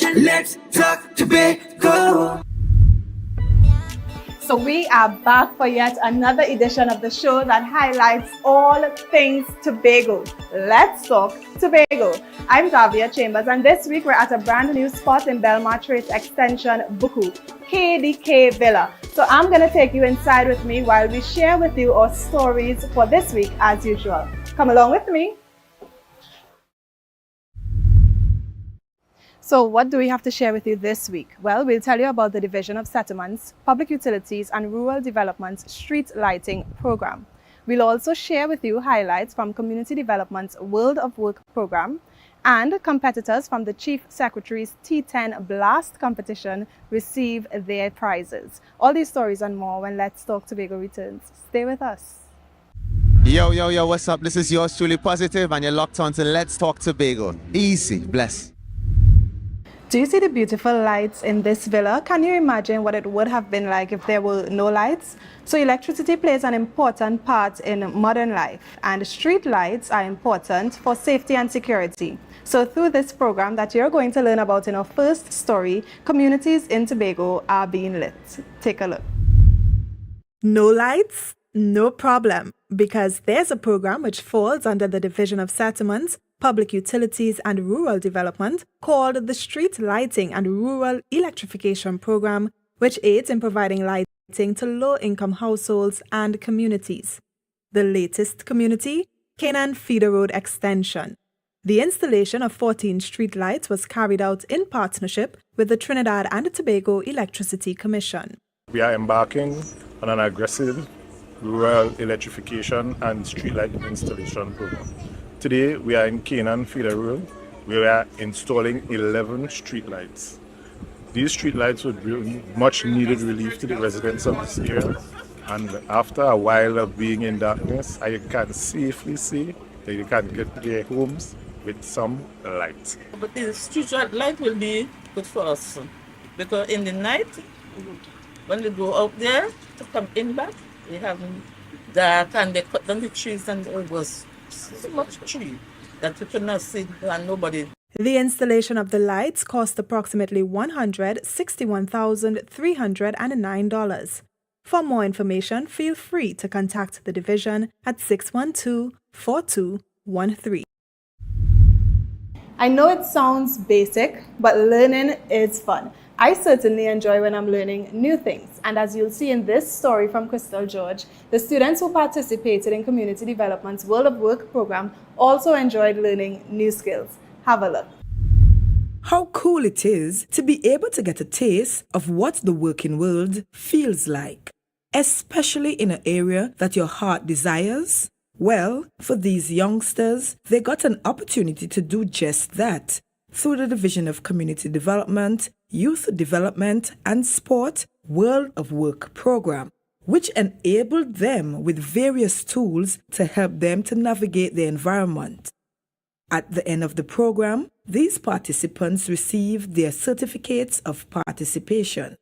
Let's talk Tobago. So we are back for yet another edition of the show that highlights all things Tobago. Let's talk Tobago. I'm Davia Chambers, and this week we're at a brand new spot in Belmar Trace Extension, Buku, KDK Villa. So I'm going to take you inside with me while we share with you our stories for this week as usual. Come along with me. So what do we have to share with you this week? Well, we'll tell you about the Division of Settlements, Public Utilities and Rural Development's Street Lighting Program. We'll also share with you highlights from Community Development's World of Work program, and competitors from the Chief Secretary's T10 Blast competition receive their prizes. All these stories and more when Let's Talk Tobago returns. Stay with us. Yo, what's up? This is yours truly Positive, and you're locked on to Let's Talk Tobago. Easy, bless. Do you see the beautiful lights in this villa? Can you imagine what it would have been like if there were no lights? So electricity plays an important part in modern life, and street lights are important for safety and security. So through this program that you're going to learn about in our first story, communities in Tobago are being lit. Take a look. No lights? No problem, because there's a program which falls under the Division of Settlements, Public Utilities and Rural Development called the Street Lighting and Rural Electrification Program, which aids in providing lighting to low-income households and communities. The latest community, Canaan Feeder Road Extension. The installation of 14 street lights was carried out in partnership with the Trinidad and Tobago Electricity Commission. We are embarking on an aggressive rural electrification and streetlight installation program. Today, we are in Canaan Feeder Road, where we are installing 11 streetlights. These streetlights would bring much needed relief to the residents of this area, and after a while of being in darkness, I can safely say that you can get to their homes with some light. But the street light will be good for us, because in the night, when we go out there to come in back, we have dark and they cut down the trees, and it was so much tree that we could not see and nobody. The installation of the lights cost approximately $161,309. For more information, feel free to contact the division at 612-4213. I know it sounds basic, but learning is fun. I certainly enjoy when I'm learning new things. And as you'll see in this story from Crystal George, the students who participated in Community Development's World of Work program also enjoyed learning new skills. Have a look. How cool it is to be able to get a taste of what the working world feels like, especially in an area that your heart desires. Well, for these youngsters, they got an opportunity to do just that through the Division of Community Development, Youth Development and Sport World of Work program, which enabled them with various tools to help them to navigate the environment. At the end of the program, these participants received their certificates of participation.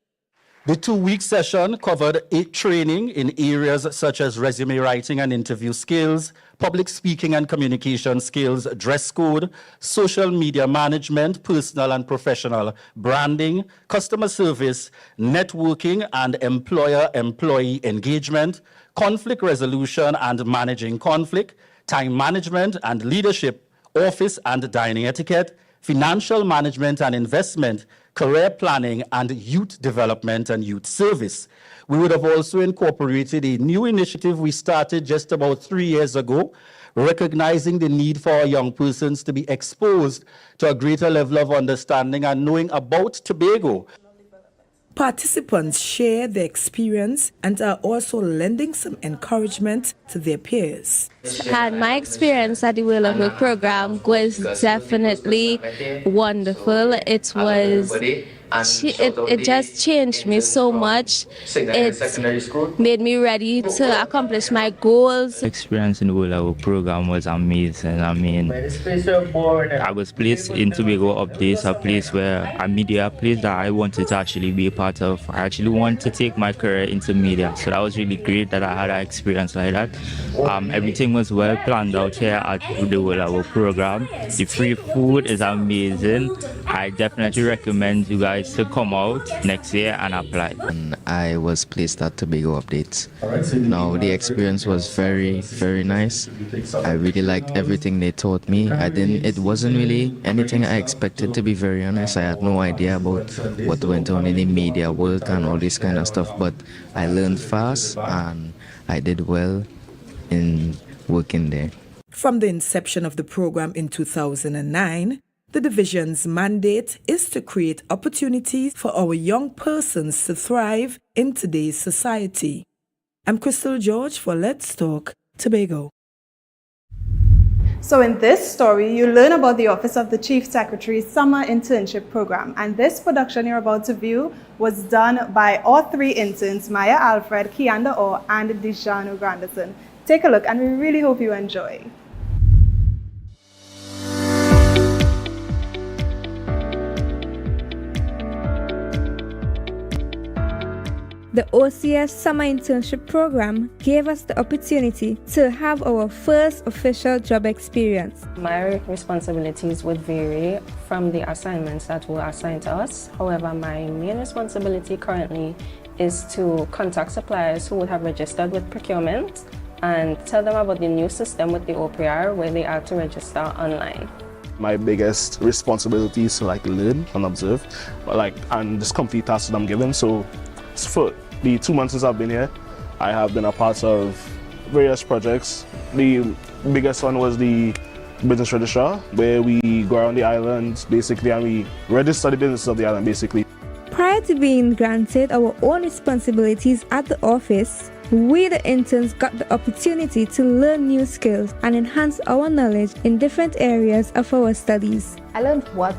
The 2-week session covered training in areas such as resume writing and interview skills, public speaking and communication skills, dress code, social media management, personal and professional branding, customer service, networking and employer-employee engagement, conflict resolution and managing conflict, time management and leadership, office and dining etiquette, financial management and investment, career planning, and youth development and youth service. We would have also incorporated a new initiative we started just about 3 years ago, recognizing the need for our young persons to be exposed to a greater level of understanding and knowing about Tobago. Participants share their experience and are also lending some encouragement to their peers. And my experience at the World of Work program was definitely wonderful. It just changed me so much. It made me ready to accomplish my goals. The experience in the World of Work program was amazing. I mean, I was placed in Tobago Updates, a place a media place that I wanted to actually be a part of. I actually wanted to take my career into media, so that was really great that I had an experience like that. Everything was well planned out here at the World of Work program. The free food is amazing. I definitely recommend you guys to come out next year and apply. I was placed at Tobago Updates. Now, the experience was very, very nice. I really liked everything they taught me. It wasn't really anything I expected, to be very honest. I had no idea about what went on in the media world and all this kind of stuff, but I learned fast and I did well in working there. From the inception of the program in 2009, the division's mandate is to create opportunities for our young persons to thrive in today's society. I'm Crystal George for Let's Talk Tobago. So in this story, you learn about the Office of the Chief Secretary's Summer Internship Program. And this production you're about to view was done by all three interns, Maya Alfred, Kianda Orr, and Dijano Granderson. Take a look, and we really hope you enjoy. The OCS Summer Internship Program gave us the opportunity to have our first official job experience. My responsibilities would vary from the assignments that were assigned to us. However, my main responsibility currently is to contact suppliers who would have registered with procurement and tell them about the new system with the OPR where they are to register online. My biggest responsibility is to learn and observe, and just complete tasks that I'm given. So for the 2 months since I've been here, I have been a part of various projects. The biggest one was the business registrar, where we go around the island basically and we register the business of the island basically. Prior to being granted our own responsibilities at the office, we the interns got the opportunity to learn new skills and enhance our knowledge in different areas of our studies. I learned what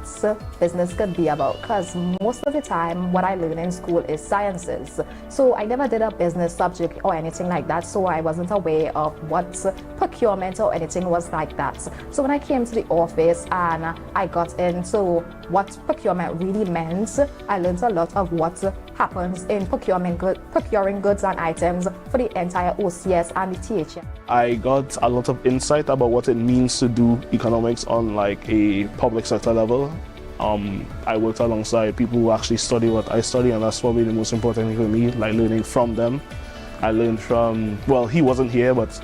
business could be about, because most of the time what I learn in school is sciences. So I never did a business subject or anything like that, so I wasn't aware of what procurement or anything was like that. So when I came to the office and I got into what procurement really meant, I learned a lot of what happens in procuring goods and items for the entire OCS and the THM. I got a lot of insight about what it means to do economics on a public sector level. I worked alongside people who actually study what I study, and that's probably the most important thing for me, learning from them. I learned from, he wasn't here, but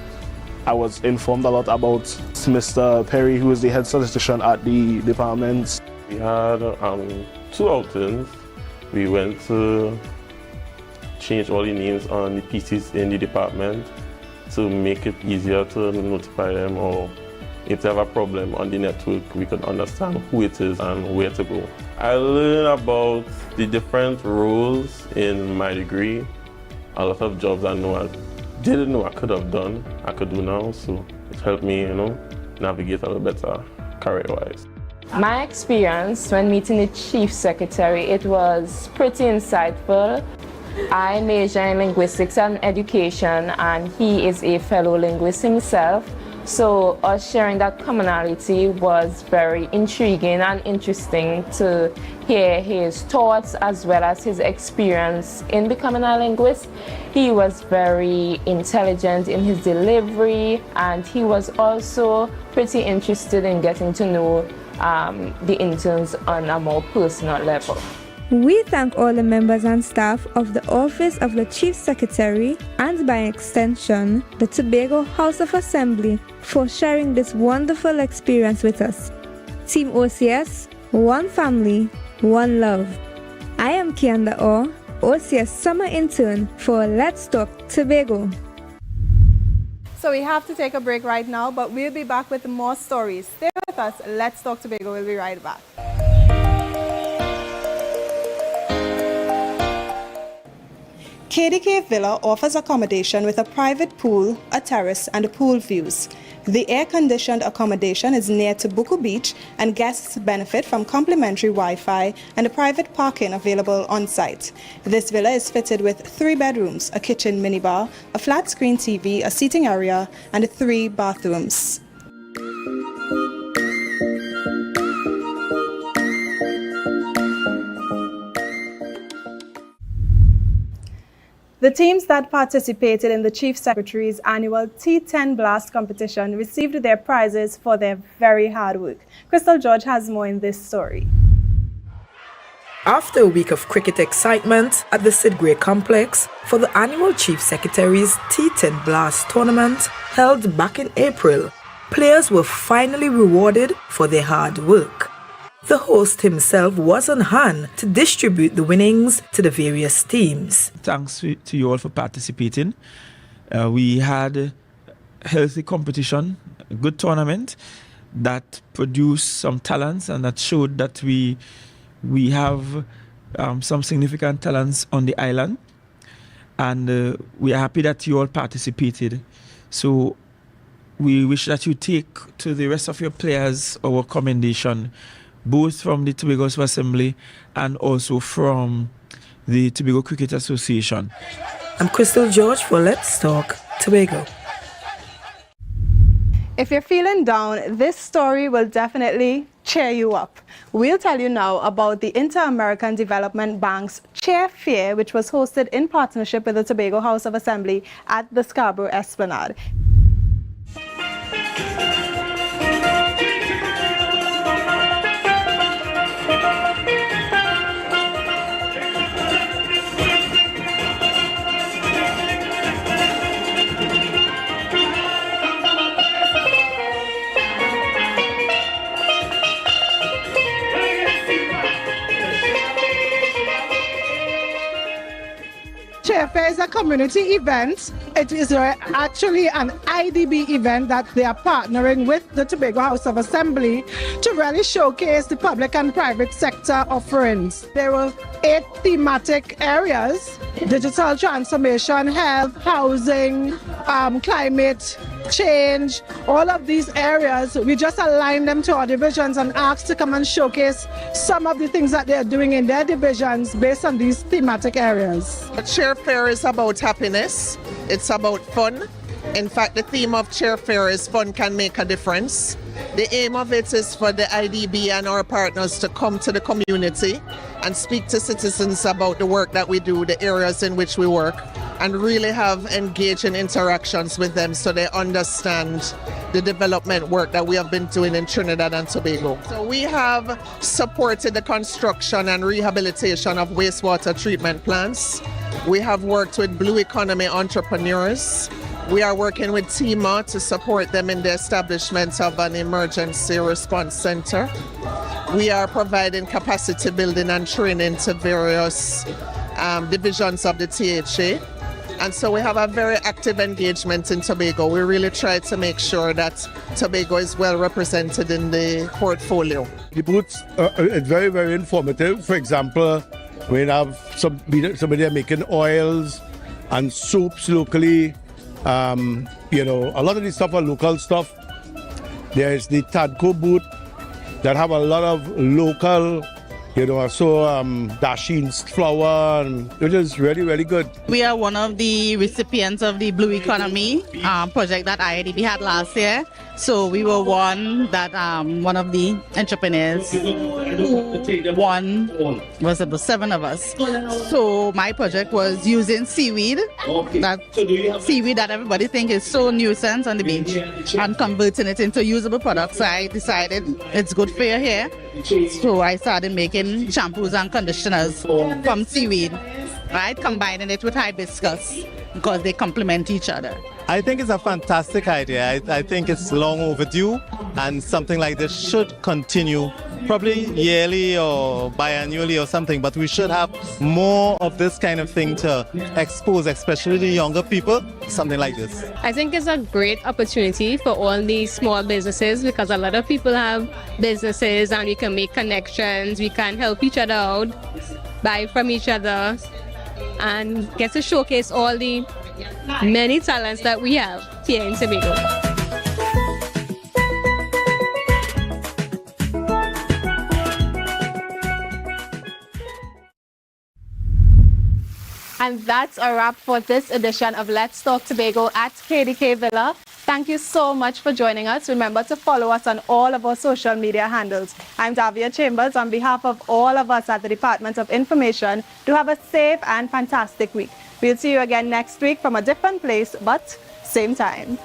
I was informed a lot about Mr. Perry, who is the head statistician at the department. We had 2 outings. We went to change all the names on the PCs in the department to make it easier to notify them, or if they have a problem on the network, we can understand who it is and where to go. I learned about the different roles in my degree. A lot of jobs I didn't know I could have done, I could do now, so it helped me, navigate a little better career-wise. My experience when meeting the Chief Secretary, it was pretty insightful. I major in linguistics and education, and he is a fellow linguist himself. So us sharing that commonality was very intriguing and interesting to hear his thoughts as well as his experience in becoming a linguist. He was very intelligent in his delivery, and he was also pretty interested in getting to know the interns on a more personal level. We thank all the members and staff of the Office of the Chief Secretary and by extension the Tobago House of Assembly for sharing this wonderful experience with us. Team OCS, one family, one love. I am Kianda Orr, OCS Summer Intern for Let's Talk Tobago. So we have to take a break right now, but we'll be back with more stories. Stay with us. Let's Talk Tobago. We'll be right back. KDK Villa offers accommodation with a private pool, a terrace, and pool views. The air-conditioned accommodation is near Tobago Beach, and guests benefit from complimentary Wi-Fi and private parking available on site. This villa is fitted with 3 bedrooms, a kitchen minibar, a flat-screen TV, a seating area, and 3 bathrooms. The teams that participated in the Chief Secretary's annual T10 Blast competition received their prizes for their very hard work. Crystal George has more in this story. After a week of cricket excitement at the Sid Grey Complex for the annual Chief Secretary's T10 Blast tournament held back in April, players were finally rewarded for their hard work. The host himself was on hand to distribute the winnings to the various teams. Thanks to you all for participating. We had healthy competition, a good tournament that produced some talents and that showed that we have some significant talents on the island, and we are happy that you all participated. So we wish that you take to the rest of your players our commendation, both from the Tobago House of Assembly and also from the Tobago Cricket Association. I'm Crystal George for Let's Talk Tobago. If you're feeling down, this story will definitely cheer you up. We'll tell you now about the Inter-American Development Bank's Chair Fair, which was hosted in partnership with the Tobago House of Assembly at the Scarborough Esplanade. Chair Fair is a community event. It is actually an IDB event that they are partnering with the Tobago House of Assembly to really showcase the public and private sector offerings. There were 8 thematic areas: digital transformation, health, housing, climate change. All of these areas, we just aligned them to our divisions and asked to come and showcase some of the things that they're doing in their divisions based on these thematic areas. Chair Fair is about happiness. It's about fun. In fact, the theme of Chair Fair is fun can make a difference. The aim of it is for the IDB and our partners to come to the community and speak to citizens about the work that we do, the areas in which we work, and really have engaging interactions with them so they understand the development work that we have been doing in Trinidad and Tobago. So we have supported the construction and rehabilitation of wastewater treatment plants. We have worked with blue economy entrepreneurs. We are working with TEMA to support them in the establishment of an emergency response center. We are providing capacity building and training to various divisions of the THA. And so we have a very active engagement in Tobago. We really try to make sure that Tobago is well represented in the portfolio. The booths are very, very informative. For example, we have somebody making oils and soaps locally. A lot of this stuff are local stuff. There's the Tadco booth that have a lot of local, dasheen flour, which is really, really good. We are one of the recipients of the Blue Economy project that IDB had last year. So we were one of the entrepreneurs who won, was about 7 of us. So my project was using seaweed, seaweed that everybody thinks is so nuisance on the beach, and converting it into usable products. So I decided it's good for your hair. So I started making shampoos and conditioners from seaweed, right? Combining it with hibiscus because they complement each other. I think it's a fantastic idea. I think it's long overdue, and something like this should continue, probably yearly or biannually or something, but we should have more of this kind of thing to expose, especially the younger people, something like this. I think it's a great opportunity for all these small businesses because a lot of people have businesses and we can make connections, we can help each other out, buy from each other, and get to showcase all the many talents that we have here in Tobago. And that's a wrap for this edition of Let's Talk Tobago at KDK Villa. Thank you so much for joining us. Remember to follow us on all of our social media handles. I'm Davia Chambers. On behalf of all of us at the Department of Information, do have a safe and fantastic week. We'll see you again next week from a different place, but same time.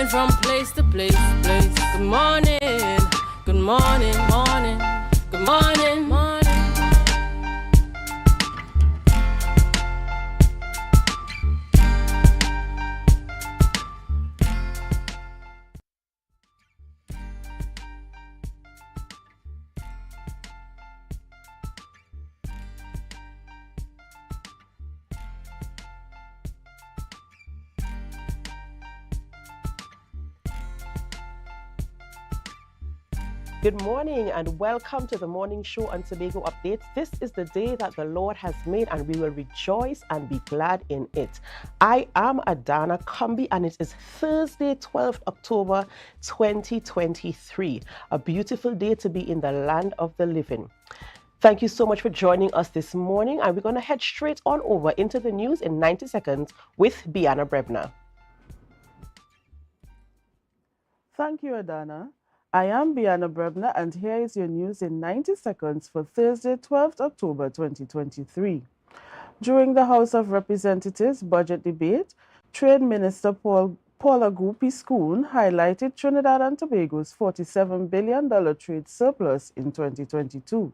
Running from place to place, place. Good morning, good morning, morning, good morning, morning. Good morning and welcome to the morning show on Tobago Updates. This is the day that the Lord has made and we will rejoice and be glad in it. I am Adana Kumbi and it is Thursday, 12th October 2023. A beautiful day to be in the land of the living. Thank you so much for joining us this morning and we're going to head straight on over into the news in 90 seconds with Bianna Brebner. Thank you, Adana. I am Bianna Brebner and here is your news in 90 seconds for Thursday, 12th October 2023. During the House of Representatives budget debate, Trade Minister Paula Gopi-Skoon highlighted Trinidad and Tobago's $47 billion trade surplus in 2022,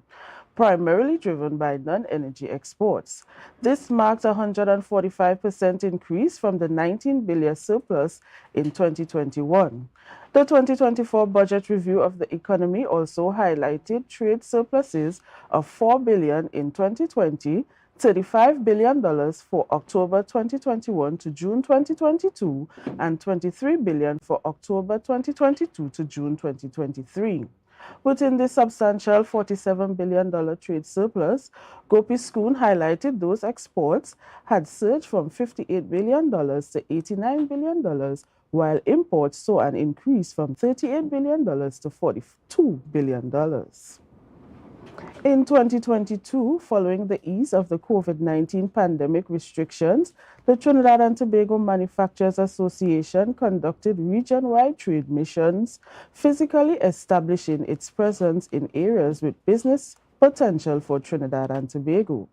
primarily driven by non-energy exports. This marked a 145% increase from the $19 billion surplus in 2021. The 2024 budget review of the economy also highlighted trade surpluses of $4 billion in 2020, $35 billion for October 2021 to June 2022, and $23 billion for October 2022 to June 2023. Within this substantial $47 billion trade surplus, Gopi-Skoon highlighted those exports had surged from $58 billion to $89 billion, while imports saw an increase from $38 billion to $42 billion. In 2022, following the ease of the COVID-19 pandemic restrictions, the Trinidad and Tobago Manufacturers Association conducted region-wide trade missions, physically establishing its presence in areas with business potential for Trinidad and Tobago.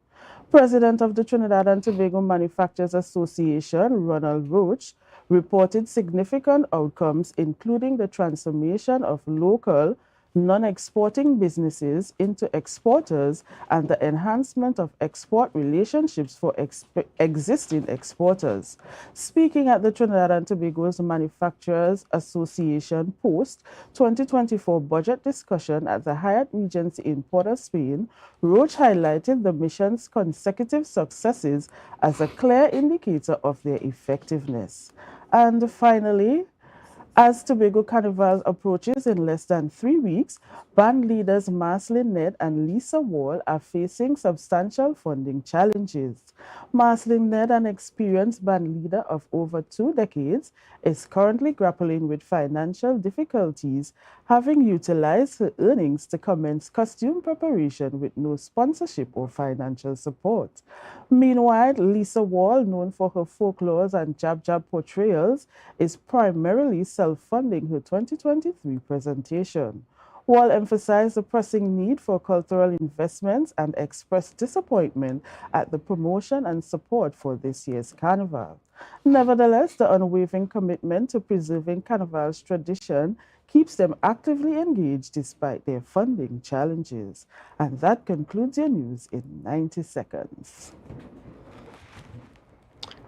President of the Trinidad and Tobago Manufacturers Association, Ronald Roach, reported significant outcomes, including the transformation of local non-exporting businesses into exporters and the enhancement of export relationships for existing exporters. Speaking at the Trinidad and Tobago's Manufacturers Association post-2024 budget discussion at the Hyatt Regency in Port of Spain, Roach highlighted the mission's consecutive successes as a clear indicator of their effectiveness. And finally, as Tobago Carnival approaches in less than 3 weeks, band leaders Marcelin Ned and Lisa Wall are facing substantial funding challenges. Marcelin Ned, an experienced band leader of over 2 decades, is currently grappling with financial difficulties, having utilized her earnings to commence costume preparation with no sponsorship or financial support. Meanwhile, Lisa Wall, known for her folklores and jab-jab portrayals, is primarily self-funding her 2023 presentation. Wall emphasized the pressing need for cultural investments and expressed disappointment at the promotion and support for this year's Carnival. Nevertheless, the unwavering commitment to preserving Carnival's tradition keeps them actively engaged despite their funding challenges. And that concludes your news in 90 seconds.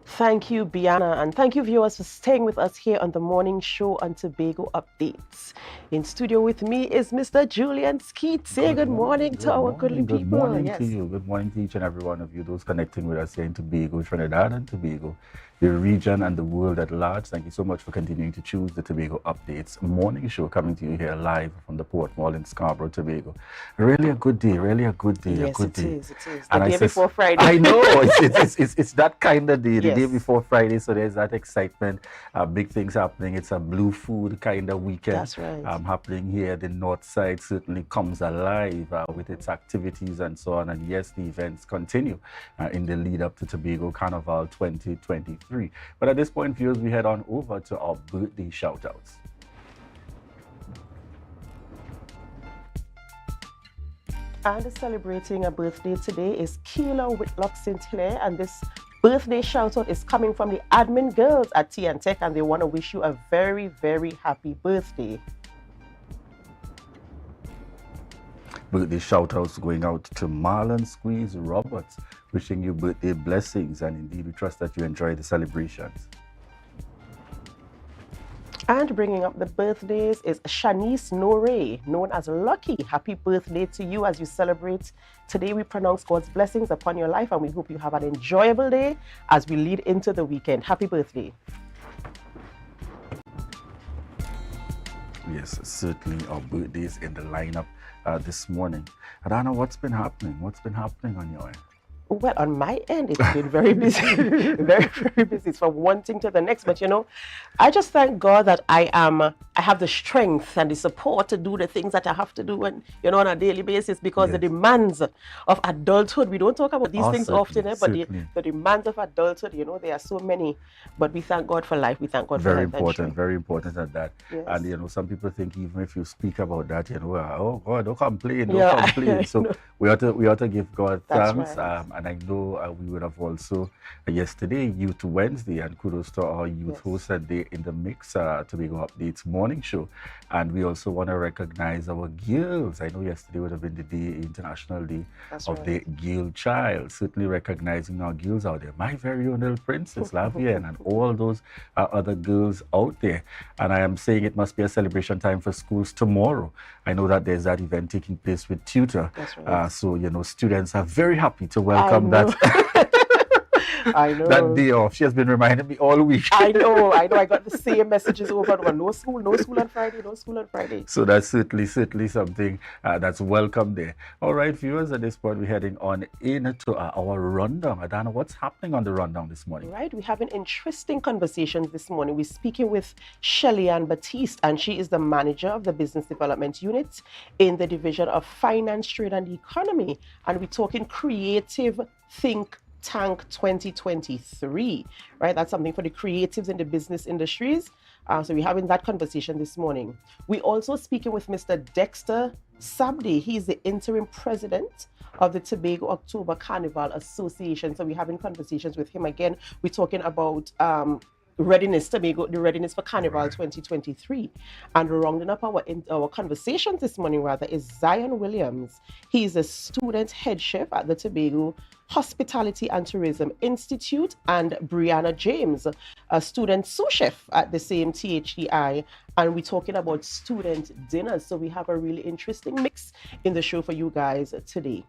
Thank you, Bianna, and thank you, viewers, for staying with us here on the morning show on Tobago Updates. In studio with me is Mr. Julian Skeet. Say good morning to our goodly people. Good morning to you. Good morning to each and every one of you, those connecting with us here in Tobago, Trinidad and Tobago, the region and the world at large. Thank you so much for continuing to choose the Tobago Updates morning show, coming to you here live from the Port Mall in Scarborough, Tobago. Really a good day, really a good day, Yes, a good it day. is. The And day before Friday. I know, it's that kind of day, the day Yes. before Friday, so there's that excitement, big things happening. It's a blue food kind of weekend. That's right. Happening here. The north side certainly comes alive with its activities and so on. And yes, the events continue in the lead up to Tobago Carnival 2023. But at this point, viewers, we head on over to our birthday shout-outs. And celebrating a birthday today is Keela Whitlock St. Hilaire, and this birthday shout out is coming from the admin girls at Tech, and they want to wish you a very, very happy birthday. Birthday shout outs going out to Marlon Squeeze Roberts, wishing you birthday blessings, and indeed we trust that you enjoy the celebrations. And bringing up the birthdays is Shanice Nore, known as Lucky. Happy birthday to you as you celebrate. Today we pronounce God's blessings upon your life, and we hope you have an enjoyable day as we lead into the weekend. Happy birthday. Yes, certainly our birthdays in the lineup this morning. Adana, what's been happening? What's been happening on your end? Well, on my end, it's been very busy, very, very busy. It's from one thing to the next. But you know, I just thank God that I have the strength and the support to do the things that I have to do, and you know, on a daily basis, because the demands of adulthood, we don't talk about these things often, but the demands of adulthood, you know, there are so many. But we thank God for life. We thank God for life. Very important at that. Yes. And you know, some people think even if you speak about that, you know, oh God, don't complain, don't complain. So we ought to give God thanks. Right. And I know we would have also yesterday, Youth Wednesday, and kudos to our youth hosts that they in the mix, Tobago Updates morning show. And we also want to recognize our girls. I know yesterday would have been the day, International Day of the Girl Child. Certainly recognizing our girls out there. My very own little princess, Lavienne, and all those other girls out there. And I am saying it must be a celebration time for schools tomorrow. I know that there's that event taking place with Tutor. So, you know, students are very happy to welcome that. I know. That day off. She has been reminding me all week. I know. I got the same messages over and over. No school on Friday, no school on Friday. So that's certainly something that's welcome there. All right, viewers, at this point, we're heading on into our rundown. Adana, what's happening on the rundown this morning? Right, we're having interesting conversations this morning. We're speaking with Shelly-Ann Batiste, and she is the manager of the Business Development Unit in the Division of Finance, Trade and Economy. And we're talking Creative Think Tank 2023, right? That's something for the creatives in the business industries. So we're having that conversation this morning. We're also speaking with Mr. Dexter Sabdi. He's the interim president of the Tobago October Carnival Association. So we're having conversations with him again. We're talking about readiness, Tobago, the readiness for Carnival 2023. And rounding up our conversations this morning, is Zion Williams. He's a student head chef at the Tobago Hospitality and Tourism Institute, and Brianna James, a student sous chef at the same THDI. And we're talking about student dinners. So we have a really interesting mix in the show for you guys today.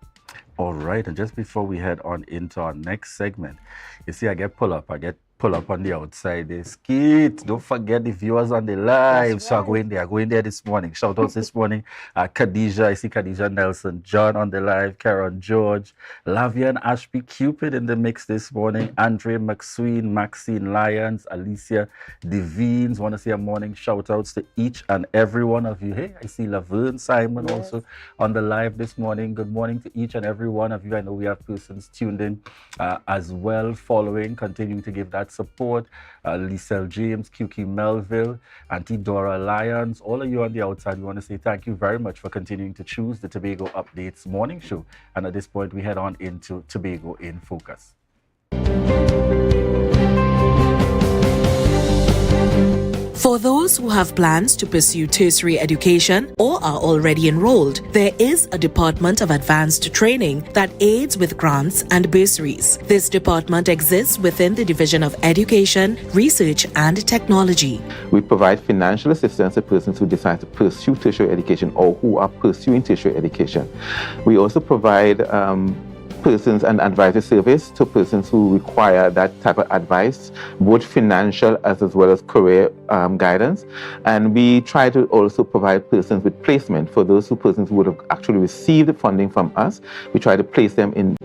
All right, and just before we head on into our next segment, you see, I get pull up on the outside. They skate. Don't forget the viewers on the live. Right. So I go in there this morning. Shout outs this morning. Khadija, I see Khadija Nelson, John on the live, Karen George, Lavian Ashby Cupid in the mix this morning, Andre McSween, Maxine Lyons, Alicia Devines. Want to say a morning shout outs to each and every one of you. Hey, I see Laverne Simon also on the live this morning. Good morning to each and every one of you. I know we have persons tuned in as well, following, continuing to give that support. Lisel James, QQ Melville, Auntie Dora Lyons, all of you on the outside, we want to say thank you very much for continuing to choose the Tobago Updates morning show. And at this point, we head on into Tobago in Focus. For those who have plans to pursue tertiary education or are already enrolled, there is a Department of Advanced Training that aids with grants and bursaries. This department exists within the Division of Education, Research and Technology. We provide financial assistance to persons who decide to pursue tertiary education or who are pursuing tertiary education. We also provide persons and advisory service to persons who require that type of advice, both financial as well as career guidance. And we try to also provide persons with placement. For those persons who would have actually received the funding from us, we try to place them in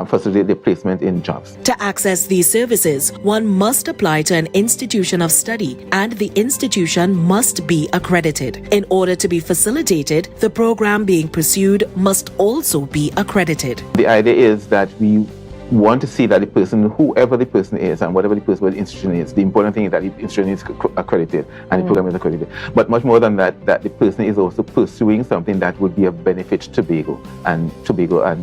facilitate their placement in jobs. To access these services, one must apply to an institution of study, and the institution must be accredited. In order to be facilitated, the program being pursued must also be accredited. The idea is that we want to see that the person, whoever the person is and whatever the institution is, the important thing is that the institution is accredited and the program is accredited. But much more than that, that the person is also pursuing something that would be of benefit to Tobago and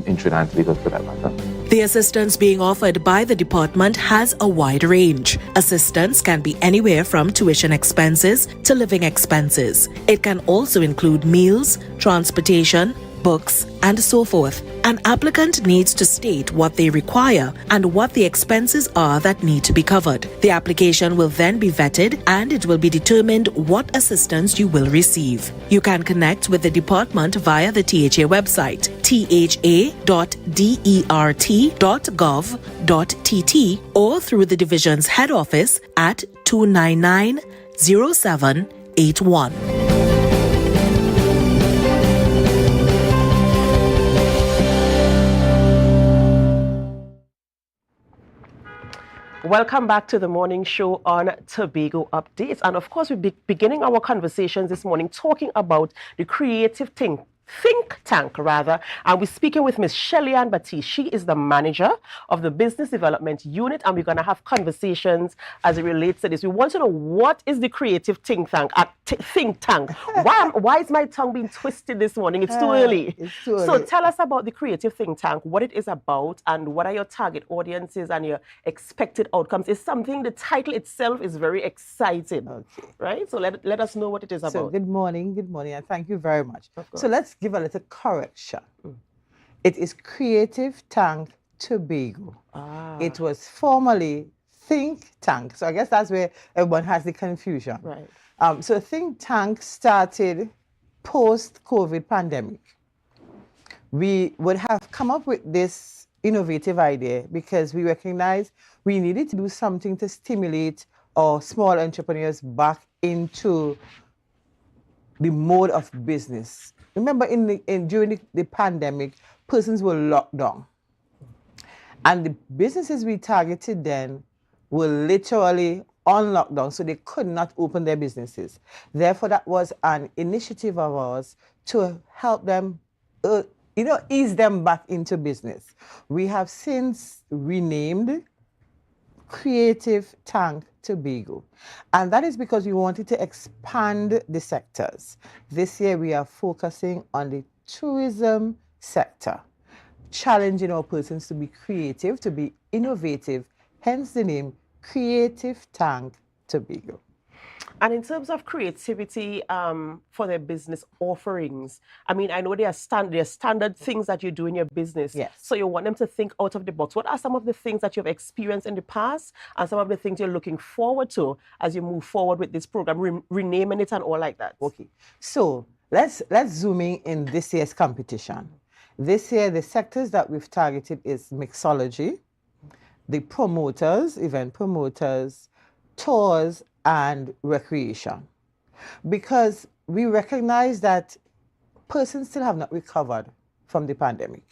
in Trinidad and Tobago for that matter. The assistance being offered by the department has a wide range. Assistance can be anywhere from tuition expenses to living expenses. It can also include meals, transportation, books, and so forth. An applicant needs to state what they require and what the expenses are that need to be covered. The application will then be vetted and it will be determined what assistance you will receive. You can connect with the department via the THA website, tha.dert.gov.tt, or through the division's head office at 299-0781. Welcome back to the morning show on Tobago Updates. And of course, we'll be beginning our conversations this morning talking about the creative think tank, and we're speaking with Ms. Shelly-Ann Batiste. She is the manager of the business development unit, and we're going to have conversations as it relates to this. We want to know, what is the creative think tank? Why is my tongue being twisted this morning? It's too early. It's too early. So tell us about the creative think tank, what it is about, and what are your target audiences and your expected outcomes. It's something, the title itself is very exciting, right? So let us know what it is about. So good morning, and thank you very much. So let's give a little correction. It is Creative Tank Tobago. It was formerly Think Tank. So I guess that's where everyone has the confusion. Right. So Think Tank started post-COVID pandemic. We would have come up with this innovative idea because we recognized we needed to do something to stimulate our small entrepreneurs back into the mode of business. Remember, during the pandemic, persons were locked down. And the businesses we targeted then were literally on lockdown, so they could not open their businesses. Therefore, that was an initiative of ours to help them, ease them back into business. We have since renamed Creative Tank Tobago. And that is because we wanted to expand the sectors. This year we are focusing on the tourism sector, challenging our persons to be creative, to be innovative, hence the name Creative Tank Tobago. And in terms of creativity for their business offerings, I mean, I know there are standard things that you do in your business. Yes. So you want them to think out of the box. What are some of the things that you've experienced in the past and some of the things you're looking forward to as you move forward with this program, renaming it and all like that? Okay. So let's zoom in this year's competition. This year, the sectors that we've targeted is mixology, the promoters, event promoters, tours, and recreation, because we recognize that persons still have not recovered from the pandemic.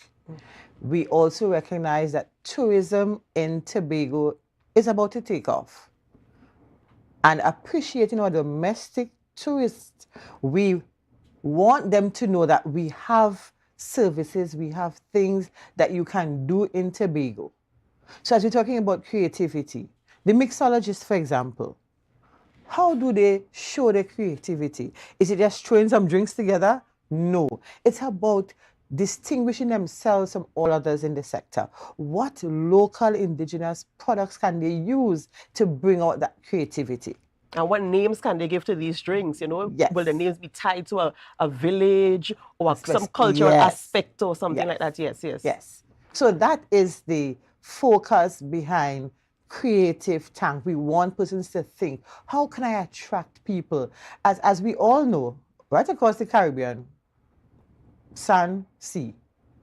We also recognize that tourism in Tobago is about to take off. And appreciating our domestic tourists, we want them to know that we have services, we have things that you can do in Tobago. So as we're talking about creativity, the mixologists, for example, how do they show their creativity? Is it just throwing some drinks together? No. It's about distinguishing themselves from all others in the sector. What local indigenous products can they use to bring out that creativity? And what names can they give to these drinks? Yes. Will the names be tied to a village or some cultural aspect or something like that? Yes. So that is the focus behind Creative Tank. We want persons to think, how can I attract people? As we all know, right across the Caribbean, sun, sea.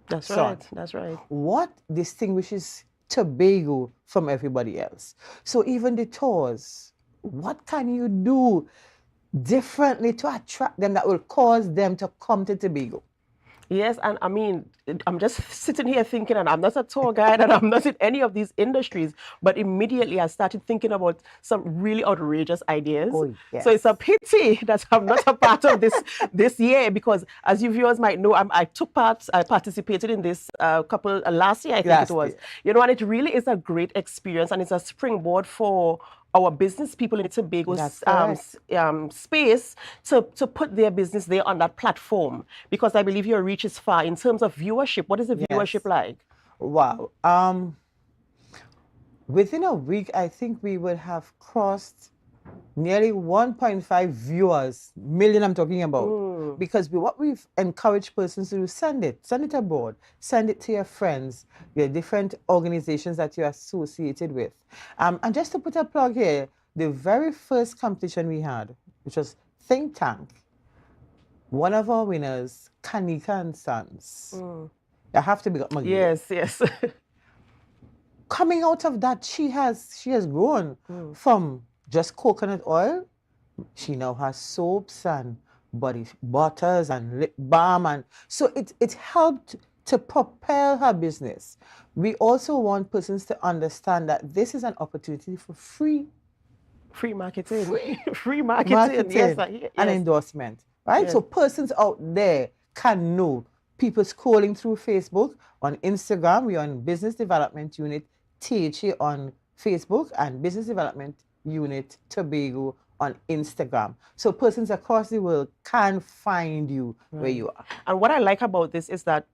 That's right. What distinguishes Tobago from everybody else? So even the tours, what can you do differently to attract them that will cause them to come to Tobago? Yes, and I mean, I'm just sitting here thinking, and I'm not a tour guide, and I'm not in any of these industries, but immediately I started thinking about some really outrageous ideas. Oh, yes. So it's a pity that I'm not a part of this year, because as you viewers might know, I participated in this last year, I think it was. And it really is a great experience, and it's a springboard for our business people in Tobago space to put their business there on that platform, because I believe your reach is far. In terms of viewership, what is the viewership like? Wow. Within a week, I think we would have crossed nearly 1.5 million I'm talking about. Because what we've encouraged persons to do, send it abroad, send it to your friends, your different organizations that you're associated with. And just to put a plug here, the very first competition we had, which was Think Tank, one of our winners, Kanika and Sons. I have to be up my game. Yes. Coming out of that, she has grown from just coconut oil. She now has soaps and body butters and lip balm, and so it helped to propel her business. We also want persons to understand that this is an opportunity for free marketing. Free marketing. Yes, and endorsement, right? Yes. So persons out there can know. People scrolling through Facebook, on Instagram, we're on Business Development Unit THA on Facebook and Business Development Unit Tobago on Instagram. So persons across the world can find you where you are. And what I like about this is that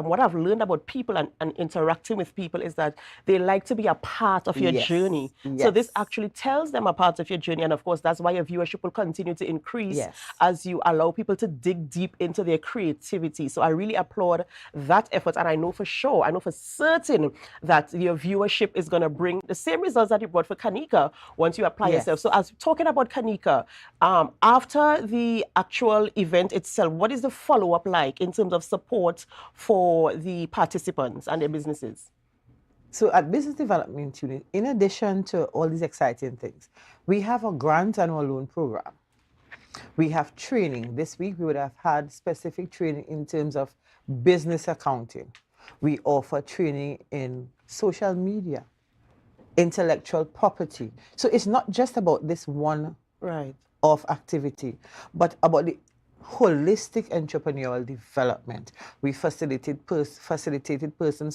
what I've learned about people and interacting with people is that they like to be a part of your journey. So this actually tells them a part of your journey. And of course, that's why your viewership will continue to increase as you allow people to dig deep into their creativity. So I really applaud that effort. And I know for sure, I know for certain that your viewership is going to bring the same results that you brought for Kanika once you apply yourself. So as talking about Kanika, after the actual event itself, what is the follow-up like in terms of support for the participants and their businesses? So at Business Development Unit, in addition to all these exciting things, we have a grant and a loan program. We have training. This week we would have had specific training in terms of business accounting. We offer training in social media, intellectual property. So it's not just about this one of activity, but about the holistic entrepreneurial development. We facilitated persons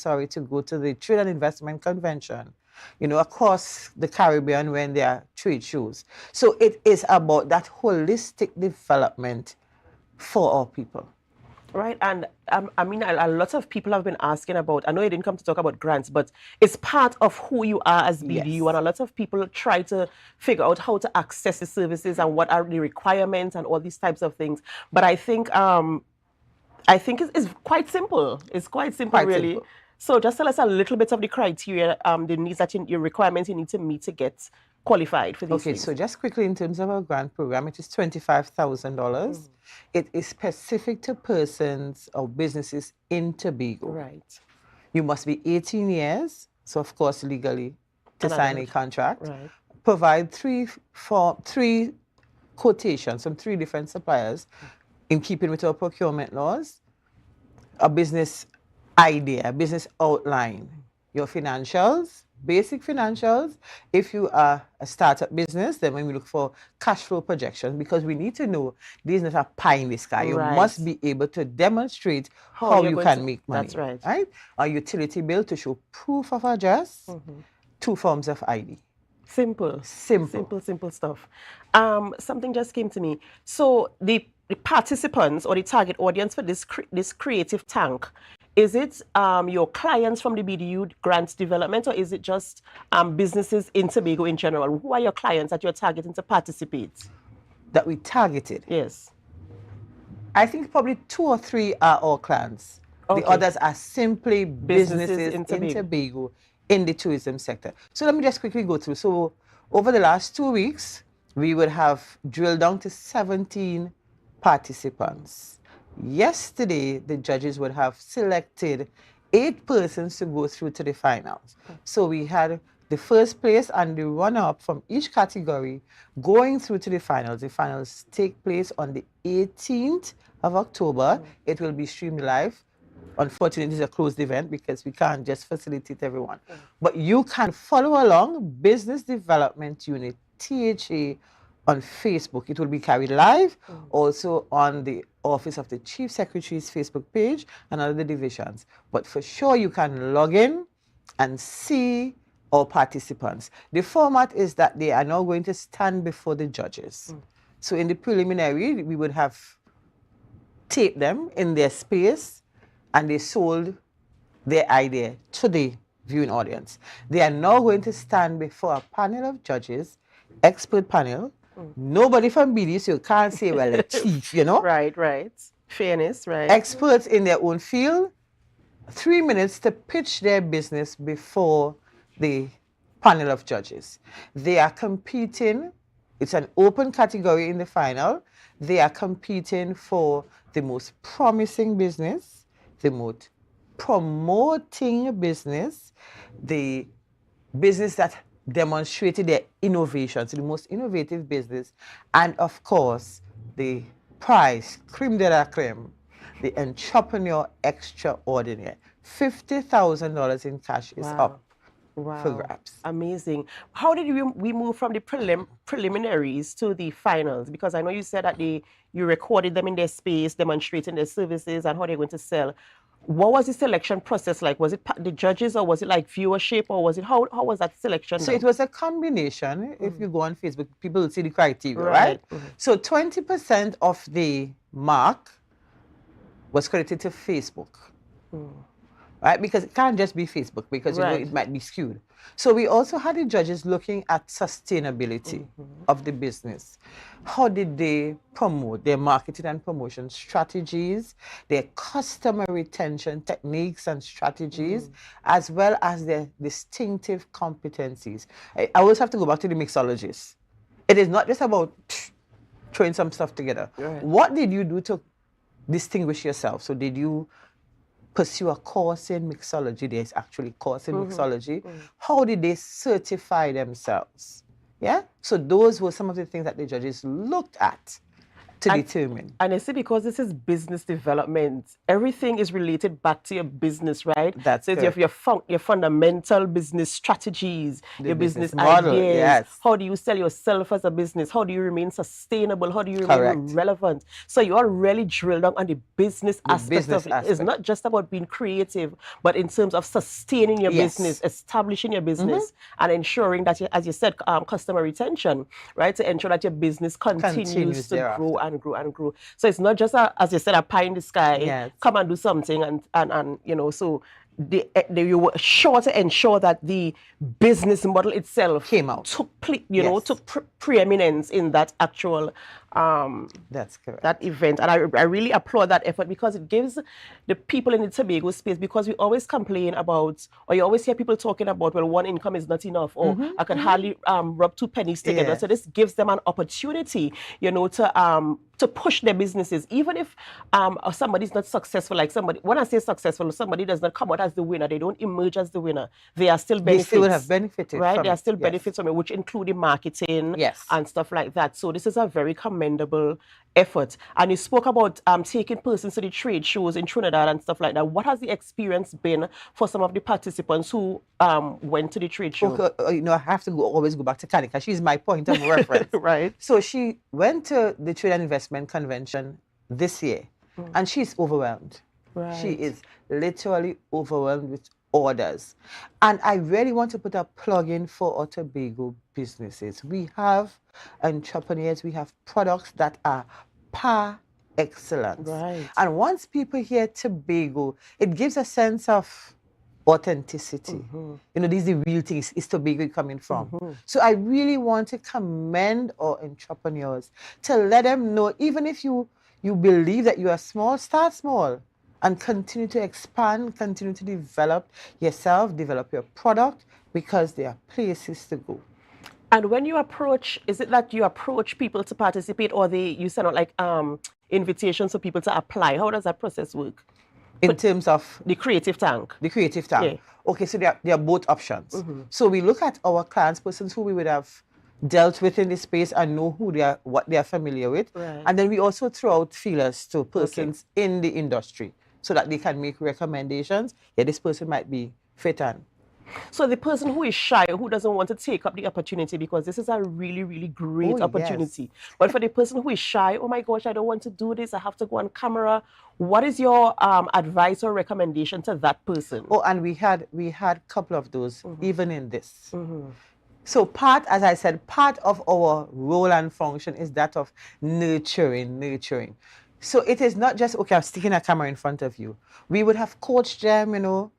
to go to the Trade and Investment Convention, across the Caribbean when there are trade shows. So it is about that holistic development for our people. Right, and I mean, a lot of people have been asking about, I know you didn't come to talk about grants, but it's part of who you are as BDU, and a lot of people try to figure out how to access the services and what are the requirements and all these types of things. But I think it's quite simple. It's quite simple, really. Simple. So just tell us a little bit of the criteria, the needs that your requirements you need to meet to get qualified for these things. So just quickly, in terms of our grant program, it is $25,000. It is specific to persons or businesses in Tobago. Right. You must be 18 years, so of course legally to sign a contract. Right. Provide three quotations from 3 different suppliers in keeping with our procurement laws. A business idea, business outline, your financials, basic financials. If you are a startup business, then when we look for cash flow projections, because we need to know this is not a pie in the sky. You must be able to demonstrate how you can make money. That's right. Right? A utility bill to show proof of address, 2 forms of ID. Simple stuff. Something just came to me. So the participants or the target audience for this creative tank, is it your clients from the BDU grants development, or is it just businesses in Tobago in general? Who are your clients that you're targeting to participate? That we targeted? Yes. I think probably 2 or 3 are our clients. The others are simply businesses in Tobago in the tourism sector. So let me just quickly go through. So over the last 2 weeks, we would have drilled down to 17 participants. Yesterday, the judges would have selected 8 persons to go through to the finals. So we had the first place and the runner-up from each category going through to the finals. The finals take place on the 18th of October. It will be streamed live. Unfortunately, it's a closed event because we can't just facilitate everyone. But you can follow along Business Development Unit, THA, on Facebook. It will be carried live, also on the Office of the Chief Secretary's Facebook page and other divisions. But for sure, you can log in and see our participants. The format is that they are now going to stand before the judges. So in the preliminary, we would have taped them in their space, and they sold their idea to the viewing audience. They are now going to stand before a panel of judges, expert panel. Nobody from BD, so you can't say, well, a chief, you know? Right. Fairness, right. Experts in their own field, 3 minutes to pitch their business before the panel of judges. They are competing, it's an open category in the final. They are competing for the most promising business, the most promoting business, the business that demonstrated their innovations, the most innovative business, and of course, the prize, creme de la creme, the entrepreneur extraordinaire. $50,000 in cash is up for grabs. Amazing. How did we move from the preliminaries to the finals? Because I know you said that you recorded them in their space, demonstrating their services and how they're going to sell. What was the selection process like? Was it the judges, or was it like viewership, or was it how was that selection So done? it was a combination. If you go on Facebook, people will see the criteria, right? So 20% of the mark was credited to Facebook, right? Because it can't just be Facebook, because you know it might be skewed. So we also had the judges looking at sustainability of the business. How did they promote their marketing and promotion strategies, their customer retention techniques and strategies, as well as their distinctive competencies. I always have to go back to the mixologist. It is not just about throwing some stuff together. What did you do to distinguish yourself? So did you pursue a course in mixology? There's actually a course in mixology. How did they certify themselves? Yeah? So those were some of the things that the judges looked at to determine. And I see, because this is business development, everything is related back to your business, right? That's so correct. your fundamental business strategies, The your business model, ideas. yes. How do you sell yourself as a business? How do you remain sustainable? How do you Correct. remain relevant? So you all really drill down on the business aspect business of it. It's aspect. not just about being creative, but in terms of sustaining your business, establishing your business, and ensuring that, as you said, customer retention, right? To ensure that your business continues to grow and grow and grow. So it's not just as you said, a pie in the sky. Come and do something, and you know. So you were sure to ensure that the business model itself came out, took preeminence in that actual that's correct. that event. And I really applaud that effort, because it gives the people in the Tobago space, because we always complain about, or you always hear people talking about, well, one income is not enough, or I can hardly rub two pennies together. So this gives them an opportunity, you know, to push their businesses, even if somebody's not successful. Like somebody, when I say successful, somebody does not come out as the winner, they don't emerge as the winner, they are still benefits. They still have benefited, right? from There are it. still benefits from it, which include marketing and stuff like that. So this is a very commendable effort. And you spoke about taking persons to the trade shows in Trinidad and stuff like that. What has the experience been for some of the participants who went to the trade show? Okay, you know, I have to always go back to Kanika. She's my point of reference. Right. So she went to the Trade and Investment Convention this year, and she's overwhelmed. Right. She is literally overwhelmed with orders. And I really want to put a plug in for our Tobago businesses. We have entrepreneurs, we have products that are par excellence. Right. And once people hear Tobago, it gives a sense of authenticity. You know, these are the real things. It's Tobago coming from. So I really want to commend our entrepreneurs, to let them know, even if you believe that you are small, start small and continue to expand, continue to develop yourself, develop your product, because there are places to go. And when you approach, is it that you approach people to participate, or you send out like invitations for people to apply? How does that process work? In terms of the creative tank. The creative tank. Okay, so there are both options. So we look at our clients, persons who we would have dealt with in this space and know who they are, what they are familiar with. Right. And then we also throw out feelers to persons in the industry, so that they can make recommendations. Yeah, this person might be fit on. So the person who is shy, who doesn't want to take up the opportunity, because this is a really, really great opportunity. But for the person who is shy, oh my gosh, I don't want to do this, I have to go on camera. What is your advice or recommendation to that person? Oh, and we had a couple of those, even in this. So as I said, part of our role and function is that of nurturing. So it is not just, okay, I'm sticking a camera in front of you. We would have coached them, you know,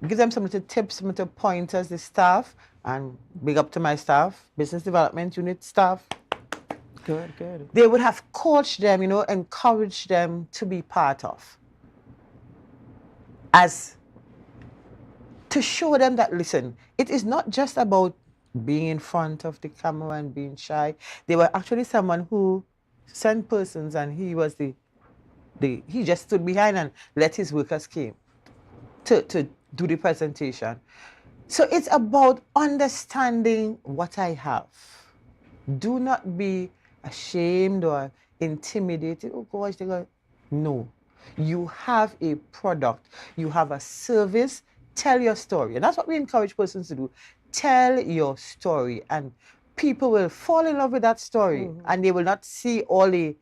give them some little tips, some little pointers, the staff, and big up to my staff, business development unit staff. Good, good. They would have coached them, encouraged them to be part of. As to show them that, listen, it is not just about being in front of the camera and being shy. They were actually someone who sent persons, and he was he just stood behind and let his workers came to do the presentation. So it's about understanding what I have. Do not be ashamed or intimidated. Oh gosh, they go. No. You have a product. You have a service. Tell your story. And that's what we encourage persons to do. Tell your story. And people will fall in love with that story. And they will not see all the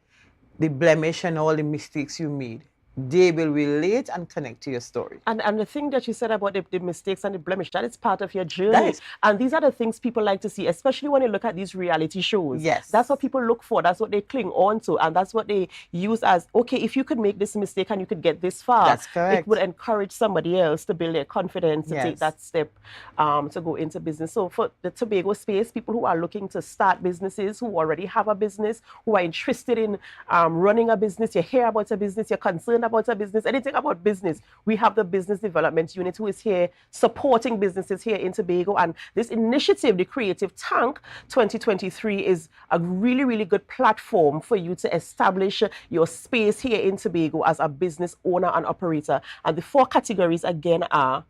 blemish and all the mistakes you made. They will relate and connect to your story. And the thing that you said about the mistakes and the blemish, that is part of your journey. And these are the things people like to see, especially when you look at these reality shows. Yes. That's what people look for. That's what they cling on to. And that's what they use as, okay, if you could make this mistake and you could get this far, that's correct. It would encourage somebody else to build their confidence, to take that step to go into business. So for the Tobago space, people who are looking to start businesses, who already have a business, who are interested in running a business, you hear about a business, you're concerned about a business, anything about business, we have the business development unit who is here supporting businesses here in Tobago. And this initiative, the Creative Tank 2023, is a really, really good platform for you to establish your space here in Tobago as a business owner and operator. And the 4 categories again are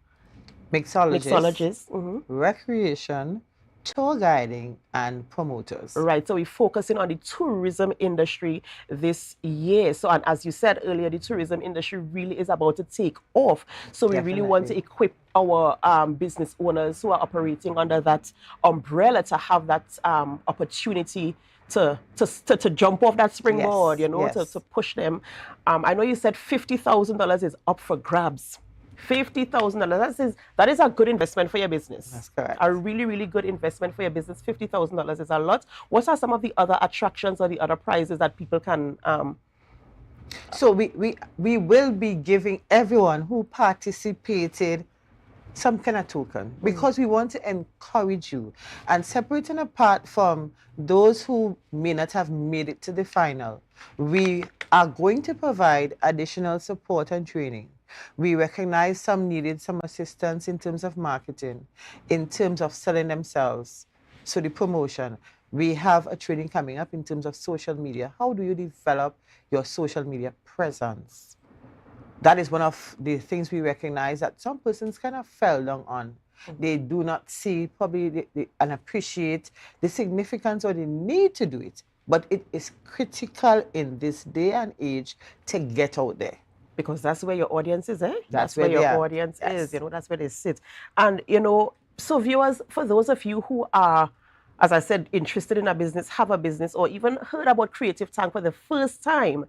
mixologists, recreation, tour guiding, and promoters. Right, so we're focusing on the tourism industry this year. So, and as you said earlier, the tourism industry really is about to take off. So we really want to equip our business owners who are operating under that umbrella to have that opportunity to jump off that springboard, to push them. I know you said $50,000 is up for grabs. $50,000, that is a good investment for your business. That's correct. A really, really good investment for your business. $50,000 is a lot. What are some of the other attractions or the other prizes that people can... So we will be giving everyone who participated some kind of token, because we want to encourage you. And separating apart from those who may not have made it to the final, we are going to provide additional support and training. We recognize some needed some assistance in terms of marketing, in terms of selling themselves. So the promotion, we have a training coming up in terms of social media. How do you develop your social media presence? That is one of the things we recognize that some persons kind of fell down on. They do not see probably and appreciate the significance or the need to do it. But it is critical in this day and age to get out there. Because that's where your audience is, eh? That's where your are. audience is, that's where they sit. And, so viewers, for those of you who are, as I said, interested in a business, have a business, or even heard about Creative Tank for the first time,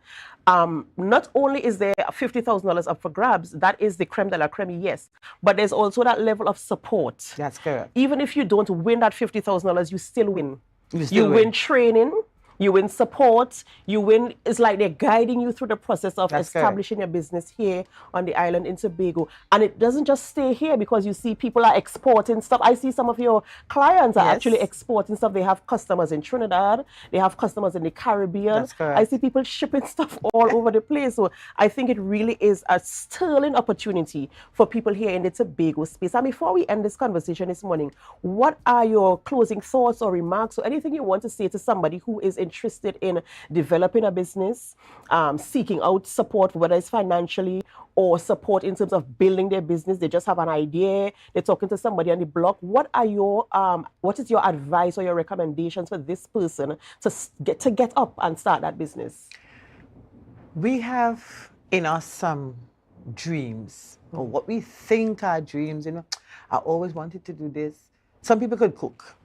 not only is there $50,000 up for grabs, that is the creme de la creme, yes, but there's also that level of support. That's correct. Even if you don't win that $50,000, you still win. You win training. You win support, you win, it's like they're guiding you through the process of establishing your business here on the island in Tobago. And it doesn't just stay here because you see people are exporting stuff. I see some of your clients are actually exporting stuff. They have customers in Trinidad, they have customers in the Caribbean. I see people shipping stuff all over the place. So I think it really is a sterling opportunity for people here in the Tobago space. And before we end this conversation this morning, what are your closing thoughts or remarks or anything you want to say to somebody who is interested in developing a business, seeking out support, whether it's financially or support in terms of building their business? They just have an idea, they're talking to somebody on the block. What is your advice or your recommendations for this person to get up and start that business? We have in us some dreams, or what we think are dreams. I always wanted to do this. Some people could cook.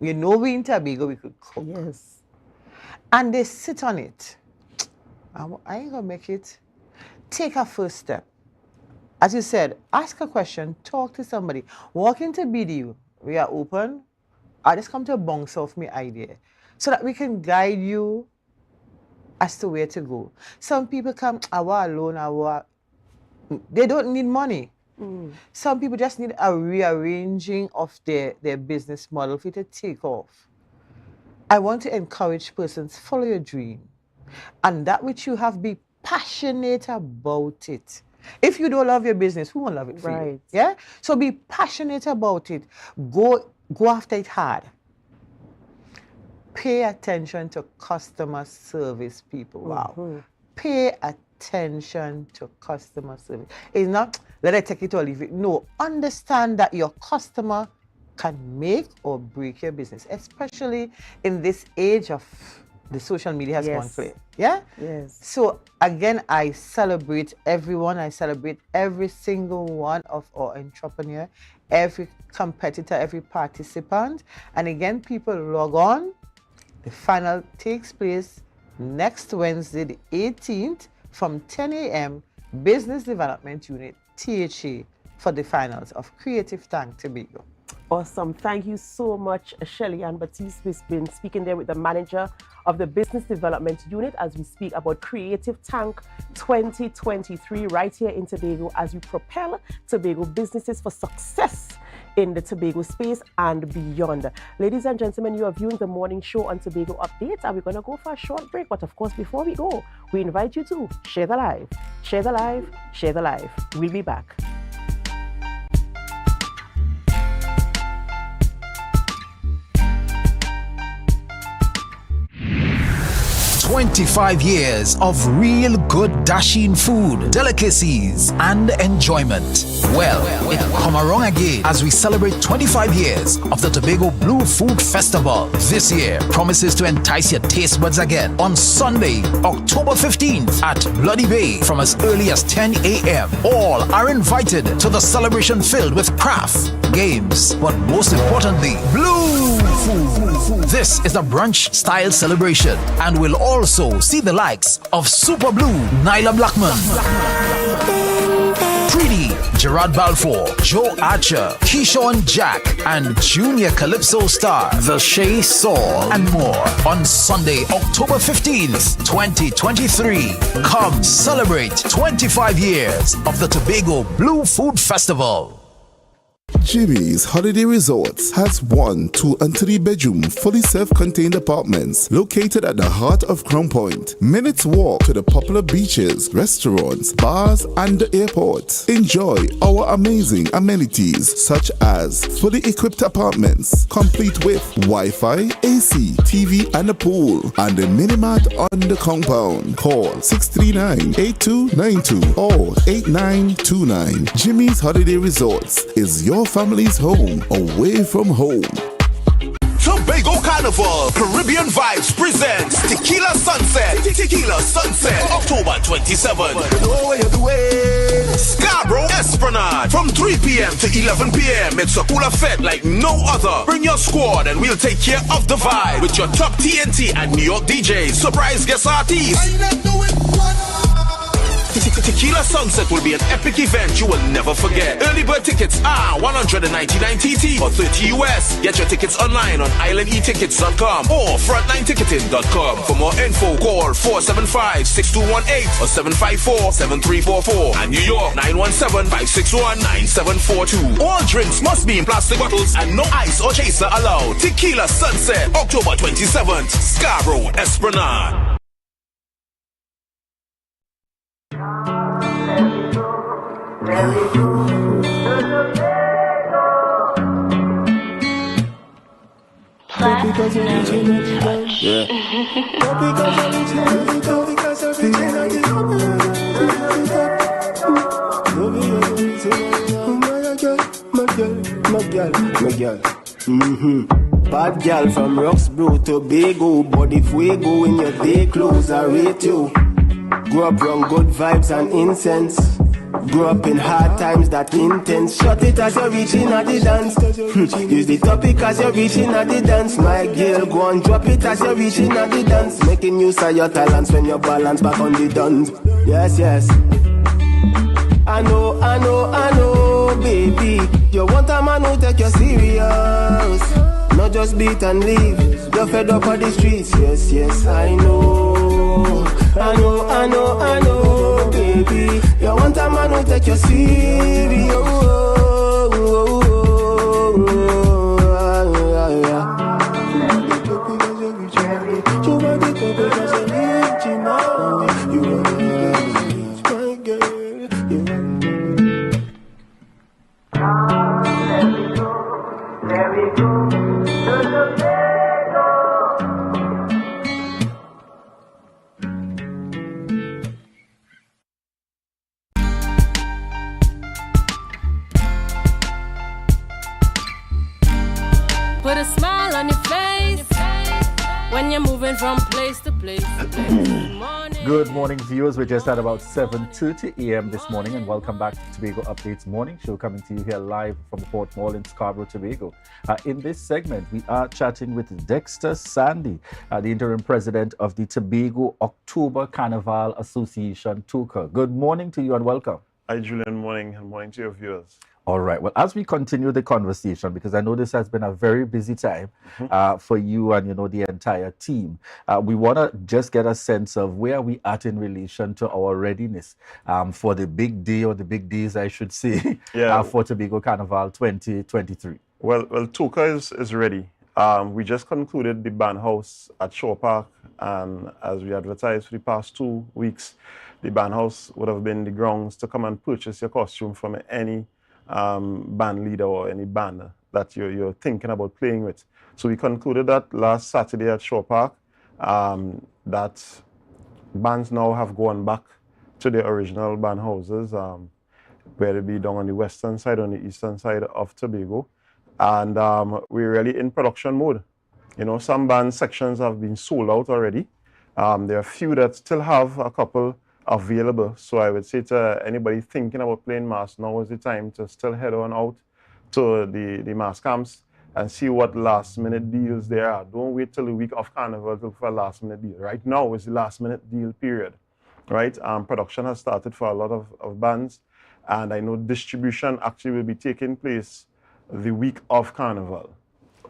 We in Tobago, we could cook. Yes. And they sit on it. I ain't gonna make it. Take a first step. As you said, ask a question, talk to somebody. Walk into BDU. We are open. I just come to bounce off my idea so that we can guide you as to where to go. Some people come, I want a loan, they don't need money. Some people just need a rearranging of their business model for it to take off. I want to encourage persons, follow your dream. And that which you have, be passionate about it. If you don't love your business, who won't love it for you? Yeah? So be passionate about it. Go after it hard. Pay attention to customer service, people. Wow. Pay attention to customer service. It's not, let I take it or leave it. No, understand that your customer can make or break your business, especially in this age of the social media has gone clear. Yeah? Yes. So again, I celebrate everyone. I celebrate every single one of our entrepreneurs, every competitor, every participant. And again, people log on. The final takes place next Wednesday, the 18th, from 10 a.m. Business Development Unit, THA, for the finals of Creative Tank Tobago. Awesome. Thank you so much, Shelly Ann Baptiste. We've been speaking there with the manager of the Business Development Unit as we speak about Creative Tank 2023 right here in Tobago as we propel Tobago businesses for success in the Tobago space and beyond. Ladies and gentlemen, you are viewing the morning show on Tobago Updates, and we're going to go for a short break. But of course, before we go, we invite you to share the live, share the live, share the live. We'll be back. 25 years of real good dashing food, delicacies, and enjoyment. Well, it come around again as we celebrate 25 years of the Tobago Blue Food Festival. This year promises to entice your taste buds again on Sunday, October 15th at Bloody Bay from as early as 10 a.m. All are invited to the celebration filled with craft, games, but most importantly, Blue Food. This is a brunch-style celebration and will also see the likes of Super Blue, Nyla Blackman, Preedy, Gerard Balfour, Joe Archer, Keyshawn Jack, and Junior Calypso star, The Shay Saul, and more on Sunday, October 15th, 2023. Come celebrate 25 years of the Tobago Blue Food Festival. Jimmy's Holiday Resorts has 1, 2, and 3 bedroom, fully self-contained apartments located at the heart of Crown Point. Minutes walk to the popular beaches, restaurants, bars, and the airport. Enjoy our amazing amenities such as fully equipped apartments, complete with Wi-Fi, AC, TV, and a pool, and a mini-mart on the compound. Call 639-8292 or 8929. Jimmy's Holiday Resorts is your family's home away from home. Tobago Carnival Caribbean Vibes presents Tequila Sunset. Tequila Sunset, October 27th. Scarborough Esplanade from 3 p.m. to 11 p.m. It's a cooler fete like no other. Bring your squad and we'll take care of the vibe with your top TNT and New York DJs, surprise guest artists. Tequila Sunset will be an epic event you will never forget. Early bird tickets are 199 TT or 30 US. Get your tickets online on islandetickets.com or frontlineticketing.com. For more info, call 475-6218 or 754-7344. And New York, 917-561-9742. All drinks must be in plastic bottles and no ice or chaser allowed. Tequila Sunset, October 27th, Scarborough Esplanade. Bad girl from Roxborough to Tobago, but if we go in your day clothes, I rate you. Grew up around good vibes and incense. Grew up in hard times that intense. Shut it as you're reaching at the dance. Use the topic as you're reaching at the dance. My girl, go and drop it as you're reaching at the dance. Making use of your talents when you balance back on the duns. Yes, yes. I know, baby. You want a man who take you serious. Not just beat and leave. You're fed up on the streets. Yes, yes, I know. oh, baby. You want a man who take you serious, oh, oh, oh, oh, yeah. Put a smile on your face when you're moving from place to place. Good morning, viewers. We're just at about 7:30 a.m. this morning, and welcome back to Tobago Updates Morning Show, coming to you here live from Port Mall in Scarborough, Tobago. In this segment, we are chatting with Dexter Sandy, the interim president of the Tobago October Carnival Association, TOCA. Good morning to you and welcome. Hi, Julian. Morning, and morning to your viewers. All right. Well, as we continue the conversation, because I know this has been a very busy time for you and, the entire team, we want to just get a sense of where are we at in relation to our readiness for the big day, or the big days, I should say, for Tobago Carnival 2023. Well, TOCA is ready. We just concluded the band house at Shore Park, and as we advertised for the past 2 weeks, the band house would have been the grounds to come and purchase your costume from any band leader or any band that you're thinking about playing with. So we concluded that last Saturday at Shore Park, that bands now have gone back to their original band houses, whether it be down on the western side, on the eastern side of Tobago. And we're really in production mode. Some band sections have been sold out already. There are a few that still have a couple available. So I would say to anybody thinking about playing mass, now is the time to still head on out to the mass camps and see what last minute deals there are. Don't wait till the week of Carnival to look for a last minute deal. Right now is the last minute deal period, right? Production has started for a lot of bands, and I know distribution actually will be taking place the week of Carnival.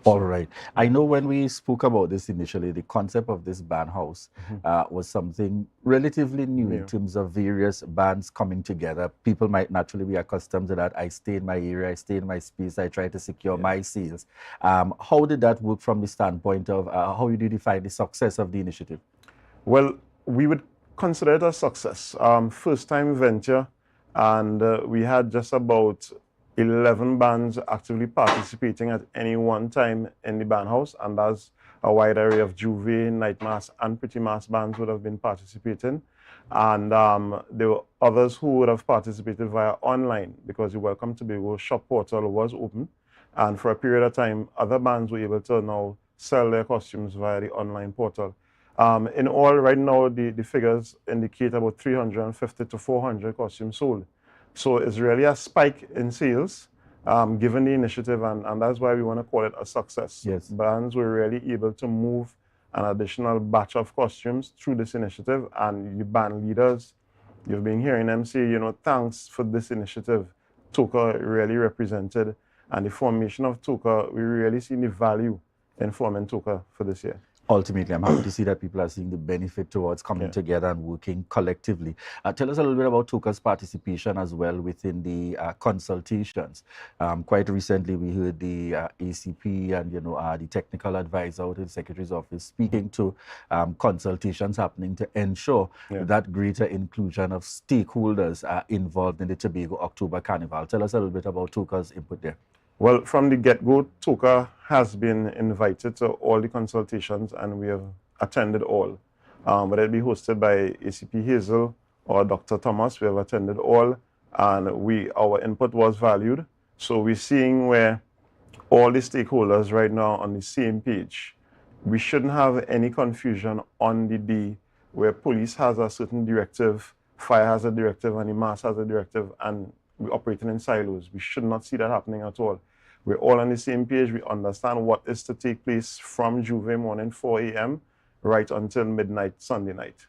All right. I know when we spoke about this initially, the concept of this band house was something relatively new in terms of various bands coming together. People might naturally be accustomed to that. I stay in my area, I stay in my space, I try to secure my sales. How did that work from the standpoint of how you define the success of the initiative? Well, we would consider it a success. First time venture, and we had just about 11 bands actively participating at any one time in the band house, and that's a wide array of Juve, night mass, and pretty mass bands would have been participating. And there were others who would have participated via online, because the Welcome Tobago shop portal was open, and for a period of time, other bands were able to now sell their costumes via the online portal. In all, right now, the figures indicate about 350 to 400 costumes sold. So it's really a spike in sales, given the initiative, and that's why we want to call it a success. Yes. Bands were really able to move an additional batch of costumes through this initiative, and the band leaders, you've been hearing them say, thanks for this initiative. TOCA really represented, and the formation of TOCA, we really see the value in forming TOCA for this year. Ultimately, I'm happy to see that people are seeing the benefit towards coming together and working collectively. Tell us a little bit about TOCA's participation as well within the consultations. Quite recently, we heard the ACP and the technical advisor out in the Secretary's office speaking to consultations happening to ensure that greater inclusion of stakeholders are involved in the Tobago October Carnival. Tell us a little bit about TOCA's input there. Well, from the get-go, TOCA has been invited to all the consultations, and we have attended all. Whether it be hosted by ACP Hazel or Dr. Thomas, we have attended all, and our input was valued. So we're seeing where all the stakeholders right now on the same page. We shouldn't have any confusion on the day where police has a certain directive, fire has a directive, and the mass has a directive, and we're operating in silos. We should not see that happening at all. We're all on the same page. We understand what is to take place from Juve morning 4 a.m. right until midnight Sunday night.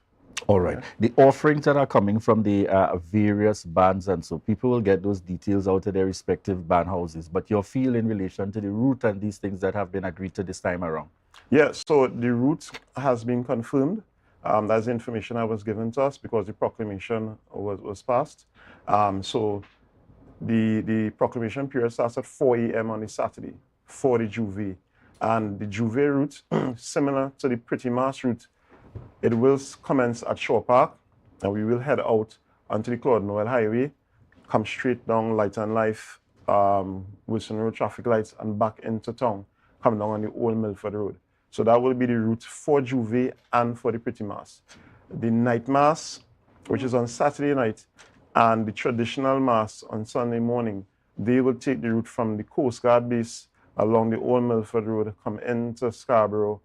All right. The offerings that are coming from the various bands, and so people will get those details out of their respective band houses. But your feel in relation to the route and these things that have been agreed to this time around? Yeah, so the route has been confirmed. That's the information that was given to us because the proclamation was passed. So the proclamation period starts at 4 a.m. on the Saturday for the Juve. And the Juve route, similar to the Pretty Mas route, it will commence at Shore Park, and we will head out onto the Claude Noel Highway, come straight down Light and Life, Wilson Road traffic lights, and back into town, come down on the Old Milford Road. So that will be the route for Juve and for the Pretty Mass. The night mass, which is on Saturday night, and the traditional mass on Sunday morning, they will take the route from the Coast Guard base along the Old Milford Road, come into Scarborough,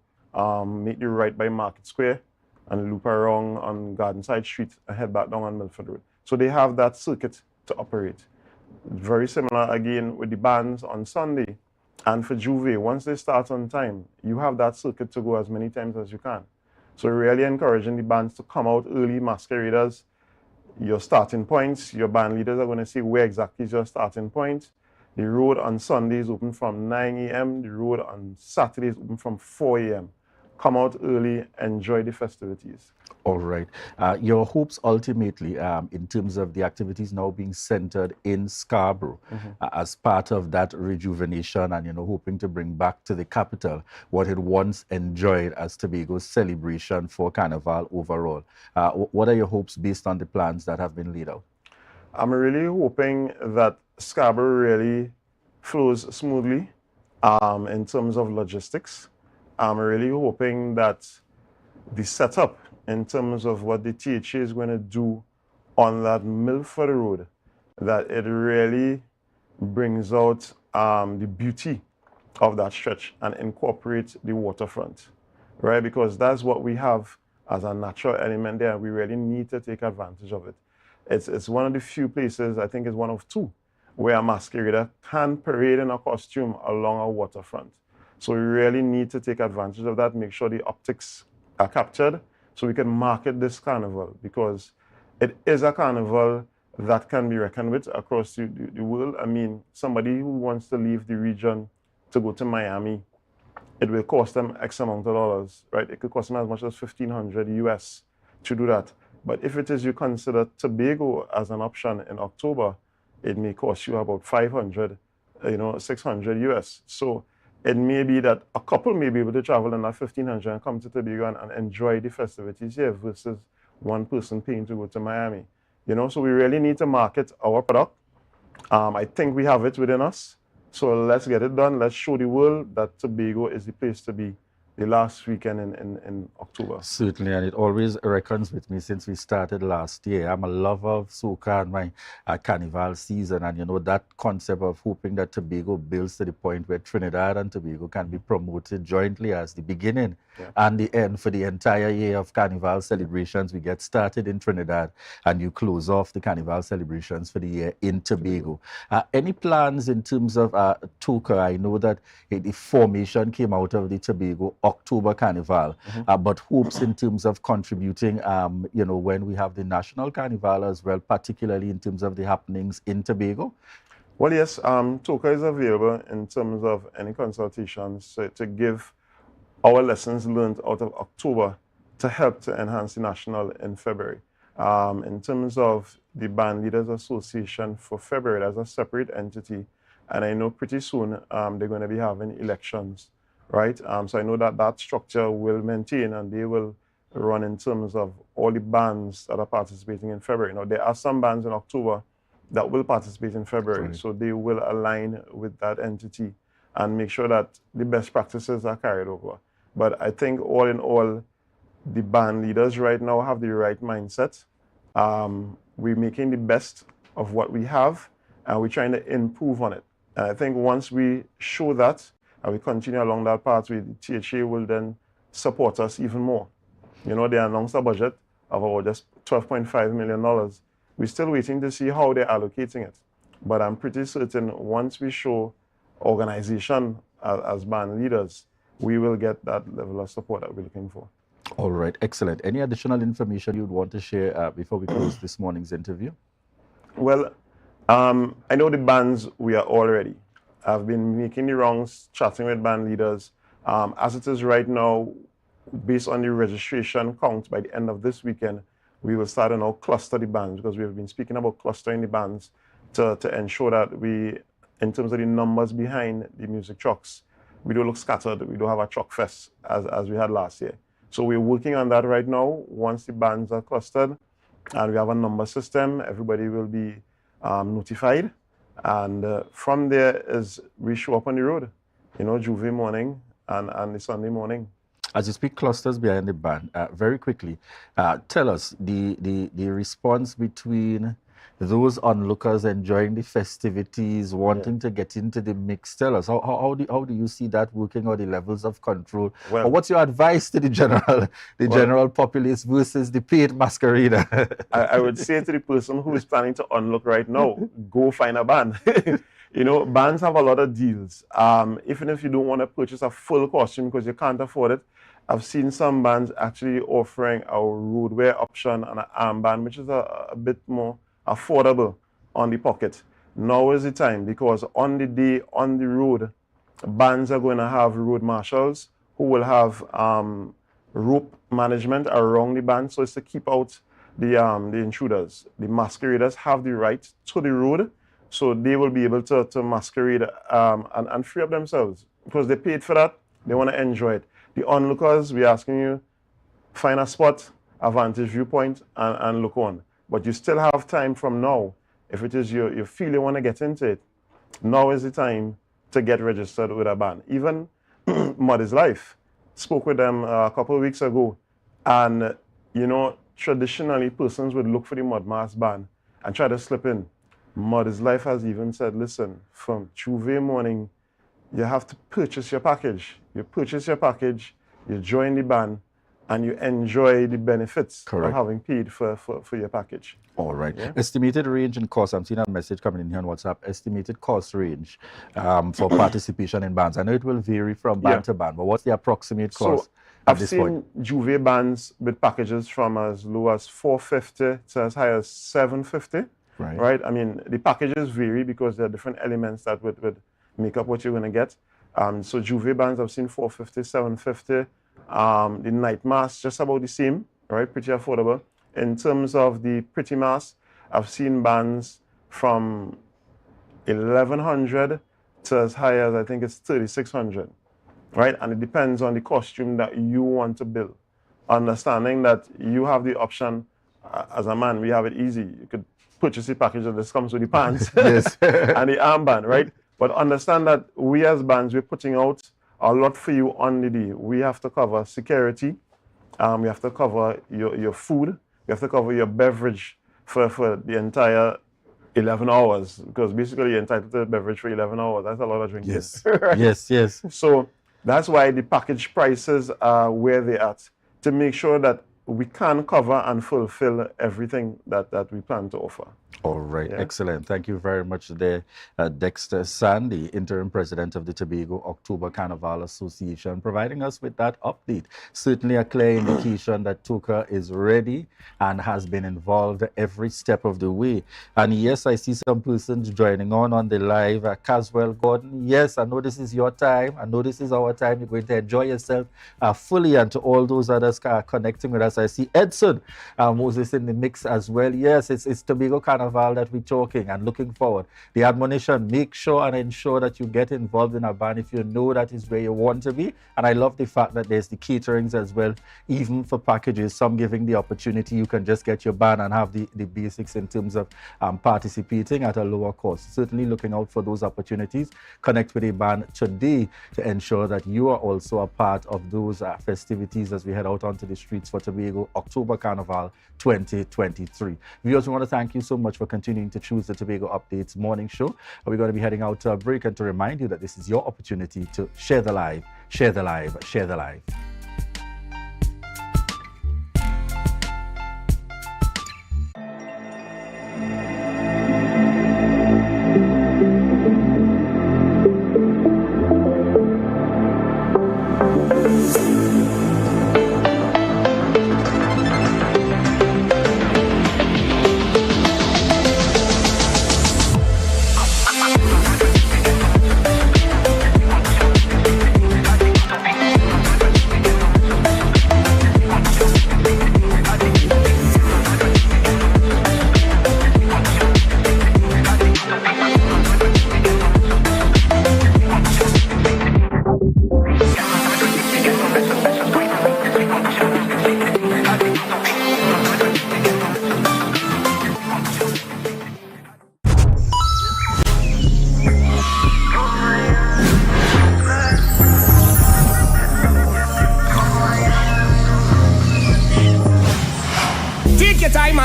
make the right by Market Square, and loop around on Gardenside Street and head back down on Milford Road. So they have that circuit to operate. Very similar again with the bands on Sunday. And for Juve, once they start on time, you have that circuit to go as many times as you can. So really encouraging the bands to come out early, masqueraders, your starting points, your band leaders are going to say where exactly is your starting point. The road on Sunday is open from 9 a.m. The road on Saturday is open from 4 a.m. Come out early, enjoy the festivities. All right. Your hopes ultimately, in terms of the activities now being centered in Scarborough, as part of that rejuvenation and, hoping to bring back to the capital what it once enjoyed as Tobago's celebration for Carnival overall. What are your hopes based on the plans that have been laid out? I'm really hoping that Scarborough really flows smoothly in terms of logistics. I'm really hoping that the setup in terms of what the THA is going to do on that Milford Road, that it really brings out the beauty of that stretch and incorporates the waterfront, right? Because that's what we have as a natural element there. We really need to take advantage of it. It's one of the few places, I think it's one of two, where a masquerader can parade in a costume along a waterfront. So we really need to take advantage of that, make sure the optics are captured so we can market this carnival, because it is a carnival that can be reckoned with across the world. I mean, somebody who wants to leave the region to go to Miami, it will cost them X amount of dollars, right? It could cost them as much as $1,500 US to do that. But if it is you consider Tobago as an option in October, it may cost you about $500, $600 US. So it may be that a couple may be able to travel in that $1,500 and come to Tobago and enjoy the festivities here versus one person paying to go to Miami. So we really need to market our product. I think we have it within us. So let's get it done. Let's show the world that Tobago is the place to be the last weekend in October. Certainly, and it always reckons with me since we started last year. I'm a lover of soca and my Carnival season, and that concept of hoping that Tobago builds to the point where Trinidad and Tobago can be promoted jointly as the beginning and the end for the entire year of Carnival celebrations. We get started in Trinidad and you close off the Carnival celebrations for the year in Tobago. Any plans in terms of Toca? I know that the formation came out of the Tobago October Carnival, but hopes in terms of contributing, when we have the National Carnival as well, particularly in terms of the happenings in Tobago? Well, yes, Toca is available in terms of any consultations to give our lessons learned out of October to help to enhance the National in February. In terms of the Band Leaders Association for February, as a separate entity, and I know pretty soon they're going to be having elections. Right? So I know that structure will maintain and they will run in terms of all the bands that are participating in February. Now, there are some bands in October that will participate in February, so they will align with that entity and make sure that the best practices are carried over. But I think all in all, the band leaders right now have the right mindset. We're making the best of what we have and we're trying to improve on it. And I think once we show that, and we continue along that pathway, the THA will then support us even more. They announced a budget of about just $12.5 million. We're still waiting to see how they're allocating it. But I'm pretty certain once we show organization as band leaders, we will get that level of support that we're looking for. All right, excellent. Any additional information you'd want to share before we close this morning's interview? Well, I know the bands, we are all ready. I've been making the rounds, chatting with band leaders. As it is right now, based on the registration count by the end of this weekend, we will start to now cluster the bands, because we have been speaking about clustering the bands to ensure that we, in terms of the numbers behind the music trucks, we don't look scattered. We don't have a truck fest as we had last year. So we're working on that right now. Once the bands are clustered and we have a number system, everybody will be notified. And from there is we show up on the road, Juve morning and the Sunday morning. As you speak clusters behind the band, very quickly, tell us the response between those onlookers enjoying the festivities, wanting to get into the mix. Tell us, how do you see that working, or the levels of control? Well, or what's your advice to the general populace versus the paid masquerader? I would say to the person who is planning to unlook right now, go find a band. Bands have a lot of deals. Even if you don't want to purchase a full costume because you can't afford it, I've seen some bands actually offering a roadwear option and an armband, which is a bit more affordable on the pocket. Now is the time, because on the day, on the road, bands are going to have road marshals who will have rope management around the band, so it's to keep out the intruders. The masqueraders have the right to the road, so they will be able to masquerade and free up themselves, because they paid for that. They want to enjoy it. The onlookers, we're asking you, find a spot, a vantage viewpoint, and look on. But you still have time from now. If it is you feel you want to get into it, now is the time to get registered with a band. Even Mud is Life. Spoke with them a couple of weeks ago. And, traditionally, persons would look for the Mud Mass band and try to slip in. Mud is Life has even said, listen, from Tuesday morning, you have to purchase your package. You purchase your package, you join the band, and you enjoy the benefits of having paid for your package. All right. Yeah. Estimated range and cost. I'm seeing a message coming in here on WhatsApp. Estimated cost range for participation in bands. I know it will vary from band to band, but what's the approximate cost So at this point? I've seen Juve bands with packages from as low as $450 to as high as $750. Right? I mean, the packages vary because there are different elements that would make up what you're going to get. So Juve bands, I've seen $450, $750. The night mass, just about the same, right? Pretty affordable. In terms of the pretty mass, I've seen bands from $1,100 to as high as I think it's $3,600, right? And it depends on the costume that you want to build. Understanding that you have the option, as a man, we have it easy. You could purchase the package that just comes with the pants and the armband, right? But understand that we as bands, we're putting out a lot for you on the day. We have to cover security, we have to cover your food, we have to cover your beverage for the entire 11 hours, because basically you're entitled to beverage for 11 hours. That's a lot of drinking. Yes, right? yes. So that's why the package prices are where they're at, to make sure that we can cover and fulfill everything that we plan to offer. All right, Yeah. excellent. Thank you very much there, Dexter San, the interim president of the Tobago October Carnival Association, providing us with that update. Certainly a clear indication that Toka is ready and has been involved every step of the way. And yes, I see some persons joining on the live. Caswell Gordon, yes, I know this is your time. I know this is our time. You're going to enjoy yourself fully. And to all those others connecting with us, I see Edson Moses in the mix as well. Yes, it's Tobago Carnival that we're talking and looking forward. The admonition, make sure and ensure that you get involved in a band if you know that is where you want to be. And I love the fact that there's the caterings as well, even for packages, some giving the opportunity you can just get your band and have the basics in terms of participating at a lower cost. Certainly looking out for those opportunities. Connect with a band today to ensure that you are also a part of those festivities as we head out onto the streets for Tobago October Carnival 2023. Viewers, we want to thank you so much for continuing to choose the Tobago Updates morning show. We're going to be heading out to a break, and to remind you that this is your opportunity to share the live, share the live, share the live.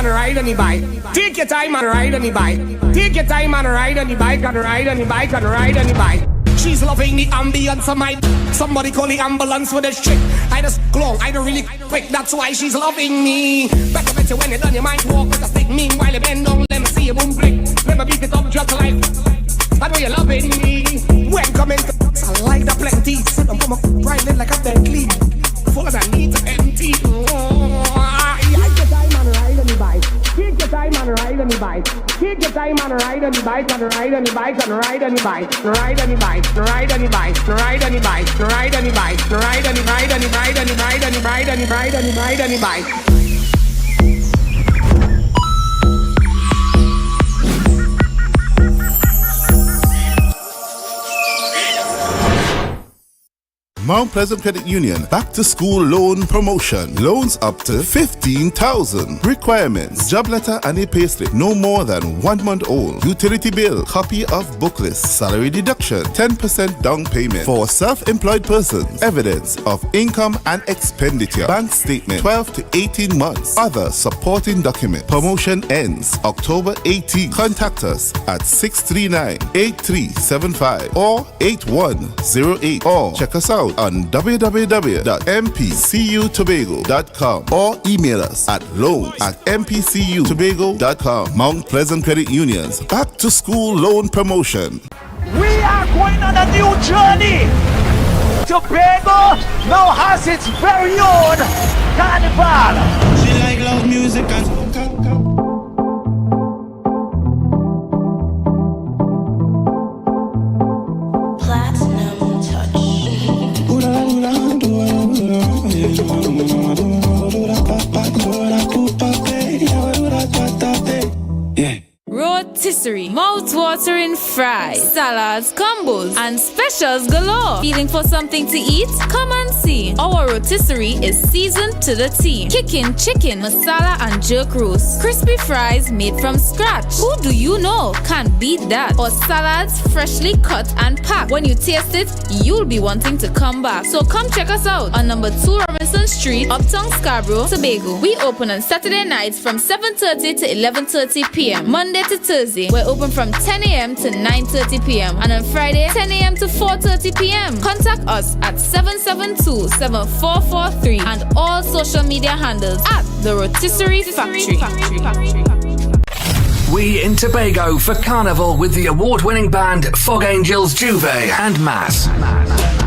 and ride on the bike. Take your time and ride on the bike. Take your time and ride on the bike and ride on the bike and ride on the bike. She's loving the ambience of my. Somebody call the ambulance for this chick. I just long, I don't really quick. That's why she's loving me. Better bet you when you're done, you might walk with a stick. Meanwhile, you bend down, let me see you boom click. Let me beat it up just like. I know you're loving me. When coming to I like the plenty. Sit on my riding like a Bentley. Full of that need to empty. Take your time and ride on the bike. Take your time and ride on the bike. Take your time and ride on the bike and ride on the bike and ride on the bike. Ride on the bike. Ride on the bike. Ride on the bike. Ride on the bike. Ride on the ride on the ride on the ride on the ride on the ride on the ride on the bike. Mount Pleasant Credit Union Back to School Loan Promotion. Loans up to 15,000. Requirements: job letter and a payslip no more than 1 month old. Utility bill, copy of book list, salary deduction, 10% down payment. For self-employed persons, evidence of income and expenditure, bank statement, 12 to 18 months. Other supporting document. Promotion ends October 18. Contact us at 639-8375 or 8108 or check us out on www.mpcutobago.com or email us at loans@mpcutobago.com. Mount Pleasant Credit Union's Back to School Loan Promotion. We are going on a new journey. Tobago now has its very own Carnival. She like loud music and rotisserie, mouth-watering fries, salads, combos, and specials galore. Feeling for something to eat? Come and see. Our rotisserie is seasoned to the T. Kicking chicken, masala, and jerk roast. Crispy fries made from scratch. Who do you know can beat that? Or salads freshly cut and packed. When you taste it, you'll be wanting to come back. So come check us out on number 2 Robinson Street, Uptown Scarborough, Tobago. We open on Saturday nights from 7:30 to 11:30 p.m. Monday to Thursday, we're open from 10 a.m. to 9:30 p.m. and on Friday, 10 a.m. to 4:30 p.m. Contact us at 772-7443 and all social media handles at The Rotisserie Factory. We in Tobago for Carnival with the award-winning band Fog Angels, Juve and Mass.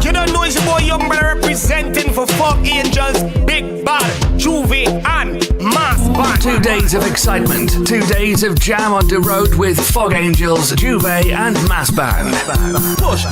You don't know it's your boy Young Brother representing for Fog Angels, Big Bad, Juve and Mass Band. 2 days of excitement, 2 days of jam on the road with Fog Angels, Juve and Mass Band. Push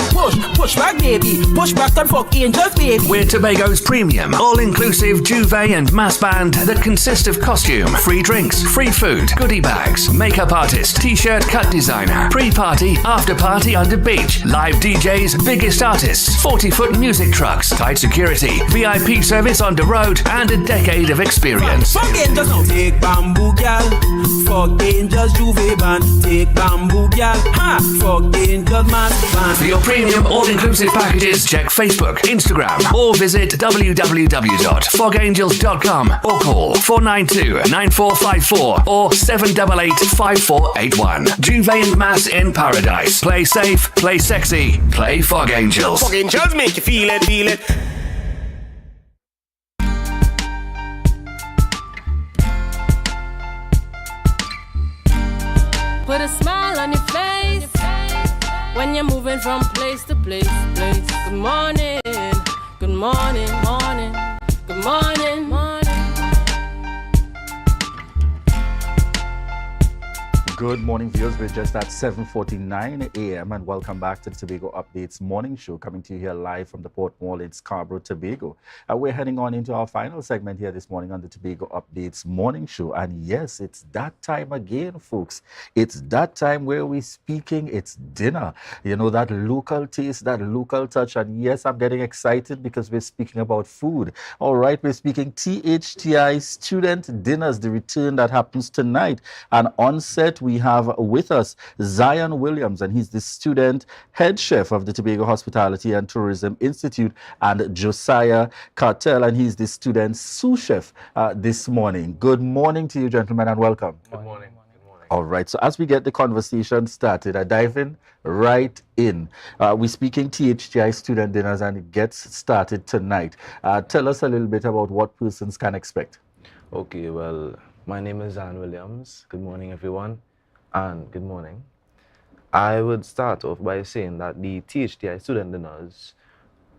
back, baby. Push back on Fog Angels, baby. We're Tobago's premium, all-inclusive Juve and Mass Band that consists of costume, free drinks, free food, goodie bags, makeup artist, t-shirt cut designer, pre-party, after-party on the beach, live DJs, biggest artists, 40-foot music trucks, tight security, VIP service on the road, and a decade of experience. Fog Angels now. Take bamboo, gal. Fog Angels, Juve band. Take bamboo, gal. Ha! Fog Angels, Mass Band. For your premium all-inclusive packages, check Facebook, Instagram, or visit www.fogangels.com or call 492-9454 or 788-5481. Juve and Mass in Paradise. Play safe, play sexy, play Fog Angels. Fog Angels make you feel it, feel it. Put a smile on your face when you're moving from place to place. Good morning, good morning, morning, good morning, morning. Good morning, viewers. We're just at 7:49 a.m. and welcome back to the Tobago Updates morning show, coming to you here live from the Port Mall in Scarborough, Tobago. We're heading on into our final segment here this morning on the Tobago Updates morning show. And yes, it's that time again, folks. It's that time where we're speaking, it's dinner. You know, that local taste, that local touch. And yes, I'm getting excited because we're speaking about food. All right, we're speaking THTI Student Dinners, the return that happens tonight. And on set, we we have with us Zion Williams, and he's the student head chef of the Tobago Hospitality and Tourism Institute, and Josiah Cartel, and he's the student sous chef this morning. Good morning to you, gentlemen, and welcome. Good morning. All right, so as we get the conversation started, I dive in right in. We're speaking THTI student dinners, and it gets started tonight. Tell us a little bit about what persons can expect. Okay, well, my name is Zion Williams. Good morning, everyone, and good morning. I would start off by saying that the THTI student dinners,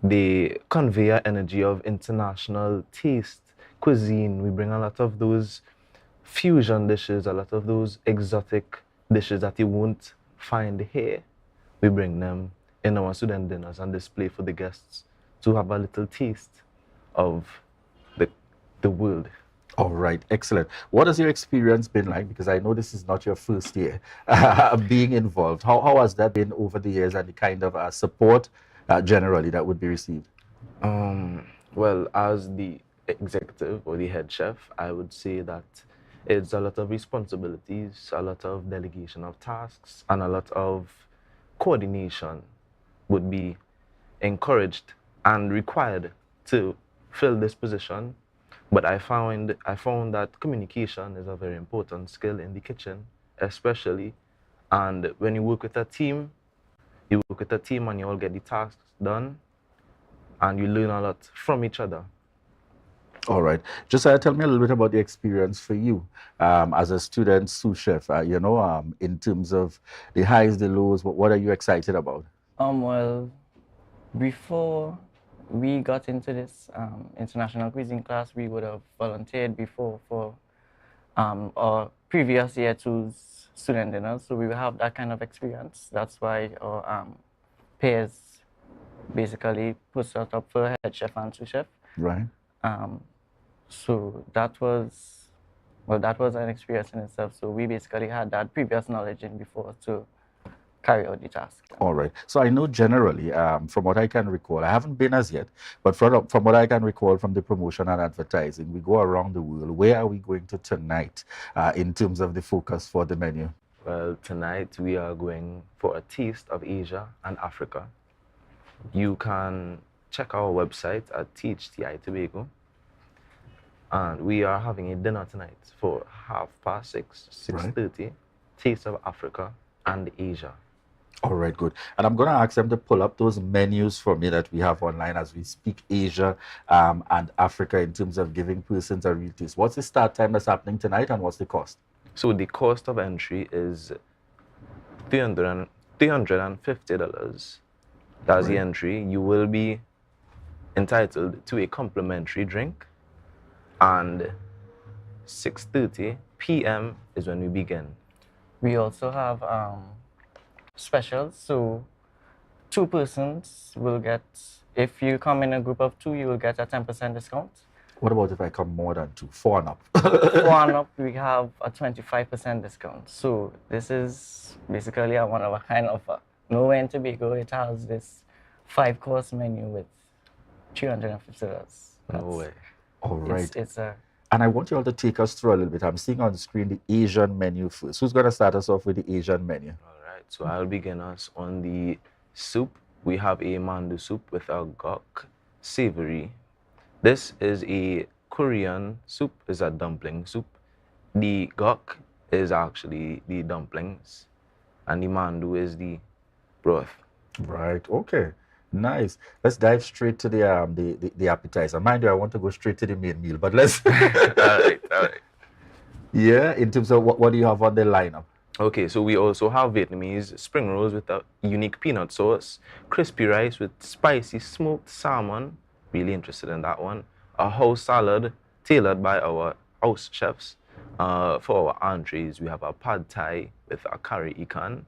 they convey an energy of international taste, cuisine. We bring a lot of those fusion dishes, a lot of those exotic dishes that you won't find here. We bring them in our student dinners and display for the guests to have a little taste of the world. All right, excellent. What has your experience been like? Because I know this is not your first year being involved. How has that been over the years, and the kind of support generally that would be received? Well, as the executive or the head chef, I would say that it's a lot of responsibilities, a lot of delegation of tasks, and a lot of coordination would be encouraged and required to fill this position. But I found that communication is a very important skill in the kitchen, especially. And when you work with a team, and you all get the tasks done, and you learn a lot from each other. All right. Josiah, tell me a little bit about the experience for you as a student sous chef, in terms of the highs, the lows. What are you excited about? Well, before we got into this international cuisine class, we would have volunteered before for our previous year two's student dinners, so we will have that kind of experience. That's why our peers basically puts us up for head chef and sous chef. Right. So that was an experience in itself. So we basically had that previous knowledge in before to carry out the task. All right. So I know generally, from what I can recall, I haven't been as yet, but from what I can recall from the promotion and advertising, we go around the world. Where are we going to tonight in terms of the focus for the menu? Well, tonight we are going for a taste of Asia and Africa. You can check our website at THTI Tobago. And we are having a dinner tonight for 6:30, 6:30, right. Taste of Africa and Asia. All right, good. And I'm going to ask them to pull up those menus for me that we have online as we speak Asia and Africa in terms of giving persons a real taste. What's the start time that's happening tonight, and what's the cost? So the cost of entry is $350. That's the entry. You will be entitled to a complimentary drink. And 6:30 p.m. is when we begin. We also have specials. So 2 persons will get, if you come in a group of 2, you will get a 10% discount. What about if I come more than 2, 4 and up? 4 and up, we have a 25% discount. So this is basically a one-of-a-kind offer. Nowhere in Tobago it has this 5-course menu with $350. No way. All right. It's a... And I want you all to take us through a little bit. I'm seeing on the screen the Asian menu first. Who's going to start us off with the Asian menu? All right. So I'll begin us on the soup. We have a mandu soup with a gok savory. This is a Korean soup. It's a dumpling soup. The gok is actually the dumplings, and the mandu is the broth. Right. Okay. Nice. Let's dive straight to the appetizer. Mind you, I want to go straight to the main meal, but let's... all right. Yeah, in terms of what do you have on the lineup? Okay, so we also have Vietnamese spring rolls with a unique peanut sauce, crispy rice with spicy smoked salmon, really interested in that one, a house salad tailored by our house chefs. For our entrees, we have a pad thai with a curry ikan,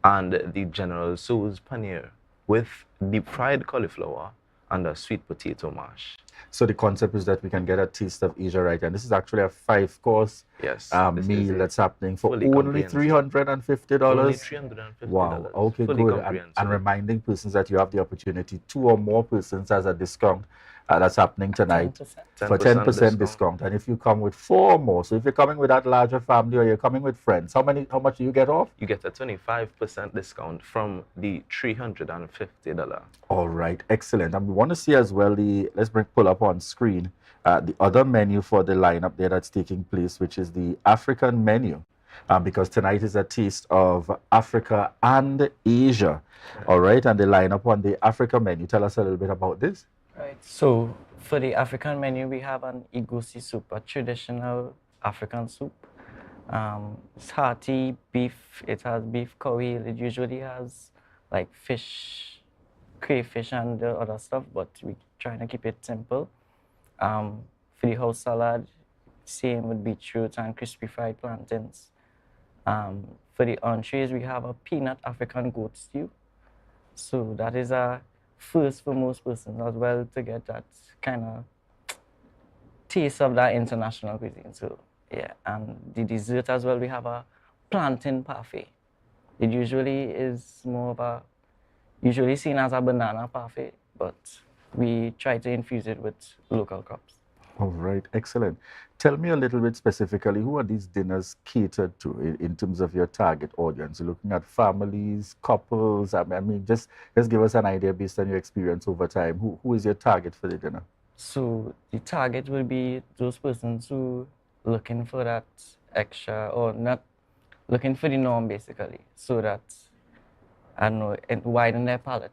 and the General Tso's paneer with deep fried cauliflower and a sweet potato mash. So the concept is that we can get a taste of Asia right, and this is actually a 5-course meal that's happening for only $350. Only $350. Wow. Okay, Fully good. comprehensive. And reminding persons that you have the opportunity, 2 or more persons as a discount that's happening tonight 10%. for 10% 10% discount. And if you come with 4 or more, so if you're coming with that larger family or you're coming with friends, how much do you get off? You get a 25% discount from the $350. All right, excellent. And we want to see as well let's pull up on screen the other menu for the lineup there that's taking place, which is the African menu. Because tonight is a taste of Africa and Asia. All right, and the lineup on the Africa menu. Tell us a little bit about this. Right. So for the African menu, we have an egusi soup, a traditional African soup. It's hearty beef. It has beef curry. It usually has like fish, crayfish, and other stuff, but we're trying to keep it simple. For the house salad, same with beetroot and crispy fried plantains. For the entrees, we have a peanut African goat stew. So that is a first for most persons as well, to get that kind of taste of that international cuisine. So yeah, and the dessert as well, we have a plantain parfait. It usually is more of usually seen as a banana parfait, but we try to infuse it with local crops. All right, excellent. Tell me a little bit specifically, who are these dinners catered to in terms of your target audience? You're looking at families, couples. I mean, just give us an idea based on your experience over time. Who is your target for the dinner? So the target will be those persons who looking for that extra, or not looking for the norm, basically, so that, I don't know, and widen their palate,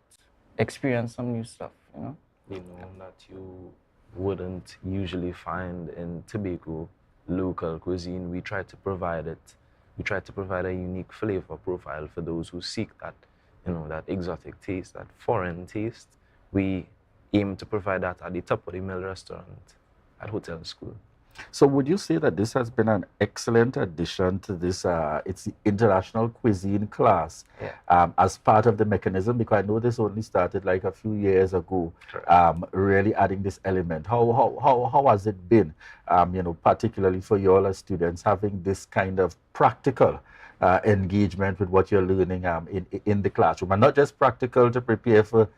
experience some new stuff, you know? You know, that you wouldn't usually find in Tobago local cuisine. We try to provide it. We try to provide a unique flavor profile for those who seek that, you know, that exotic taste, that foreign taste. We aim to provide that at the top of the meal restaurant at Hotel School. So would you say that this has been an excellent addition to this, it's the international cuisine class, as part of the mechanism? Because I know this only started like a few years ago, really adding this element. How has it been, you know, particularly for you all as students, having this kind of practical engagement with what you're learning in the classroom, and not just practical to prepare for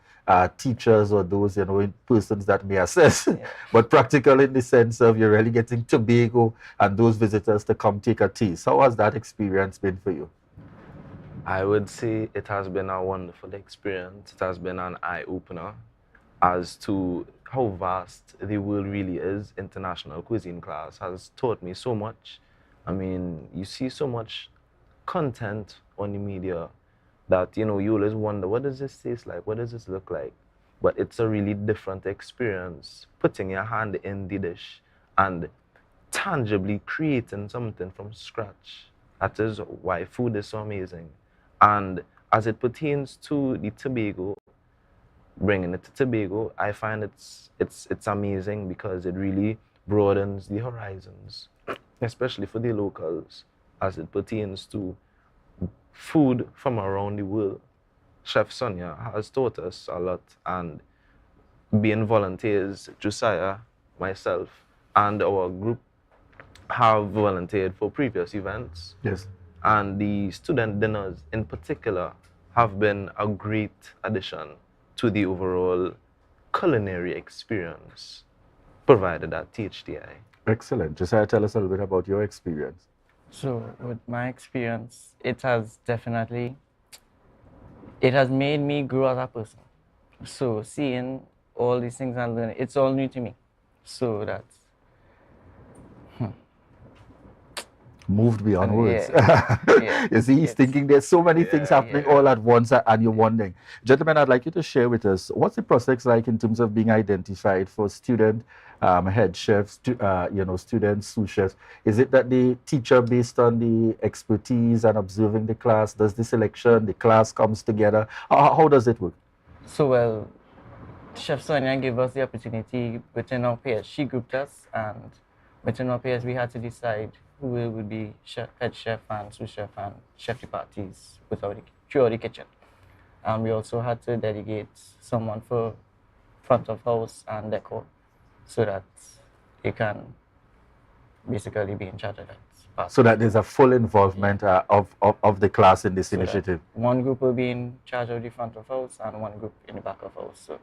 teachers or those, you know, persons that may assess, but practical in the sense of you're really getting Tobago and those visitors to come take a taste. How has that experience been for you? I would say it has been a wonderful experience. It has been an eye-opener as to how vast the world really is. International cuisine class has taught me so much. I mean, you see so much content on the media that, you know, you always wonder, what does this taste like? What does this look like? But it's a really different experience, putting your hand in the dish and tangibly creating something from scratch. That is why food is so amazing. And as it pertains to the Tobago, bringing it to Tobago, I find it's amazing because it really broadens the horizons, especially for the locals, as it pertains to food from around the world. Chef Sonia has taught us a lot, and being volunteers, Josiah, myself, and our group have volunteered for previous events. Yes. And the student dinners in particular have been a great addition to the overall culinary experience provided at THDI. Excellent. Josiah, tell us a little bit about your experience. So with my experience, it has made me grow as a person. So seeing all these things and learning, it's all new to me. So that's moved beyond words. Yeah. You see, he's thinking there's so many things happening all at once, and you're wondering. Gentlemen, I'd like you to share with us, what's the process like in terms of being identified for student head chefs, you know, students, sous chefs? Is it that the teacher, based on the expertise and observing the class, does the selection, the class comes together? How does it work? So, well, Chef Sonia gave us the opportunity within our pairs. She grouped us, and within our pairs, we had to decide who would be head chef and sous chef and chef de parties throughout the kitchen. And we also had to delegate someone for front of house and decor. so that they can basically be in charge of that. So that there's a full involvement of the class in this So that initiative. one group will be in charge of the front of house and one group in the back of house. So,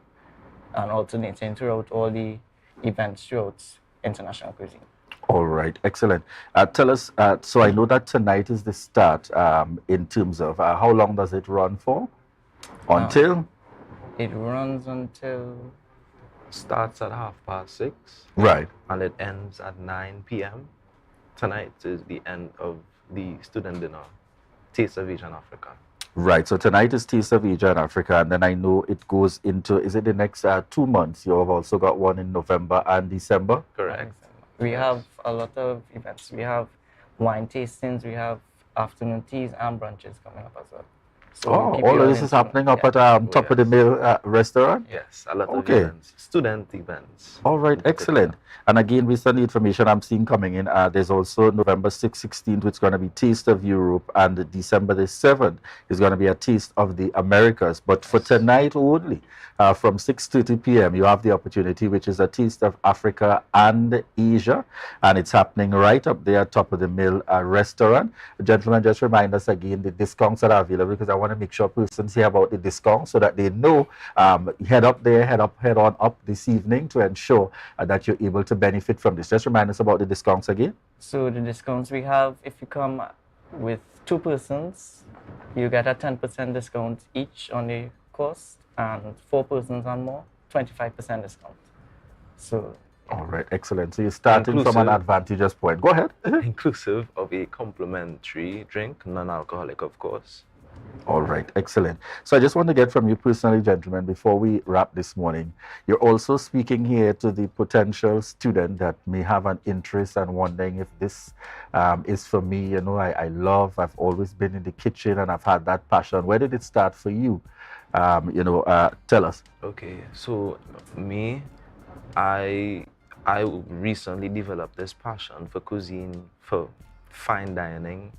and alternating throughout all the events throughout international cuisine. All right, excellent. Tell us, so I know that tonight is the start in terms of how long does it run for? Until? It runs until... Starts at 6:30. Right. And it ends at 9 p.m. Tonight is the end of the student dinner, Taste of Asia and Africa. Right, so tonight is Taste of Asia and Africa, and then I know it goes into, is it the next 2 months? You have also got one in November and December? Correct. We have a lot of events. We have wine tastings, we have afternoon teas and brunches coming up as well. So all of this is happening up at Top of the Mill restaurant? Yes, a lot of events, student events. All right, excellent. And again, based on the information I'm seeing coming in, there's also November 6th, 16th, which is going to be Taste of Europe, and December the 7th is going to be a Taste of the Americas. But for tonight only, from 6:30 p.m., you have the opportunity, which is a Taste of Africa and Asia, and it's happening right up there, Top of the Mill restaurant. Gentlemen, just remind us again the discounts that are available, because I want to make sure persons hear about the discounts so that they know. Head up there, head on up this evening to ensure that you're able to benefit from this. Just remind us about the discounts again. So the discounts we have, if you come with 2 persons, you get a 10% discount each on the cost, and 4 persons and more, 25% discount. So. All right, excellent. So you're starting from an advantageous point. Go ahead. Inclusive of a complimentary drink, non-alcoholic, of course. All right, excellent. So I just want to get from you personally, gentlemen, before we wrap this morning, you're also speaking here to the potential student that may have an interest and wondering if this is for me. You know, I've always been in the kitchen and I've had that passion. Where did it start for you? Tell us. Okay, so me, I recently developed this passion for cuisine, for fine dining.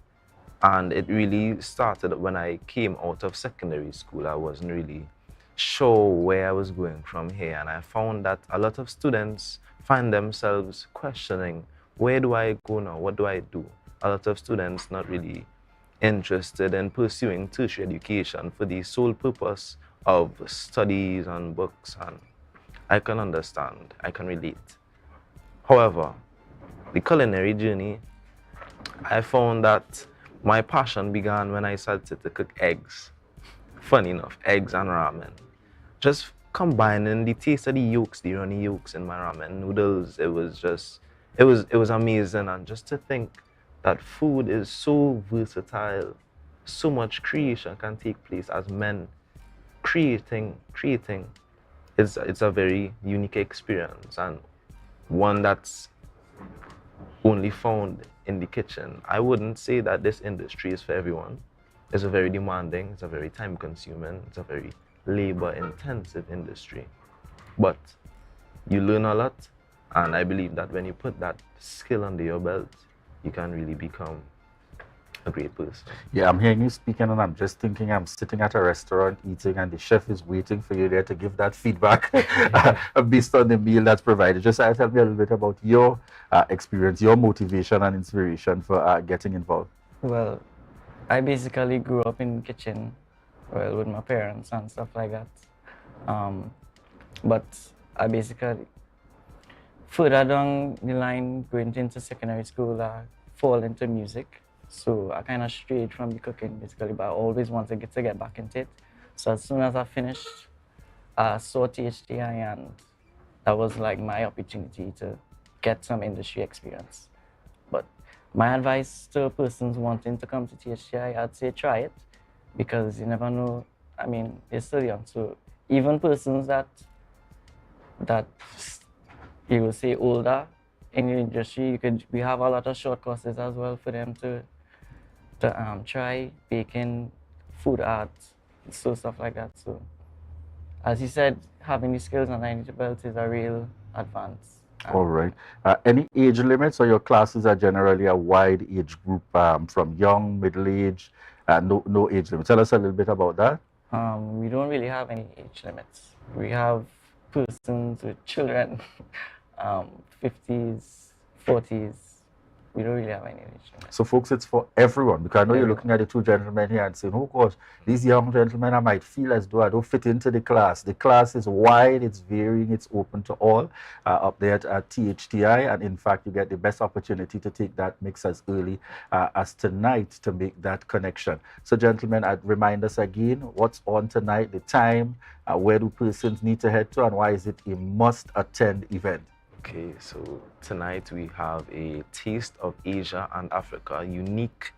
And it really started when I came out of secondary school. I wasn't really sure where I was going from here. And I found that a lot of students find themselves questioning, where do I go now? What do I do? A lot of students not really interested in pursuing tertiary education for the sole purpose of studies and books. And I can understand, I can relate. However, the culinary journey, I found that my passion began when I started to cook eggs. Funny enough, eggs and ramen. Just combining the taste of the yolks, the runny yolks in my ramen noodles, it was amazing. And just to think that food is so versatile, so much creation can take place as men creating. It's a very unique experience, and one that's only found in the kitchen. I wouldn't say that this industry is for everyone. It's a very demanding, it's a very time-consuming, it's a very labor-intensive industry. But you learn a lot, and I believe that when you put that skill under your belt, you can really become a great person. Yeah, I'm hearing you speaking, and I'm just thinking I'm sitting at a restaurant eating, and the chef is waiting for you there to give that feedback based on the meal that's provided. Just tell me a little bit about your experience, your motivation and inspiration for getting involved. Well, I basically grew up in the kitchen, with my parents and stuff like that. But I basically, further down the line, going into secondary school, I fall into music. So I kind of strayed from the cooking basically, but I always wanted to get back into it. So as soon as I finished, I saw THTI, and that was like my opportunity to get some industry experience. But my advice to persons wanting to come to THTI, I'd say try it, because you never know. I mean, you're still young, so even persons that you will say older in the industry, we have a lot of short courses as well for them to try baking, food art, so stuff like that. So, as you said, having the skills under the belt is a real advance. All right. Any age limits, or your classes are generally a wide age group, from young, middle age, no age limit? Tell us a little bit about that. We don't really have any age limits. We have persons with children 50s, 40s. We don't really have any age limit. So, folks, it's for everyone, because I know you're Everyone. looking at the two gentlemen here and saying, oh gosh, these young gentlemen, I might feel as though I don't fit into the class. The class is wide, it's varying, it's open to all up there at THTI, and in fact, you get the best opportunity to take that mix as early as tonight to make that connection. So, gentlemen, I'd remind us again, what's on tonight, the time, where do persons need to head to, and why is it a must-attend event? Okay, so tonight we have a Taste of Asia and Africa, unique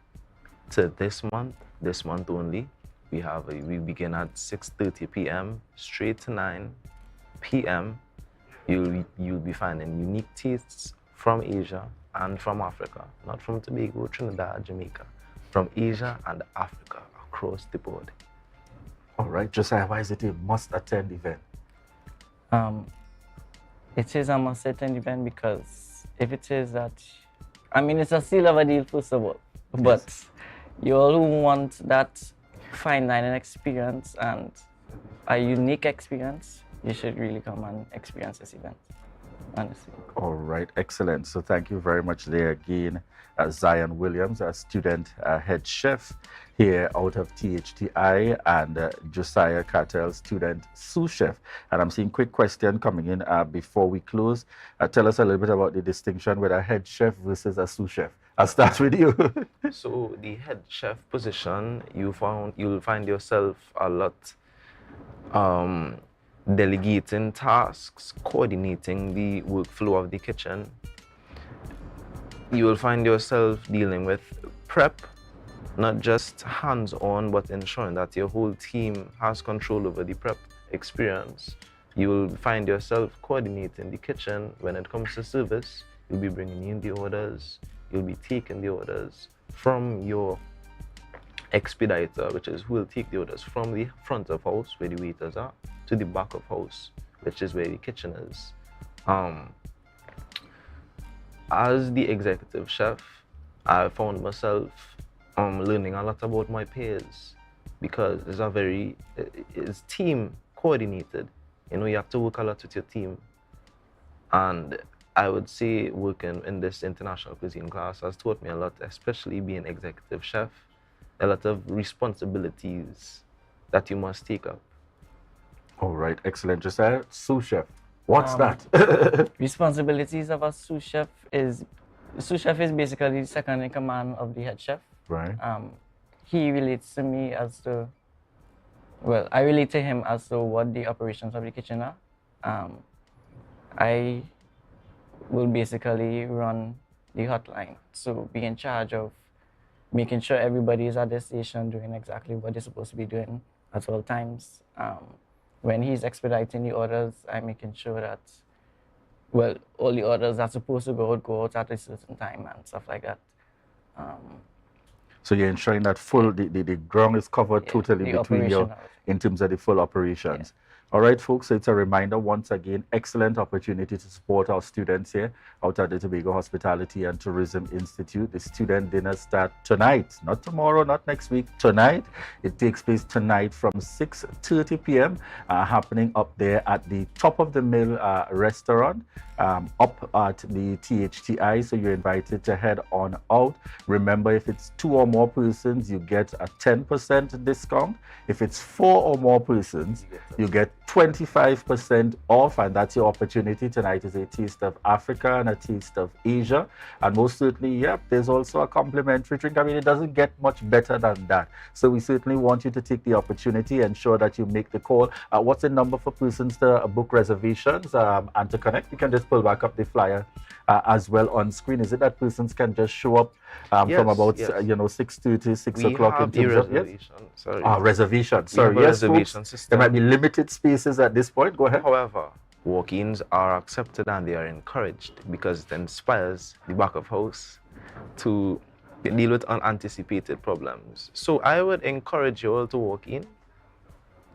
to this month only. We begin at 6:30 p.m. straight to 9 p.m. You'll be finding unique tastes from Asia and from Africa, not from Tobago, Trinidad, Jamaica, from Asia and Africa across the board. All right, Josiah, why is it a must-attend event? It is a must-attend event because if it is that, I mean, it's a seal of a deal, first of all, but you all who want that fine dining experience and a unique experience, you should really come and experience this event, honestly. All right, excellent. So thank you very much there again, Zion Williams, a student head chef here out of THTI, and Josiah Cartel, student sous chef. And I'm seeing quick question coming in before we close. Tell us a little bit about the distinction with a head chef versus a sous chef. I'll start with you. So the head chef position, you'll find yourself a lot delegating tasks, coordinating the workflow of the kitchen. You will find yourself dealing with prep, not just hands-on, but ensuring that your whole team has control over the prep experience. You will find yourself coordinating the kitchen when it comes to service. You'll be bringing in the orders, you'll be taking the orders from your expediter, which is who will take the orders from the front of house, where the waiters are, to the back of house, which is where the kitchen is. As the executive chef, I found myself learning a lot about my peers, because it's team coordinated. You know, you have to work a lot with your team. And I would say working in this international cuisine class has taught me a lot, especially being executive chef. A lot of responsibilities that you must take up. All right, excellent. Josiah, sous chef. What's that? Responsibilities of a sous chef is basically the second in command of the head chef. Right. He relates to me as to, well, I relate to him as to what the operations of the kitchen are. I will basically run the hotline, so be in charge of making sure everybody is at the station doing exactly what they're supposed to be doing at all times. When he's expediting the orders, I'm making sure that, well, all the orders that are supposed to go out at a certain time and stuff like that. So you're ensuring that the ground is covered totally between you in terms of the full operations. Yeah. All right, folks, so it's a reminder once again, excellent opportunity to support our students here out at the Tobago Hospitality and Tourism Institute. The student dinner starts tonight, not tomorrow, not next week, tonight. It takes place tonight from 6:30 p.m. Happening up there at the Top of the Mill restaurant up at the THTI. So you're invited to head on out. Remember, if it's 2 or more persons, you get a 10% discount. If it's 4 or more persons, you get 25% off, and that's your opportunity. Tonight is a taste of Africa and a taste of Asia, and most certainly, yep, there's also a complimentary drink. I mean, it doesn't get much better than that. So we certainly want you to take the opportunity, ensure that you make the call. What's the number for persons to book reservations and to connect? You can just pull back up the flyer as well on screen. Is it that persons can just show up from about 6:30, 6 o'clock in terms of reservation? Sorry, yes, reservation system. There might be limited spaces at this point. Go ahead. However, walk-ins are accepted and they are encouraged, because it inspires the back of house to deal with unanticipated problems. So I would encourage you all to walk in.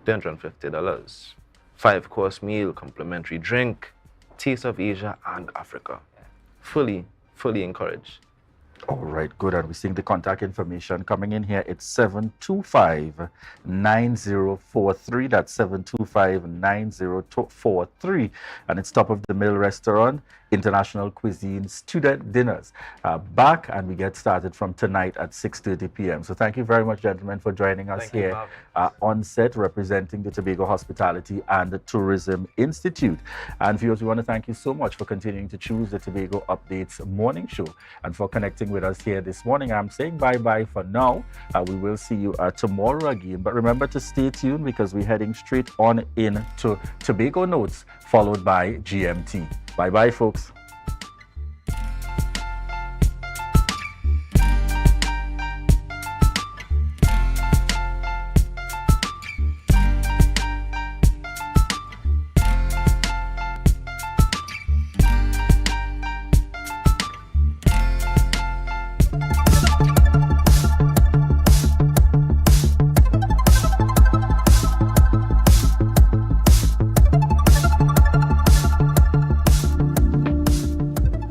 $250, 5-course meal, complimentary drink, Taste of Asia and Africa. Fully encouraged. All right, good. And we're seeing the contact information coming in here. It's 725-9043. That's 725-9043. And it's Top of the Mill Restaurant, International Cuisine Student Dinners. Back, and we get started from tonight at 6:30 p.m. So thank you very much, gentlemen, for joining us here on set, representing the Tobago Hospitality and the Tourism Institute. And viewers, we want to thank you so much for continuing to choose the Tobago Updates morning show and for connecting with us here this morning. I'm saying bye-bye for now. We will see you tomorrow again. But remember to stay tuned because we're heading straight on into Tobago Notes, followed by GMT. Bye-bye, folks.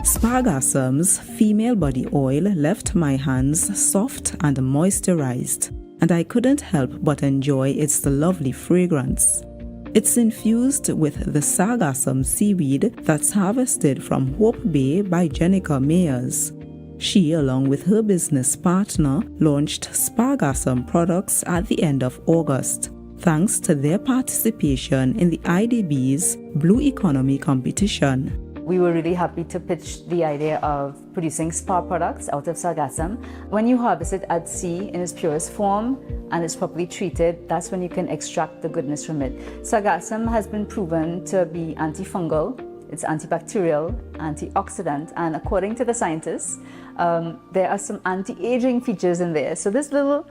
Spargasum's female body oil left my hands soft and moisturized, and I couldn't help but enjoy its lovely fragrance. It's infused with the sargassum seaweed that's harvested from Hope Bay by Jenica Mayers. She, along with her business partner, launched Spargassum products at the end of August, thanks to their participation in the IDB's Blue Economy competition. We were really happy to pitch the idea of producing spa products out of sargassum. When you harvest it at sea in its purest form and it's properly treated, that's when you can extract the goodness from it. Sargassum has been proven to be antifungal, it's antibacterial, antioxidant, and according to the scientists, there are some anti-aging features in there. So this little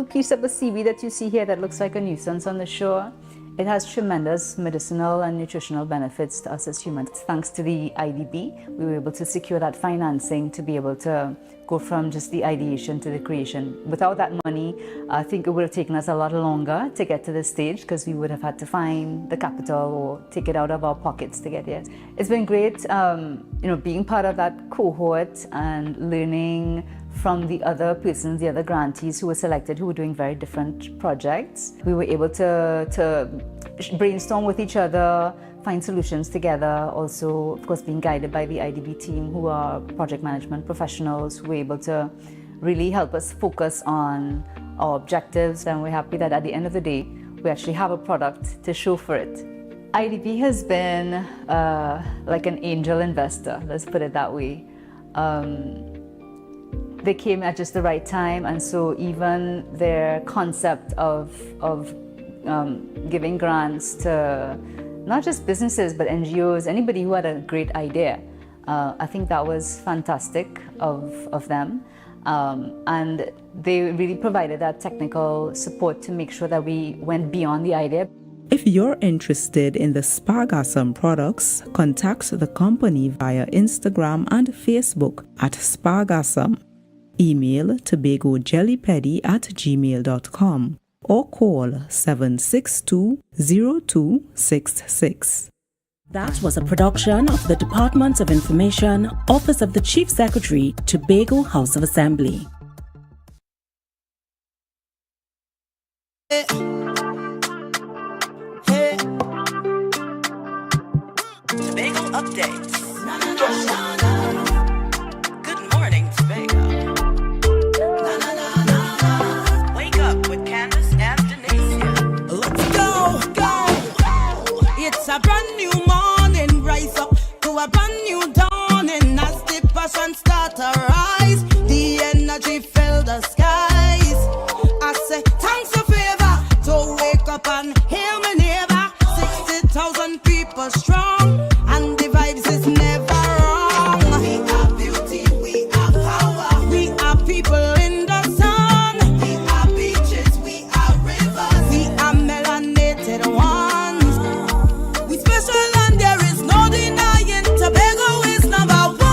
piece of the seaweed that you see here that looks like a nuisance on the shore, it has tremendous medicinal and nutritional benefits to us as humans. Thanks to the IDB, we were able to secure that financing to be able to go from just the ideation to the creation. Without that money, I think it would have taken us a lot longer to get to this stage because we would have had to find the capital or take it out of our pockets to get here. It's been great, being part of that cohort and learning from the other persons, the other grantees who were selected, who were doing very different projects. We were able to brainstorm with each other, find solutions together, also, of course, being guided by the IDB team, who are project management professionals, who were able to really help us focus on our objectives. And we're happy that at the end of the day, we actually have a product to show for it. IDB has been like an angel investor, let's put it that way. They came at just the right time, and so even their concept of giving grants to not just businesses but NGOs, anybody who had a great idea, I think that was fantastic of them, and they really provided that technical support to make sure that we went beyond the idea. If you're interested in the Spargassum products, contact the company via Instagram and Facebook at Spargassum. Email tobagojellypeddy@gmail.com or call 762-0266. That was a production of the Department of Information, Office of the Chief Secretary, Tobago House of Assembly. Tobago updates. Good morning, Tobago. Wake up with Candace and Denasia. Let's go. It's a brand new morning. Rise up to a brand new dawning. As the passion start to rise, the energy fill the skies. I say thanks for favor to wake up and hear me neighbor. 60,000 people strong, and the vibes is never wrong. We are beauty, we are power, we are people in the sun. We are beaches, we are rivers, we are melanated ones. We special and there is no denying. Tobago is number one. I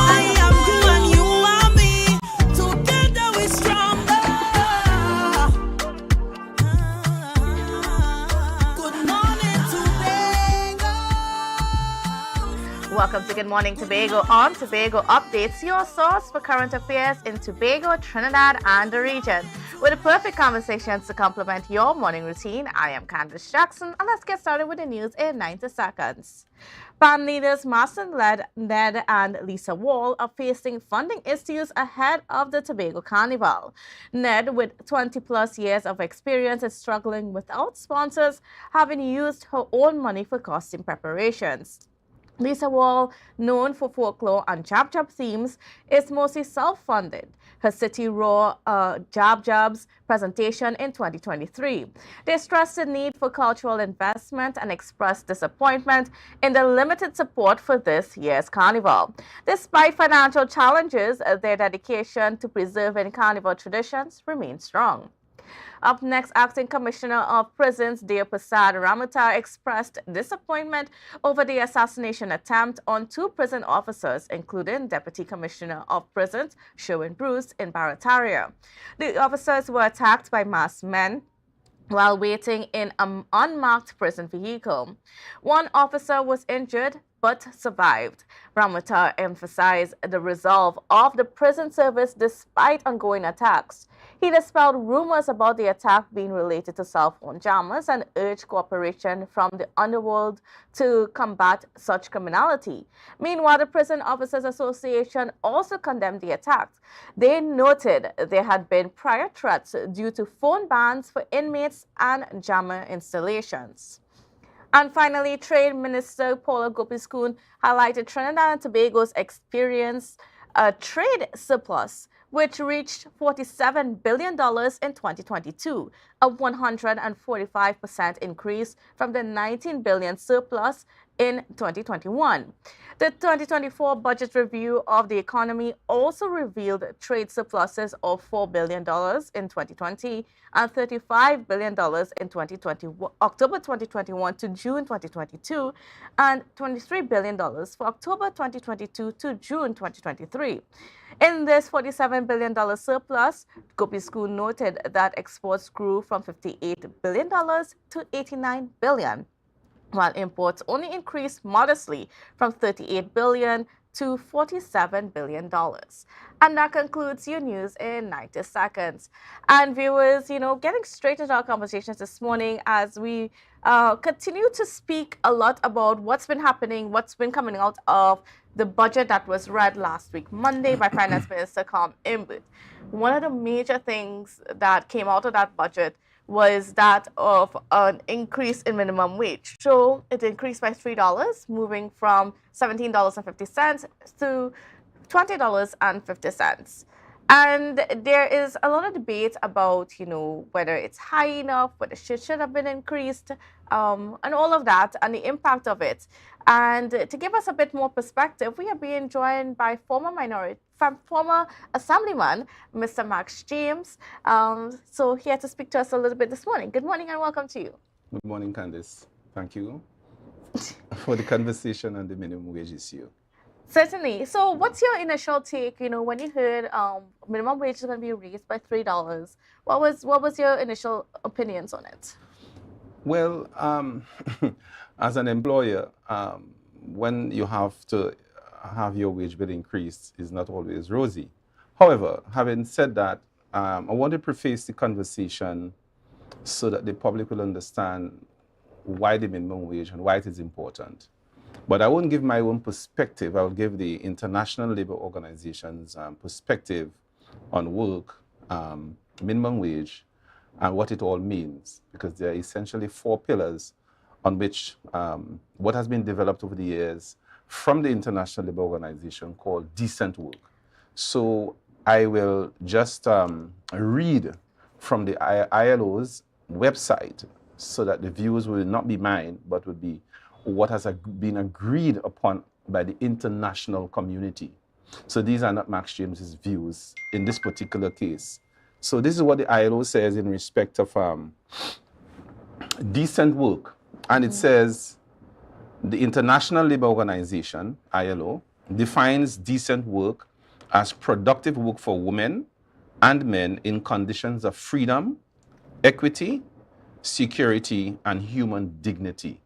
am you and you are me. Together we stronger. Good morning, Tobago. Welcome to Good Morning Tobago on Tobago Updates, your source for current affairs in Tobago, Trinidad, and the region. With the perfect conversations to complement your morning routine, I am Candace Jackson, and let's get started with the news in 90 seconds. Band leaders Martin Ned and Lisa Wall are facing funding issues ahead of the Tobago Carnival. Ned, with 20-plus years of experience, is struggling without sponsors, having used her own money for costume preparations. Lisa Wall, known for folklore and jab-jab themes, is mostly self-funded. Her City Raw Jab-Jabs presentation in 2023. They stressed the need for cultural investment and expressed disappointment in the limited support for this year's carnival. Despite financial challenges, their dedication to preserving carnival traditions remains strong. Up next, Acting Commissioner of Prisons Deo Prasad Ramutar expressed disappointment over the assassination attempt on 2 prison officers, including Deputy Commissioner of Prisons Sherwin Bruce in Barataria. The officers were attacked by masked men while waiting in an unmarked prison vehicle. One officer was injured but survived. Ramutar emphasized the resolve of the prison service despite ongoing attacks. He dispelled rumors about the attack being related to cell phone jammers and urged cooperation from the underworld to combat such criminality. Meanwhile, the Prison Officers Association also condemned the attacks. They noted there had been prior threats due to phone bans for inmates and jammer installations. And finally, Trade Minister Paula Gopiskun highlighted Trinidad and Tobago's experience a trade surplus, which reached $47 billion in 2022, a 145% increase from the $19 billion surplus in 2021. The 2024 budget review of the economy also revealed trade surpluses of $4 billion in 2020 and $35 billion in October 2021 to June 2022, and $23 billion for October 2022 to June 2023. In this $47 billion surplus, Gopiskun noted that exports grew from $58 billion to $89 billion, while imports only increased modestly from $38 billion to $47 billion. And that concludes your news in 90 seconds. And viewers, getting straight into our conversations this morning as we continue to speak a lot about what's been happening, what's been coming out of the budget that was read last week, Monday, by Finance Minister Carm Imbut. One of the major things that came out of that budget was that of an increase in minimum wage. So it increased by $3, moving from $17.50 to $20.50. And there is a lot of debate about, whether it's high enough, whether it should have been increased, and all of that, and the impact of it. And to give us a bit more perspective, we are being joined by former Assemblyman, Mr. Max James. So here to speak to us a little bit this morning. Good morning and welcome to you. Good morning, Candice. Thank you for the conversation on the minimum wage issue. Certainly. So what's your initial take, when you heard minimum wage is going to be raised by $3? What was your initial opinions on it? Well, as an employer, when you have to have your wage bill increased is not always rosy. However, having said that, I want to preface the conversation so that the public will understand why the minimum wage and why it is important. But I won't give my own perspective. I will give the International Labour Organization's perspective on work, minimum wage, and what it all means, because there are essentially 4 pillars on which what has been developed over the years from the International Labour Organization called decent work. So I will just read from the ILO's website so that the views will not be mine, but will be what has been agreed upon by the international community. So these are not Max James's views in this particular case. So this is what the ILO says in respect of decent work. And it says, the International Labour Organization, ILO, defines decent work as productive work for women and men in conditions of freedom, equity, security, and human dignity.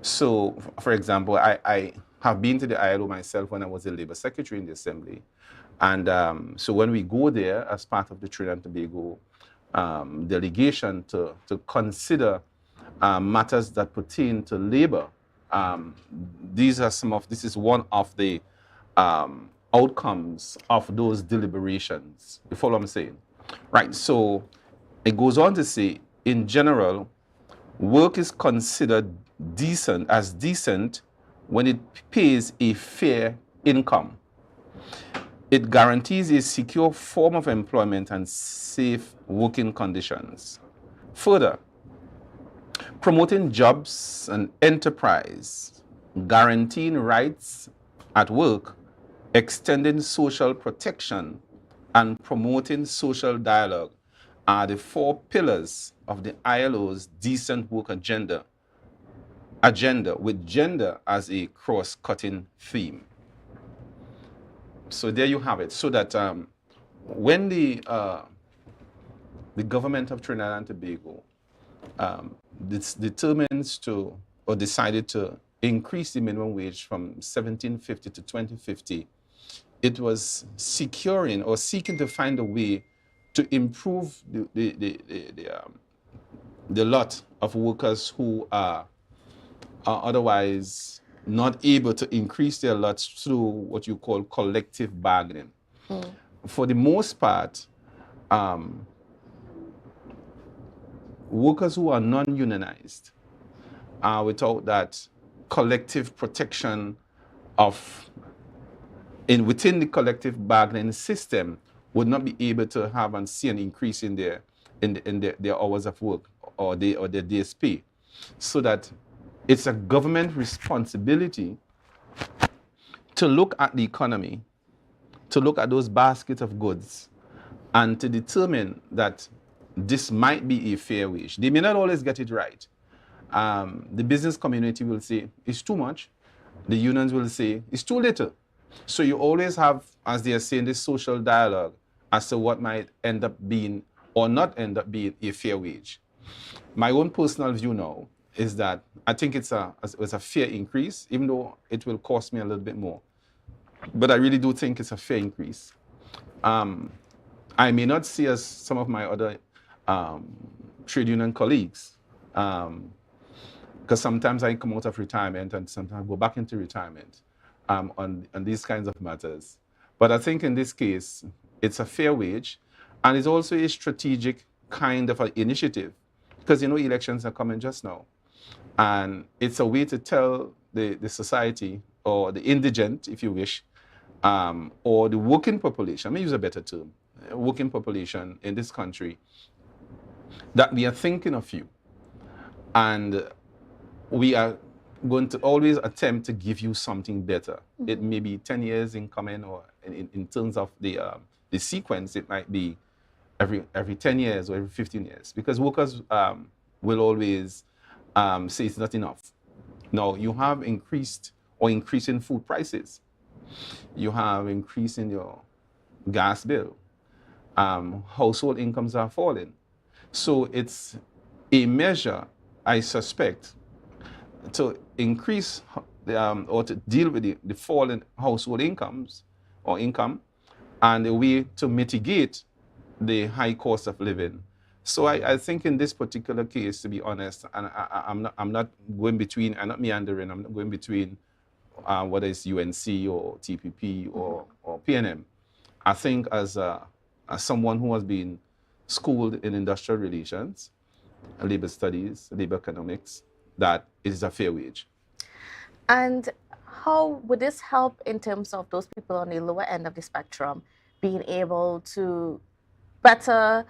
So, for example, I have been to the ILO myself when I was the Labor Secretary in the Assembly. And so when we go there as part of the Trinidad and Tobago delegation to consider matters that pertain to labor, this is one of the outcomes of those deliberations. You follow what I'm saying? Right, so it goes on to say, in general, work is considered decent when it pays a fair income. It guarantees a secure form of employment and safe working conditions. Further, promoting jobs and enterprise, guaranteeing rights at work, extending social protection, and promoting social dialogue are the 4 pillars of the ILO's decent work agenda, with gender as a cross-cutting theme. So there you have it. So that when the government of Trinidad and Tobago decided to increase the minimum wage from $17.50 to $20.50, it was securing or seeking to find a way to improve the lot of workers who are otherwise not able to increase their lots through what you call collective bargaining. For the most part, workers who are non-unionized are without that collective protection within the collective bargaining system, would not be able to have and see an increase in their hours of work or their day's pay. So that it's a government responsibility to look at the economy, to look at those baskets of goods, and to determine that this might be a fair wage. They may not always get it right. The business community will say it's too much. The unions will say it's too little. So you always have, as they are saying, this social dialogue as to what might end up being or not end up being a fair wage. My own personal view now is that I think it's a fair increase, even though it will cost me a little bit more. But I really do think it's a fair increase. I may not see as some of my other trade union colleagues, because sometimes I come out of retirement and sometimes go back into retirement on these kinds of matters. But I think in this case, it's a fair wage, and it's also a strategic kind of an initiative, because elections are coming just now. And it's a way to tell the society, or the indigent, if you wish, or the working population, let me use a better term, working population in this country, that we are thinking of you. And we are going to always attempt to give you something better. It may be 10 years in coming, or in terms of the sequence, it might be every 10 years or every 15 years, because workers will always say it's not enough. Now, you have increasing food prices. You have increase in your gas bill. Household incomes are falling. So it's a measure, I suspect, to increase or to deal with the fall in household incomes or income, and a way to mitigate the high cost of living. So I think in this particular case, to be honest, and I'm not going between, I'm not meandering, I'm not going between whether it's UNC or TPP or PNM. I think as someone who has been schooled in industrial relations, labor studies, labor economics, that it is a fair wage. And how would this help in terms of those people on the lower end of the spectrum being able to better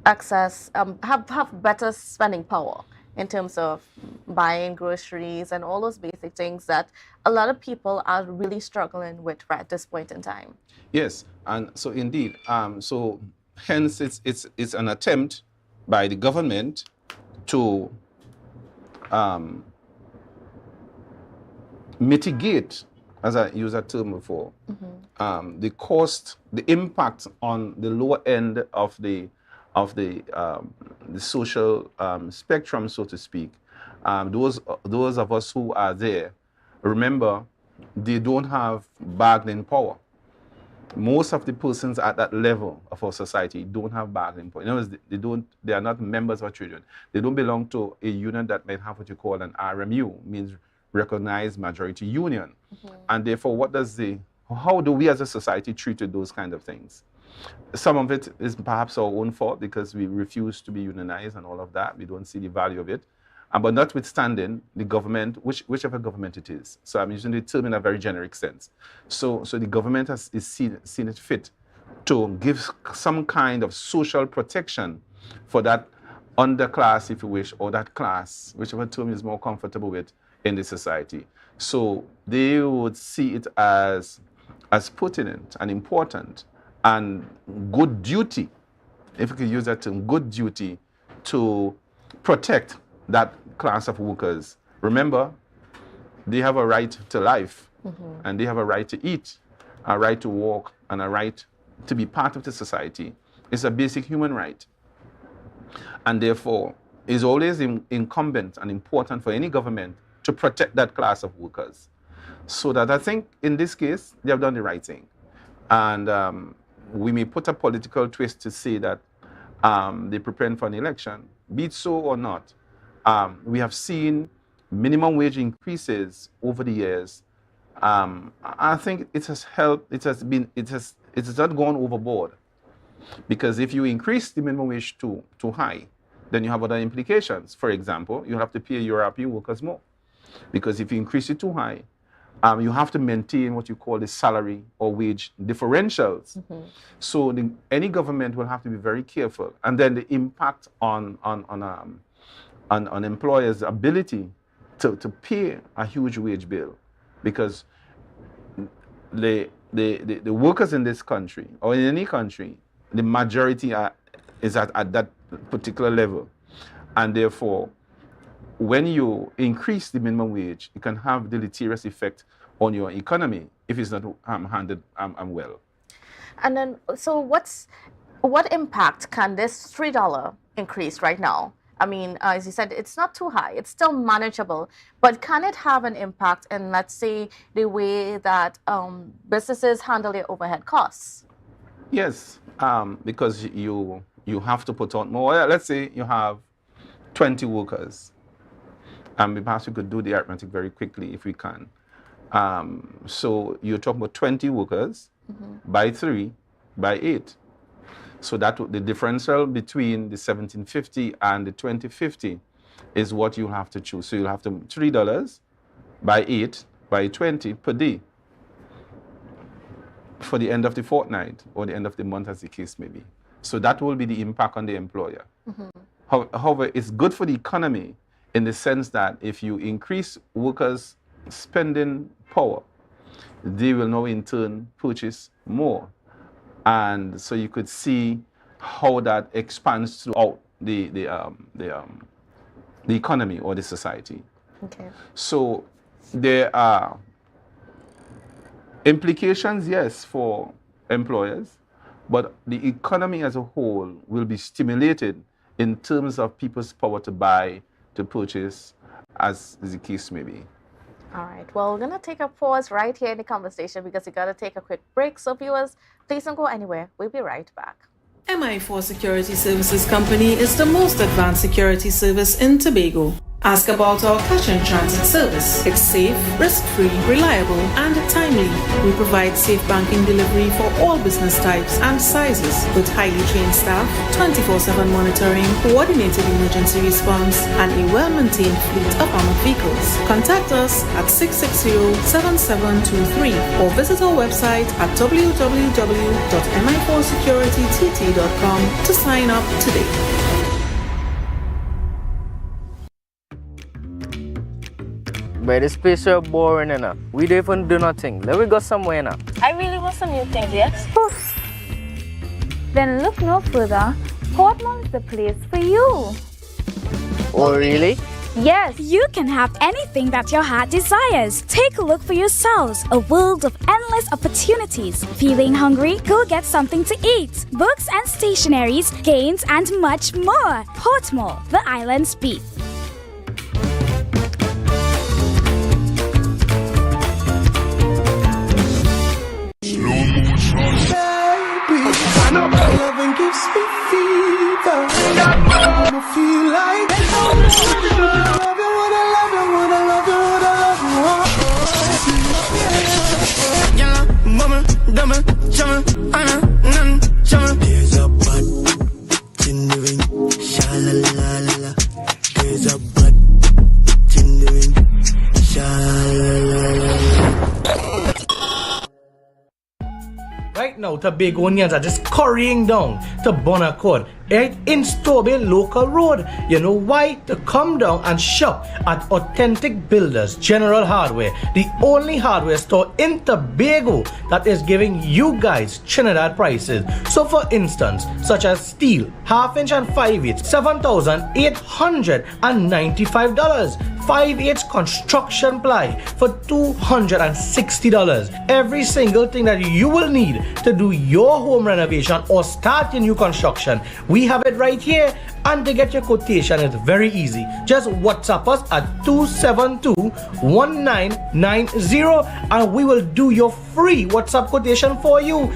access, have better spending power in terms of buying groceries and all those basic things that a lot of people are really struggling with right at this point in time? Yes, and so indeed, so hence it's an attempt by the government to mitigate, as I used that term before, the cost, the impact on the lower end of the social spectrum, so to speak. Those of us who are there, remember they don't have bargaining power. Most of the persons at that level of our society don't have bargaining power. In other words, they are not members of a trade union. They don't belong to a union that might have what you call an RMU, means recognized majority union. And therefore, how do we as a society treat those kind of things? Some of it is perhaps our own fault because we refuse to be unionized and all of that. We don't see the value of it. But notwithstanding, the government, whichever government it is, so I'm using the term in a very generic sense. So the government is seen it fit to give some kind of social protection for that underclass, if you wish, or that class, whichever term is more comfortable with in the society. So they would see it as pertinent and important and good duty, if you could use that term, good duty to protect that class of workers. Remember, they have a right to life, and they have a right to eat, a right to walk, and a right to be part of the society. It's a basic human right. And therefore, it's always incumbent and important for any government to protect that class of workers. So that I think in this case, they have done the right thing. And we may put a political twist to say that they're preparing for an election. Be it so or not, we have seen minimum wage increases over the years. I think it has helped. It has not gone overboard, because if you increase the minimum wage too high, then you have other implications. For example, you have to pay European workers more, because if you increase it too high, you have to maintain what you call the salary or wage differentials. So any government will have to be very careful, and then the impact on employers' ability to pay a huge wage bill, because the workers in this country or in any country, the majority is at that particular level, and therefore, when you increase the minimum wage, it can have deleterious effect on your economy if it's not handled well. And then, so what impact can this $3 increase right now? I mean, as you said, it's not too high. It's still manageable. But can it have an impact in, let's say, the way that businesses handle their overhead costs? Yes, because you have to put on more. Let's say you have 20 workers. Perhaps we could do the arithmetic very quickly if we can. So you're talking about 20 workers by 3 by 8. So that the differential between the 1750 and the 2050 is what you have to choose. So you'll have to $3 by 8 by 20 per day for the end of the fortnight or the end of the month, as the case may be. So that will be the impact on the employer. However, it's good for the economy in the sense that if you increase workers' spending power, they will now in turn purchase more. And so you could see how that expands throughout the economy or the society. Okay. So there are implications, yes, for employers, but the economy as a whole will be stimulated in terms of people's power to buy, to purchase, as the case may be. All right. Well, we're going to take a pause right here in the conversation because we got to take a quick break. So viewers, please don't go anywhere. We'll be right back. MI4 Security Services Company is the most advanced security service in Tobago. Ask about our cash and transit service. It's safe, risk-free, reliable, and timely. We provide safe banking delivery for all business types and sizes with highly trained staff, 24/7 monitoring, coordinated emergency response, and a well-maintained fleet of armored vehicles. Contact us at 660-7723 or visit our website at www.mi4securitytt.com to sign up today. But this place is boring enough. We don't even do nothing. Let me go somewhere now. I really want some new things, yes? Then look no further. Portmont is the place for you. Oh, really? Yes. You can have anything that your heart desires. Take a look for yourselves. A world of endless opportunities. Feeling hungry? Go get something to eat. Books and stationeries, games, and much more. Portmore, the island's beat. now, Tobagonians are just scurrying down to Bonaccord, right in Stobie Local Road. You know why? To come down and shop at Authentic Builders General Hardware, the only hardware store in Tobago that is giving you guys Trinidad prices. So for instance, such as steel, 1/2 inch and 5/8, $7,895. 5/8 construction ply for $260. Every single thing that you will need to do your home renovation or start your new construction, we have it right here. And to get your quotation, it's very easy. Just WhatsApp us at 272-1990 and we will do your free WhatsApp quotation for you.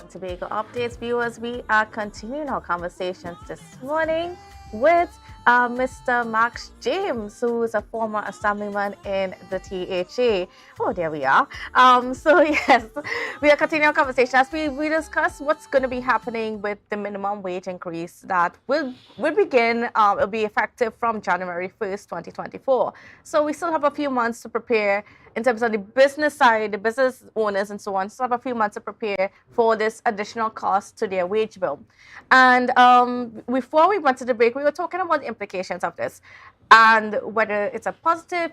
Tobago Updates viewers, we are continuing our conversations this morning with Mr. Max James, who is a former assemblyman in the THA. Oh, there we are. So yes, we are continuing our conversation as we discuss what's going to be happening with the minimum wage increase that will begin, it'll be effective from January 1st, 2024. So we still have a few months to prepare in terms of the business side, the business owners and so on. Still have a few months to prepare for this additional cost to their wage bill. And before we went to the break, we were talking about the implications of this and whether it's a positive,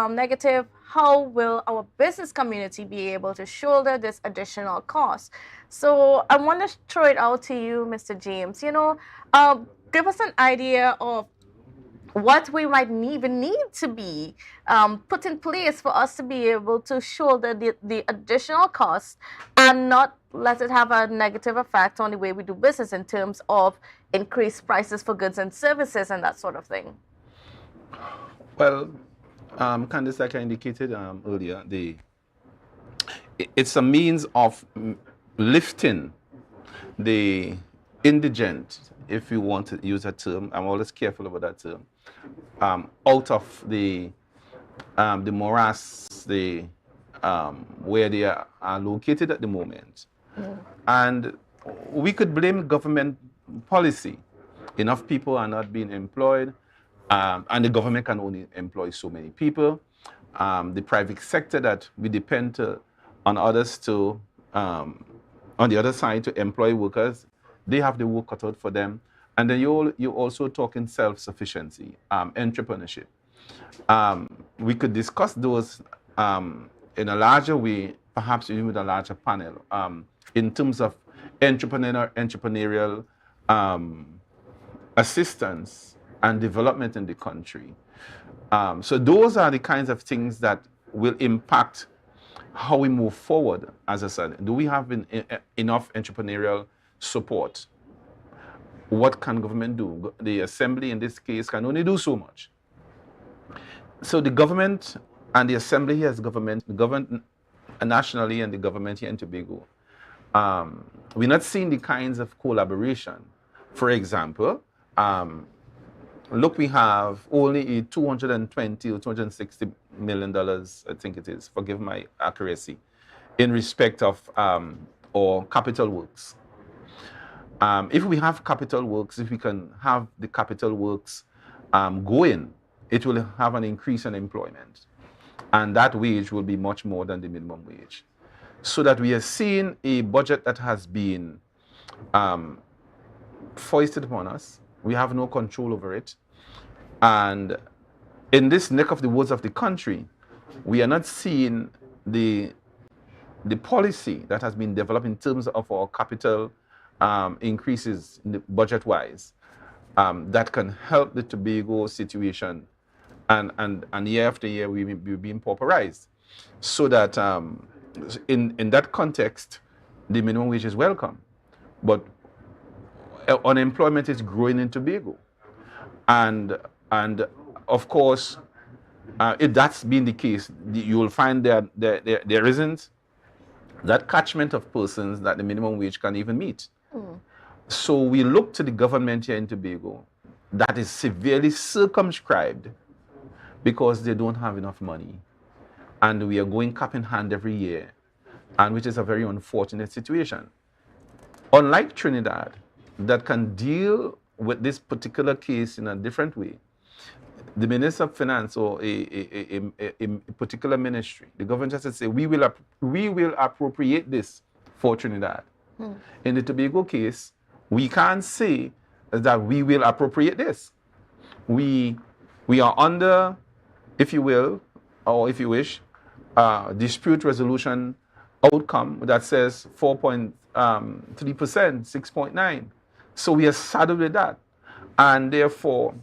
negative. How will our business community be able to shoulder this additional cost? So I want to throw it out to you, Mr. James. You know, give us an idea of what we might even need to be put in place for us to be able to shoulder the additional costs and not let it have a negative effect on the way we do business in terms of increased prices for goods and services and that sort of thing. Well, Candice, like I indicated earlier, it's a means of lifting the indigent, if you want to use a term. I'm always careful about that term. Out of the morass, where they are located at the moment. And we could blame government policy. Enough people are not being employed, and the government can only employ so many people. The private sector that we depend on others to, on the other side, to employ workers, they have the work cut out for them. And then you're also talking self-sufficiency, entrepreneurship. We could discuss those in a larger way, perhaps even with a larger panel, in terms of entrepreneurial assistance and development in the country. So those are the kinds of things that will impact how we move forward. As I said, do we have enough entrepreneurial support? What can government do? The assembly, in this case, can only do so much. So the government and the assembly here as government, the government nationally and the government here in Tobago, we're not seeing the kinds of collaboration. For example, look, we have only $220 or $260 million, I think it is, forgive my accuracy, in respect of our capital works. If we have capital works, if we can have the capital works going, it will have an increase in employment. And that wage will be much more than the minimum wage. So that we are seeing a budget that has been foisted upon us. We have no control over it. And in this neck of the woods of the country, we are not seeing the policy that has been developed in terms of our capital increases budget-wise that can help the Tobago situation, and year after year we're being pauperized. So that in that context, the minimum wage is welcome, but unemployment is growing in Tobago, and of course, if that's been the case, you will find that there isn't that catchment of persons that the minimum wage can even meet. So we look to the government here in Tobago that is severely circumscribed because they don't have enough money. And we are going cap in hand every year, and which is a very unfortunate situation. Unlike Trinidad, that can deal with this particular case in a different way, the Minister of Finance or a particular ministry, the government just say, we will appropriate this for Trinidad. In the Tobago case, we can't say that we will appropriate this. We are under, if you will, or if you wish, dispute resolution outcome that says 4.3%, 6.9. So we are saddled with that. And therefore,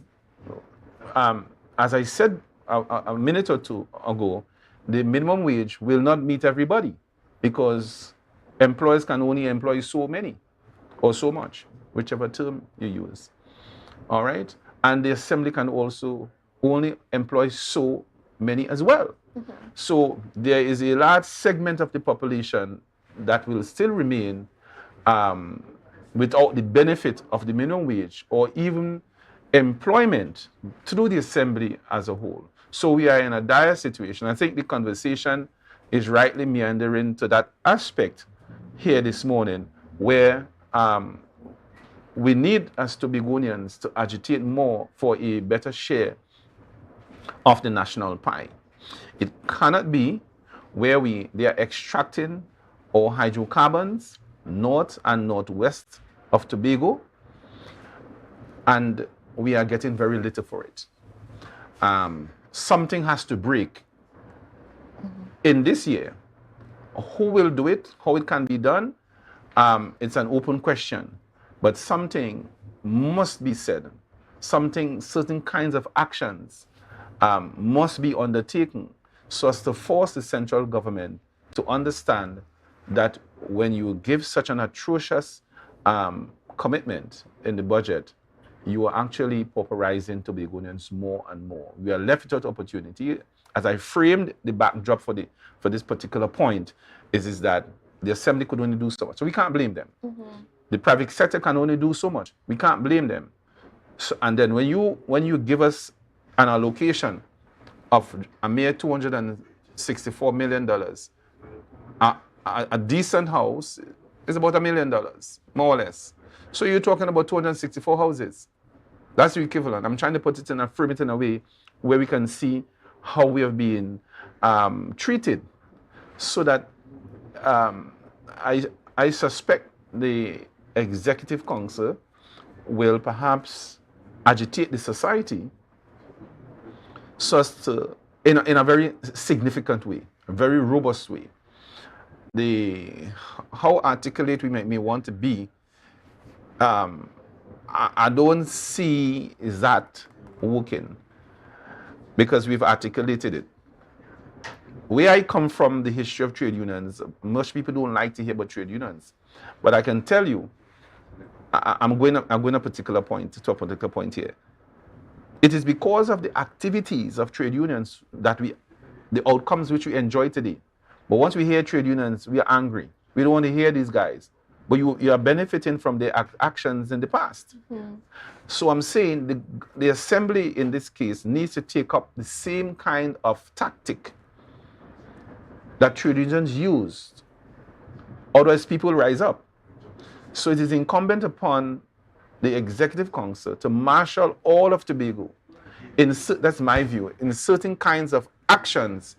as I said a minute or two ago, the minimum wage will not meet everybody because employers can only employ so many or so much, whichever term you use. All right? And the assembly can also only employ so many as well. So there is a large segment of the population that will still remain without the benefit of the minimum wage or even employment through the assembly as a whole. So we are in a dire situation. I think the conversation is rightly meandering to that aspect here this morning where we need as Tobagonians to agitate more for a better share of the national pie. It cannot be where they are extracting our hydrocarbons north and northwest of Tobago, and we are getting very little for it. Something has to break in this year. Who will do it? How it can be done? It's an open question. But something must be said. Certain kinds of actions must be undertaken so as to force the central government to understand that when you give such an atrocious commitment in the budget, you are actually pauperizing Tobagonians more and more. We are left without opportunity. As I framed the backdrop for this particular point, is that the assembly could only do so much. So we can't blame them. The private sector can only do so much. We can't blame them. So, and then when you give us an allocation of a mere $264 million, a decent house is about $1 million, more or less. So you're talking about 264 houses. That's the equivalent. I'm trying to put it in frame it in a way where we can see how we have been treated, so that I suspect the Executive Council will perhaps agitate the society so as to, in a very significant way, a very robust way. How articulate we may want to be, I don't see that working because we've articulated it. Where I come from, the history of trade unions, most people don't like to hear about trade unions. But I can tell you, I'm going a particular point to a particular point here. It is because of the activities of trade unions that the outcomes which we enjoy today. But once we hear trade unions, we are angry. We don't want to hear these guys. But you are benefiting from their actions in the past. So I'm saying the assembly in this case needs to take up the same kind of tactic that trade unions used. Otherwise, people rise up. So it is incumbent upon the Executive Council to marshal all of Tobago, that's my view, in certain kinds of actions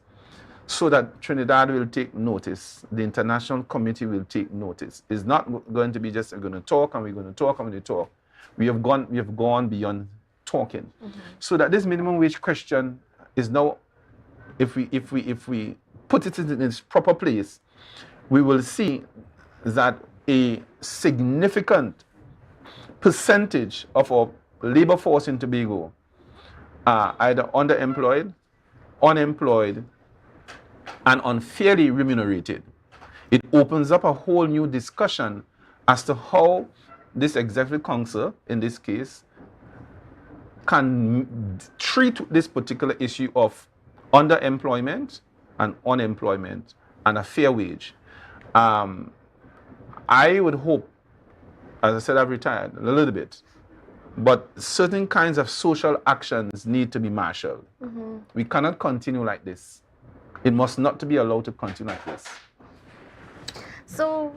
so that Trinidad will take notice, the international community will take notice. It's not going to be just we're going to talk and we're going to talk and we're going to talk. We have gone beyond talking. So that this minimum wage question is now, if we put it in its proper place, we will see that a significant percentage of our labor force in Tobago are either underemployed, unemployed, and unfairly remunerated. It opens up a whole new discussion as to how this Executive Council, in this case, can treat this particular issue of underemployment and unemployment and a fair wage. I would hope as I said, I've retired a little bit. But certain kinds of social actions need to be marshaled. Mm-hmm. We cannot continue like this. It must not to be allowed to continue like this. So,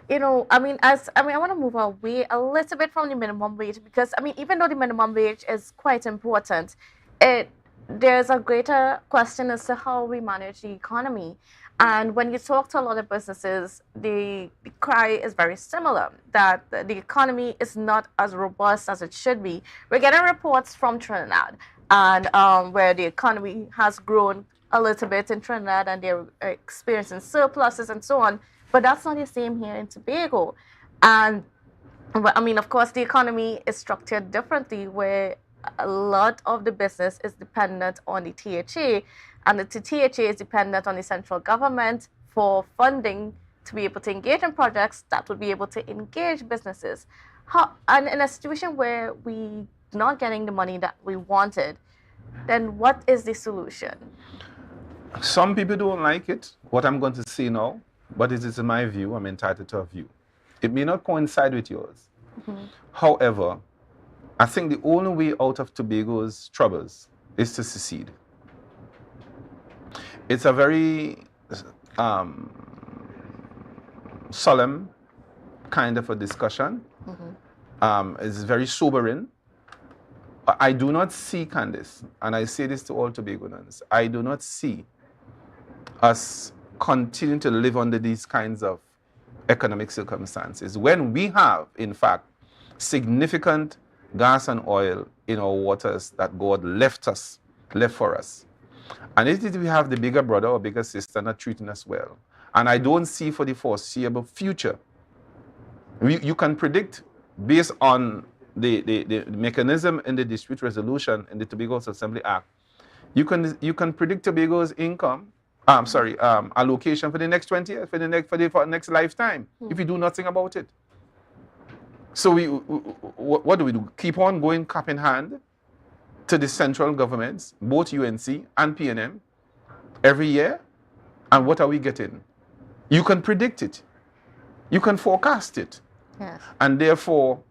I want to move away a little bit from the minimum wage because, even though the minimum wage is quite important, there's a greater question as to how we manage the economy. And when you talk to a lot of businesses, the cry is very similar, that the economy is not as robust as it should be. We're getting reports from Trinidad, and where the economy has grown a little bit in Trinidad, and they're experiencing surpluses and so on. But that's not the same here in Tobago. And, of course, the economy is structured differently, where a lot of the business is dependent on the THA, and the THA is dependent on the central government for funding to be able to engage in projects that would be able to engage businesses. And in a situation where we're not getting the money that we wanted, then what is the solution? Some people don't like it, what I'm going to say now, but it is my view. I'm entitled to a view. It may not coincide with yours. Mm-hmm. However, I think the only way out of Tobago's troubles is to secede. It's a very solemn kind of a discussion. Mm-hmm. It's very sobering. I do not see, Candice, and I say this to all Tobagoans, I do not see us continuing to live under these kinds of economic circumstances when we have, in fact, significant gas and oil in our waters that God left for us. And if we have the bigger brother or bigger sister not treating us well, and I don't see for the foreseeable future, you can predict based on the mechanism in the dispute resolution in the Tobago Assembly Act, you can predict Tobago's income, allocation for the next 20 years, for the next lifetime, if we do nothing about it. So what do? Keep on going cap in hand to the central governments, both UNC and PNM, every year? And what are we getting? You can predict it. You can forecast it. Yes. And therefore,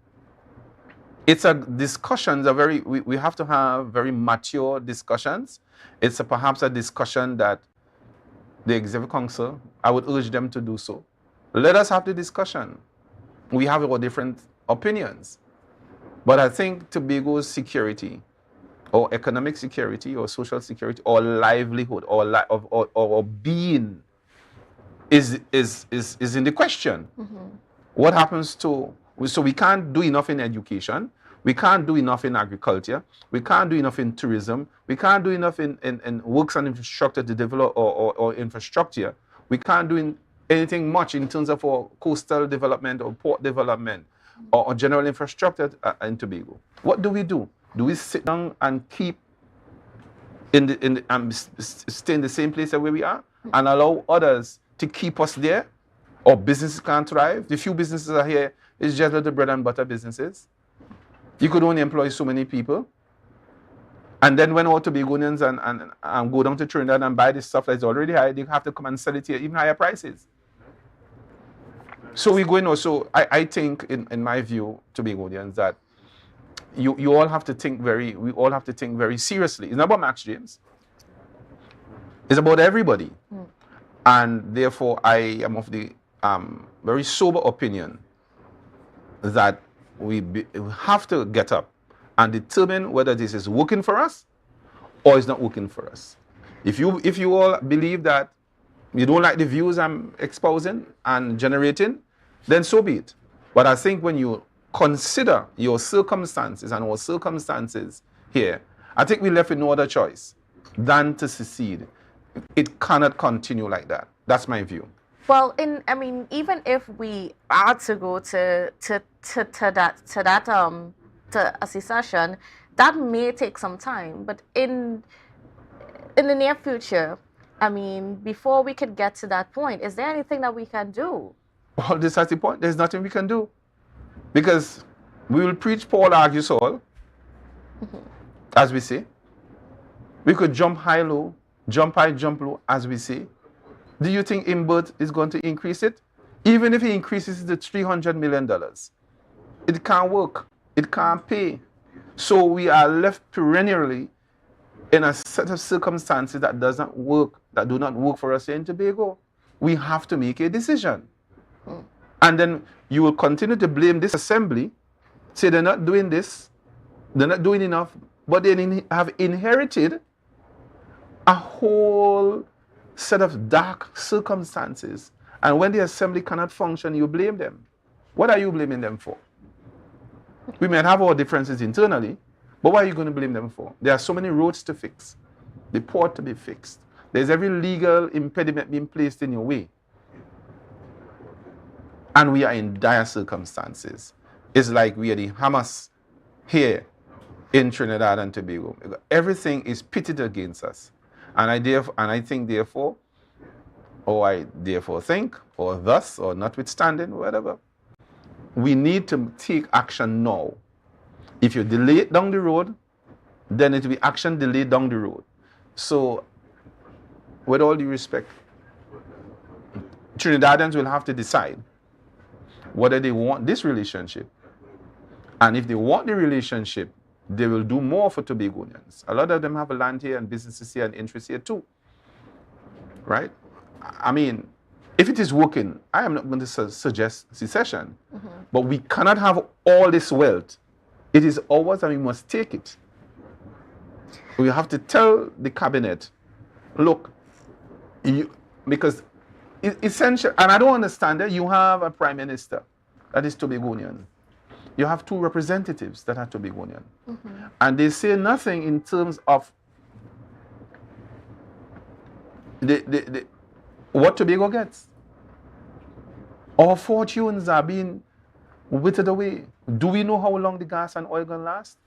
it's a discussions are very, we have to have very mature discussions. It's perhaps a discussion that the Executive Council, I would urge them to do so. Let us have the discussion. We have our different opinions. But I think Tobago's security, or economic security, or social security, or livelihood, or being is in the question. Mm-hmm. What happens to, so we can't do enough in education, we can't do enough in agriculture, we can't do enough in tourism, we can't do enough in works and infrastructure to develop, or infrastructure. We can't do anything much in terms of our coastal development or port development or general infrastructure in Tobago. What do? Do we sit down and keep stay in the same place where we are and allow others to keep us there? Or businesses can't thrive? The few businesses are here, it's just the bread and butter businesses. You could only employ so many people. And then when all Tobagonians and go down to Trinidad and buy this stuff that's already high, they have to come and sell it here even higher prices. So we go in also, I think, in my view, Tobagonians, that you all have to think we all have to think very seriously. It's not about Max James. It's about everybody. Mm. And therefore, I am of the very sober opinion that we have to get up and determine whether this is working for us or it's not working for us. If you all believe that you don't like the views I'm espousing and generating, then so be it. But I think when you consider your circumstances and our circumstances here, I think we're left with no other choice than to secede. It cannot continue like that. That's my view. Well, even if we are to go to a secession, that may take some time. But in the near future, before we could get to that point, is there anything that we can do? Well, this is the point. There's nothing we can do. Because we will preach Paul argues all, as we say. We could jump high, low, jump high, jump low, as we say. Do you think Imbert is going to increase it? Even if he increases it to $300 million, it can't work. It can't pay. So we are left perennially in a set of circumstances that doesn't work, that do not work for us here in Tobago. We have to make a decision. And then you will continue to blame this assembly, say they're not doing this, they're not doing enough, but they have inherited a whole set of dark circumstances. And when the assembly cannot function, you blame them. What are you blaming them for? We might have our differences internally, but what are you going to blame them for? There are so many roads to fix, the port to be fixed. There's every legal impediment being placed in your way. And we are in dire circumstances. It's like we are the Hamas here in Trinidad and Tobago. Everything is pitted against us. And I think therefore, or thus, or notwithstanding, whatever, we need to take action now. If you delay it down the road, then it will be action delayed down the road. So, with all due respect, Trinidadians will have to decide whether they want this relationship. And if they want the relationship, they will do more for Tobagonians. A lot of them have a land here and businesses here and interests here too. Right? I mean, if it is working, I am not going to suggest secession. But we cannot have all this wealth. It is ours and we must take it. We have to tell the cabinet, look, because it's essential, and I don't understand that you have a prime minister that is Tobagonian. You have 2 representatives that are Tobagonian. And they say nothing in terms of what Tobago gets. Our fortunes are being whittled away. Do we know how long the gas and oil going to last?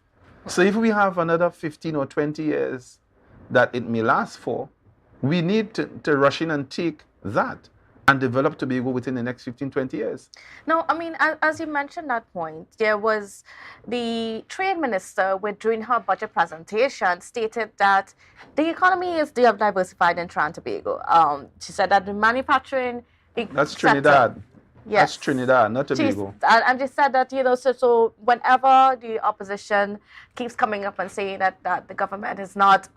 So if we have another 15 or 20 years that it may last for, we need to rush in and take that and develop Tobago within the next 15, 20 years. No, I mean, as you mentioned that point, there was the trade minister during her budget presentation stated that the economy is diversified in Trinidad and Tobago. She said that the manufacturing That's Trinidad. Sector, yes. That's Trinidad, not Tobago. And they said that, so whenever the opposition keeps coming up and saying that the government is not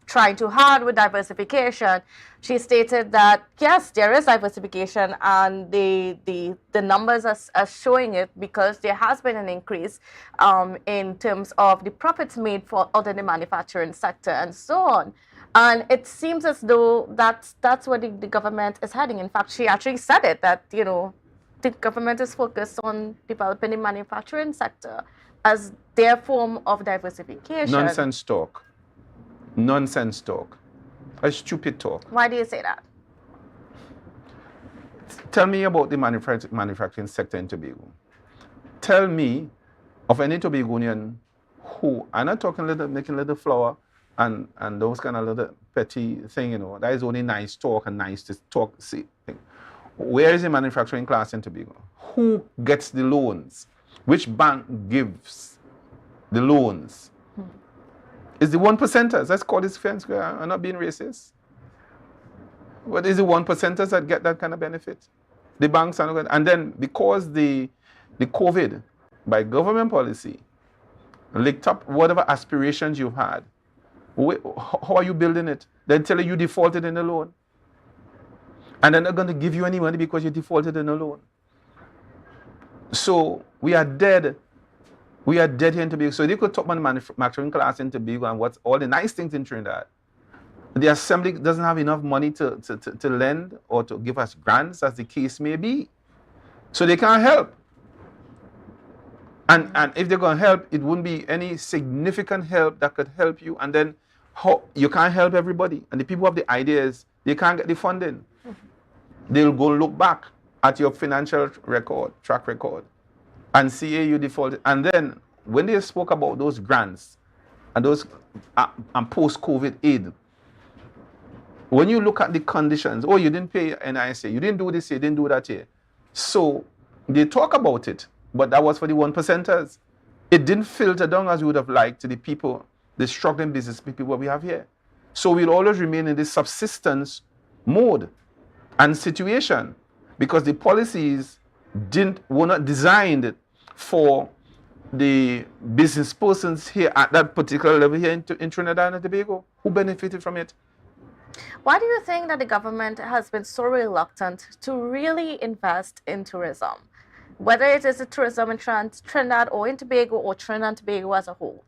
trying too hard with diversification, she stated that, yes, there is diversification and the numbers are showing it, because there has been an increase in terms of the profits made for other the manufacturing sector and so on. And it seems as though that's where the government is heading. In fact, she actually said it, that, the government is focused on developing the manufacturing sector as their form of diversification. Nonsense talk. Nonsense talk. A stupid talk. Why do you say that? Tell me about the manufacturing sector in Tobago. Tell me of any Tobagonian who, I'm not talking making little flour and those kind of little petty thing, that is only nice talk and nice to talk. See, where is the manufacturing class in Tobago? Who gets the loans? Which bank gives the loans? It's the 1%ers. Let's call this fair and square. I'm not being racist. What is the 1%ers that get that kind of benefit? The banks are not going. And then because the COVID, by government policy, licked up whatever aspirations you had, how are you building it? They tell you defaulted in a loan. And they're not going to give you any money because you defaulted in a loan. So we are dead. We are dead here in Tobago. So they could talk about the manufacturing class in Tobago and what's all the nice things in Trinidad. The assembly doesn't have enough money to lend or to give us grants, as the case may be. So they can't help. And if they're going to help, it wouldn't be any significant help that could help you. And then you can't help everybody. And the people who have the ideas, they can't get the funding. They'll go look back at your financial track record, and see you defaulted. And then when they spoke about those grants and those and post-COVID aid, when you look at the conditions, you didn't pay NISA, you didn't do this here, you didn't do that here. So they talk about it, but that was for the 1%ers. It didn't filter down as we would have liked to the people, the struggling business people we have here. So we'll always remain in this subsistence mode and situation, because the policies were not designed for the business persons here at that particular level here in Trinidad and Tobago who benefited from it. Why do you think that the government has been so reluctant to really invest in tourism? Whether it is a tourism in Trinidad or in Tobago or Trinidad and Tobago as a whole?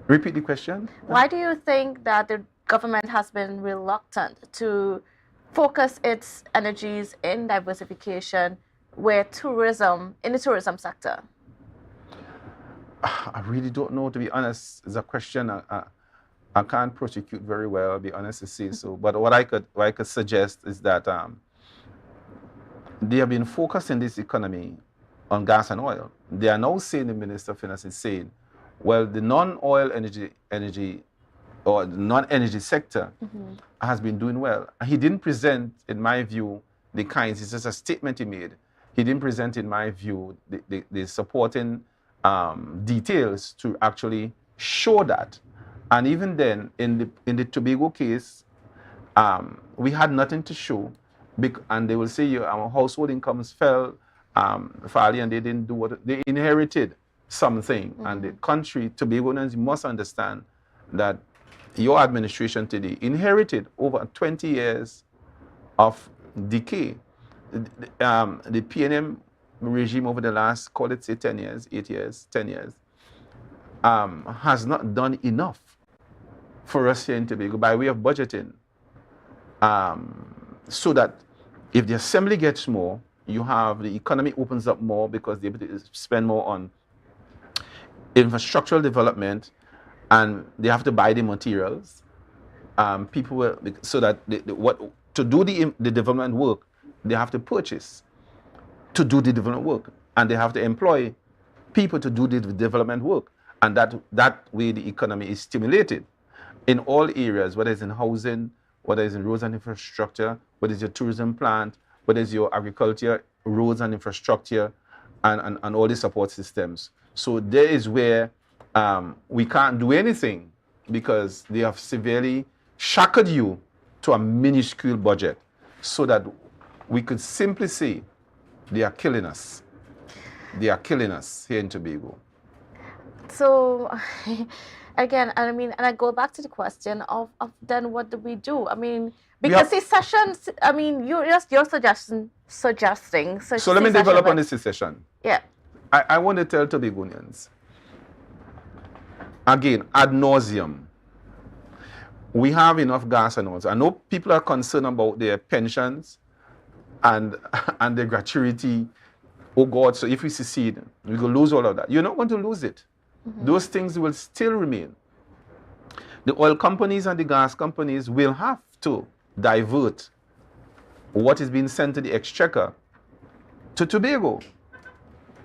Repeat the question. Why do you think that the government has been reluctant to focus its energies in diversification where tourism, in the tourism sector? I really don't know, to be honest. It's a question I can't prosecute very well, I'll be honest to say so. But what I could suggest is that they have been focused in this economy on gas and oil. They are now saying, the Minister of Finance is saying, well, the non-oil energy or the non-energy sector has been doing well. He didn't present, in my view, the kinds, it's just a statement he made. He didn't present, in my view, the supporting details to actually show that. And even then, in the Tobago case, we had nothing to show, and they will say our household incomes fell fairly, and they didn't do what they inherited something. And the country, Tobagoans, must understand that your administration today inherited over 20 years of decay. The PNM regime over the last, call it say 10 years, 8 years, 10 years, has not done enough for us here in Tobago by way of budgeting, so that if the assembly gets more, you have the economy opens up more because they spend more on infrastructural development, and they have to buy the materials. People will, so that to do the development work, they have to purchase to do the development work, and they have to employ people to do the development work, and that way the economy is stimulated in all areas, whether it's in housing, whether it's in roads and infrastructure, whether it's your tourism plant, whether it's your agriculture, roads and infrastructure, and all the support systems. So there is where we can't do anything because they have severely shackled you to a minuscule budget, so that we could simply say they are killing us. They are killing us here in Tobago. So, again, and I go back to the question of then what do we do? I mean, because secessions, I mean, you're suggesting. So let me develop on the secession. Yeah. I want to tell Tobagonians, again, ad nauseum, we have enough gas and oil. I know people are concerned about their pensions and their gratuity. Oh God, so if we secede, we will lose all of that. You're not going to lose it. Those things will still remain. The oil companies and the gas companies will have to divert what is being sent to the exchequer to Tobago.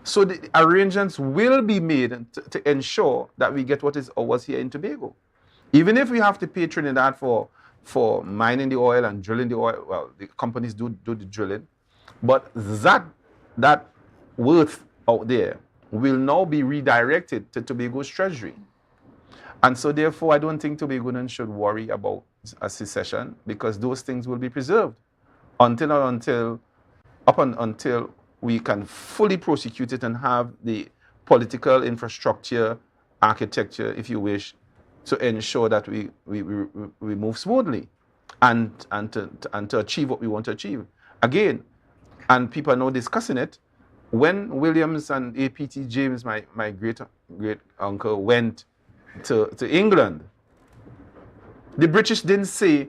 So the arrangements will be made to ensure that we get what is ours here in Tobago. Even if we have to pay Trinidad for mining the oil and drilling the oil, well, the companies do the drilling, but that worth out there will now be redirected to Tobago's treasury. And so therefore, I don't think Tobagonians should worry about a secession, because those things will be preserved until we can fully prosecute it and have the political infrastructure, architecture, if you wish, to ensure that we move smoothly and to achieve what we want to achieve. Again, and people are now discussing it, when Williams and APT James, my great uncle, went to England, the British didn't say,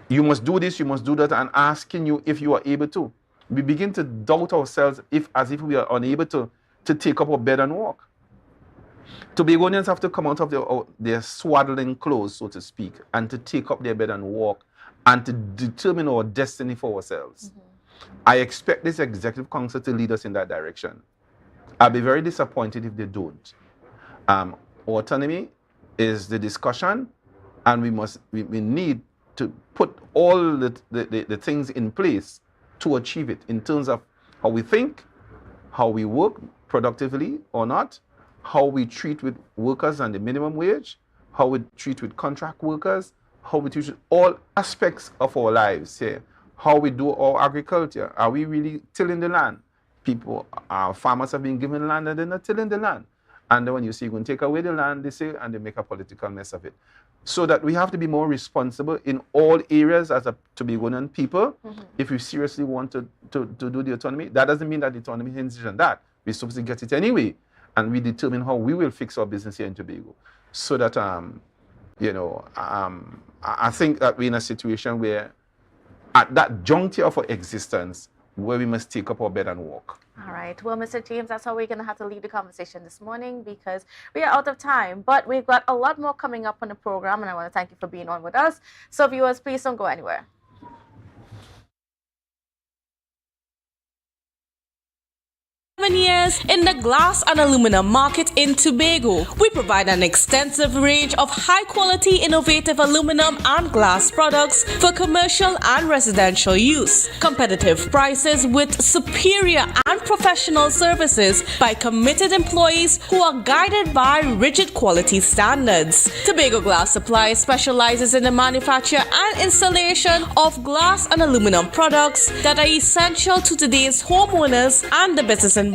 you must do this, you must do that, and asking you if you are able to. We begin to doubt ourselves as if we are unable to take up our bed and walk. Tobagonians have to come out of their swaddling clothes, so to speak, and to take up their bed and walk, and to determine our destiny for ourselves. I expect this Executive Council to lead us in that direction. I'll be very disappointed if they don't. Autonomy is the discussion, and we need to put all the things in place to achieve it, in terms of how we think, how we work productively or not, how we treat with workers on the minimum wage, how we treat with contract workers, how we treat with all aspects of our lives here, how we do our agriculture. Are we really tilling the land? farmers have been given land and they're not tilling the land. And then when you see you're going to take away the land, they say, and they make a political mess of it. So that we have to be more responsible in all areas as a Tobagoan people. If we seriously want to do the autonomy, that doesn't mean that the autonomy hinges on that. We're supposed to get it anyway. And we determine how we will fix our business here in Tobago. So that, I think that we're in a situation where at that juncture of our existence, where we must take up our bed and walk. All right. Well, Mr. James, that's how we're going to have to leave the conversation this morning because we are out of time. But we've got a lot more coming up on the program, and I want to thank you for being on with us. So, viewers, please don't go anywhere. 7 years in the glass and aluminum market in Tobago. We provide an extensive range of high-quality, innovative aluminum and glass products for commercial and residential use. Competitive prices with superior and professional services by committed employees who are guided by rigid quality standards. Tobago Glass Supply specializes in the manufacture and installation of glass and aluminum products that are essential to today's homeowners and the business environment.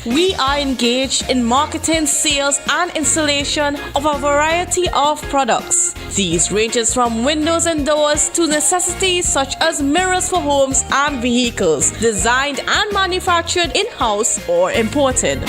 We are engaged in marketing, sales, and installation of a variety of products. These ranges from windows and doors to necessities such as mirrors for homes and vehicles, designed and manufactured in-house or imported.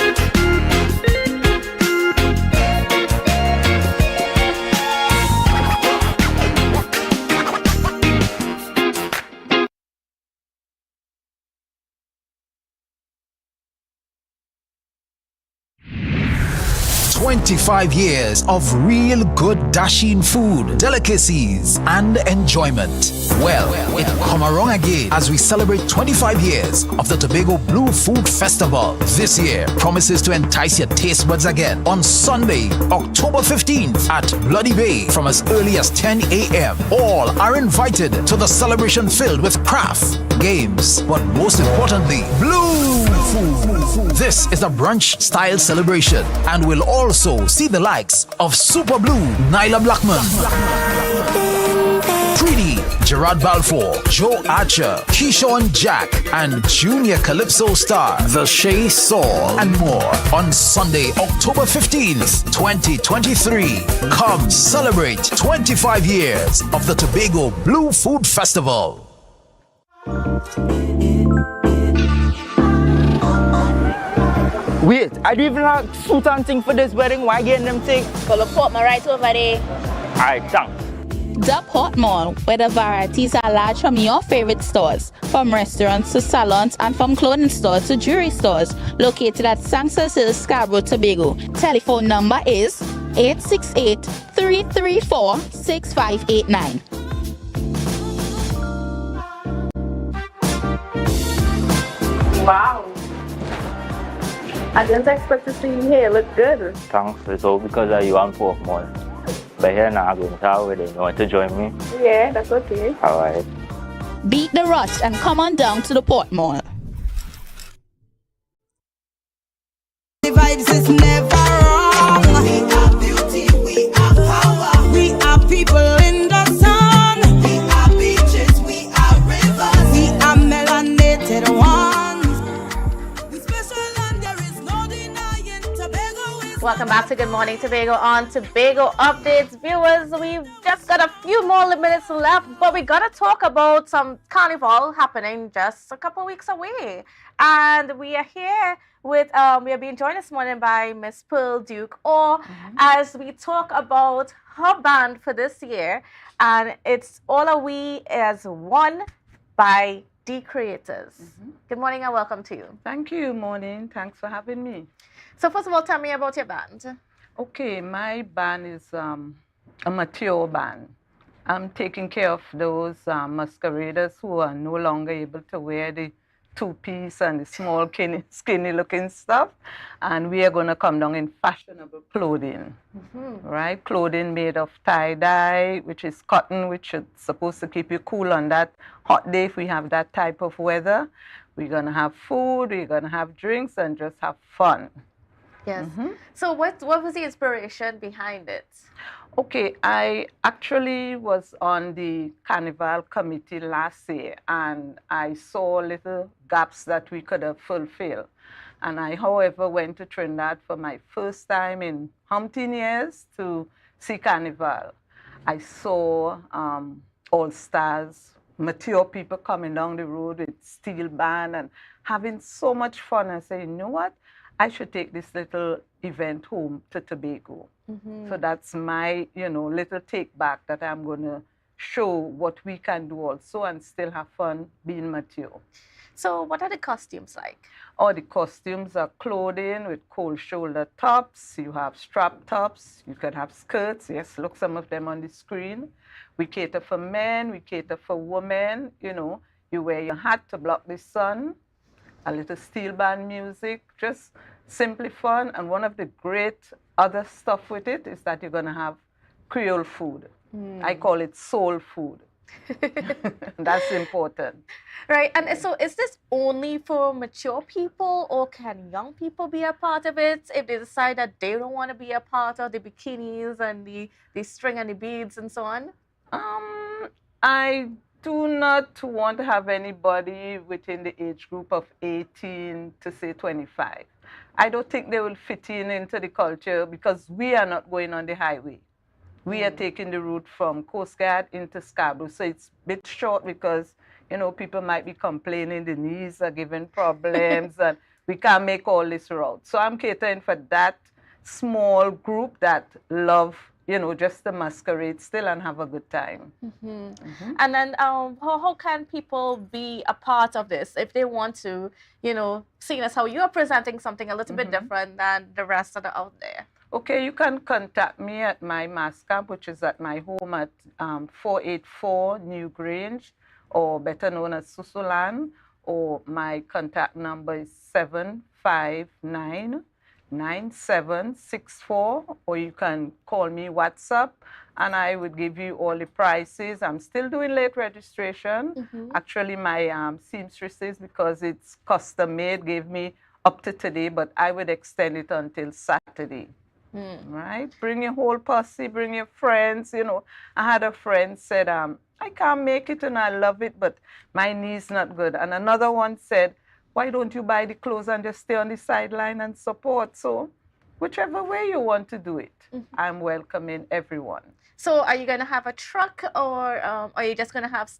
25 years of real good dashing food, delicacies, and enjoyment. Well, it come around again as we celebrate 25 years of the Tobago Blue Food Festival. This year promises to entice your taste buds again on Sunday, October 15th at Bloody Bay from as early as 10 a.m. All are invited to the celebration filled with craft, games, but most importantly, blue food. This is a brunch-style celebration and will also see the likes of Super Blue, Nyla Blackman, Preedy, Gerard Balfour, Joe Archer, Keyshawn Jack, and Junior Calypso star The Shay Saul, and more on Sunday, October 15th, 2023. Come celebrate 25 years of the Tobago Blue Food Festival. Wait, I don't even have suit and thing for this wedding. Why getting them things? Gonna put my right over there. Alright, thanks. The Port Mall, where the varieties are large from your favorite stores, from restaurants to salons and from clothing stores to jewelry stores, located at Sanctus Hill, Scarborough, Tobago. Telephone number is 868-334-6589. Wow. I didn't expect to see you here. Look good. Thanks. It's all because of you and Port Mall. But here now I'm going to tell you want to join me. Yeah, that's okay. Alright. Beat the rush and come on down to the Port Mall. The vibes is never wrong. We are beauty, we are power. We are people in the sun. We are beaches, we are rivers. We are melanated ones. We special and there is no denying Tobago is. Welcome back to Good Morning Tobago on Tobago Updates. Viewers, we've just got a few more minutes left, but we got to talk about some Carnival happening just a couple weeks away. And we are here with, we are being joined this morning by Miss Pearl Duke, as we talk about her band for this year. And it's All Are We as One by D Creators. Good morning and welcome to you. Thank you, morning. Thanks for having me. So first of all, tell me about your band. Okay, my band is a mature band. I'm taking care of those masqueraders who are no longer able to wear the two-piece and the small skinny-looking stuff. And we are going to come down in fashionable clothing, right? Clothing made of tie-dye, which is cotton, which is supposed to keep you cool on that hot day if we have that type of weather. We're going to have food, we're going to have drinks, and just have fun. Yes. So what was the inspiration behind it? Okay, I actually was on the Carnival committee last year, and I saw little gaps that we could have fulfilled. And I, however, went to Trinidad for my first time in umpteen years to see Carnival. I saw All Stars, mature people coming down the road with steel band and having so much fun. I said, you know what? I should take this little event home to Tobago. So that's my, little take back that I'm going to show what we can do also and still have fun being mature. So what are the costumes like? Oh, the costumes are clothing with cold shoulder tops. You have strap tops. You can have skirts. Yes, look some of them on the screen. We cater for men. We cater for women. You wear your hat to block the sun. A little steel band music, just simply fun. And one of the great other stuff with it is that you're going to have Creole food. I call it soul food. That's important. Right. And so is this only for mature people, or can young people be a part of it if they decide that they don't want to be a part of the bikinis and the string and the beads and so on? I do not want to have anybody within the age group of 18 to say 25. I don't think they will fit into the culture because we are not going on the highway. We are taking the route from Coast Guard into Scarborough. So it's a bit short because, people might be complaining the knees are giving problems and we can't make all this route. So I'm catering for that small group that love, just the masquerade still and have a good time. And then how can people be a part of this if they want to, seeing as how you're presenting something a little bit different than the rest that are out there? Okay, you can contact me at my mass camp, which is at my home at 484 New Grange, or better known as Susulan, or my contact number is 759-9764, or you can call me WhatsApp, and I would give you all the prices. I'm still doing late registration. Actually, my seamstresses, because it's custom made, gave me up to today, but I would extend it until Saturday. Right? Bring your whole posse, bring your friends. I had a friend said, I can't make it and I love it, but my knee's not good. And another one said, why don't you buy the clothes and just stay on the sideline and support? So whichever way you want to do it, I'm welcoming everyone. So are you going to have a truck, or are you just going to have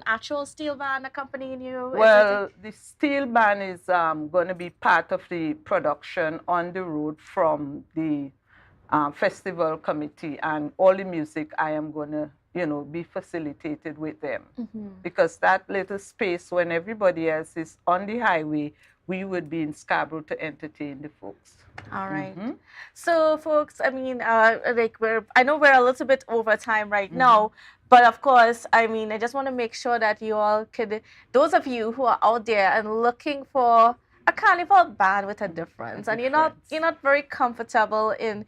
actual steel band accompanying you? Well, the steel band is going to be part of the production on the road from the festival committee, and all the music I am going to, be facilitated with them. Because that little space, when everybody else is on the highway, we would be in Scarborough to entertain the folks. All right. So, folks, I mean, I know we're a little bit over time right now, but of course, I mean, I just want to make sure that you all could, those of you who are out there and looking for a carnival band with a difference, and you're not very comfortable in,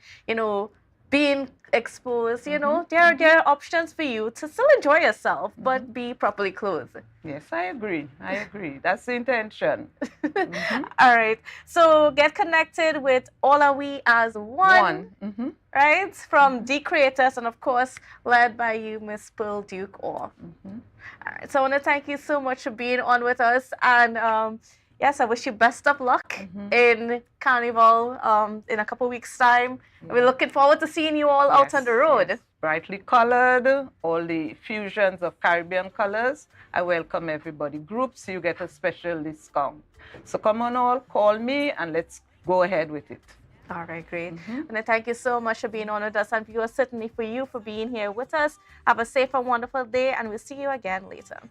being exposed, there are options for you to still enjoy yourself, but be properly clothed. Yes, I agree. That's the intention. All right. So get connected with All Are We as One, right? From D Creators, and of course, led by you, Miss Pearl Duke Orr. All right. So I want to thank you so much for being on with us, and yes, I wish you best of luck in Carnival in a couple weeks' time. We're looking forward to seeing you all out on the road. Yes. Brightly colored, all the fusions of Caribbean colors. I welcome everybody. Groups, you get a special discount. So come on all, call me, and let's go ahead with it. All right, great. And thank you so much for being on with us, and viewers, certainly for you for being here with us. Have a safe and wonderful day, and we'll see you again later.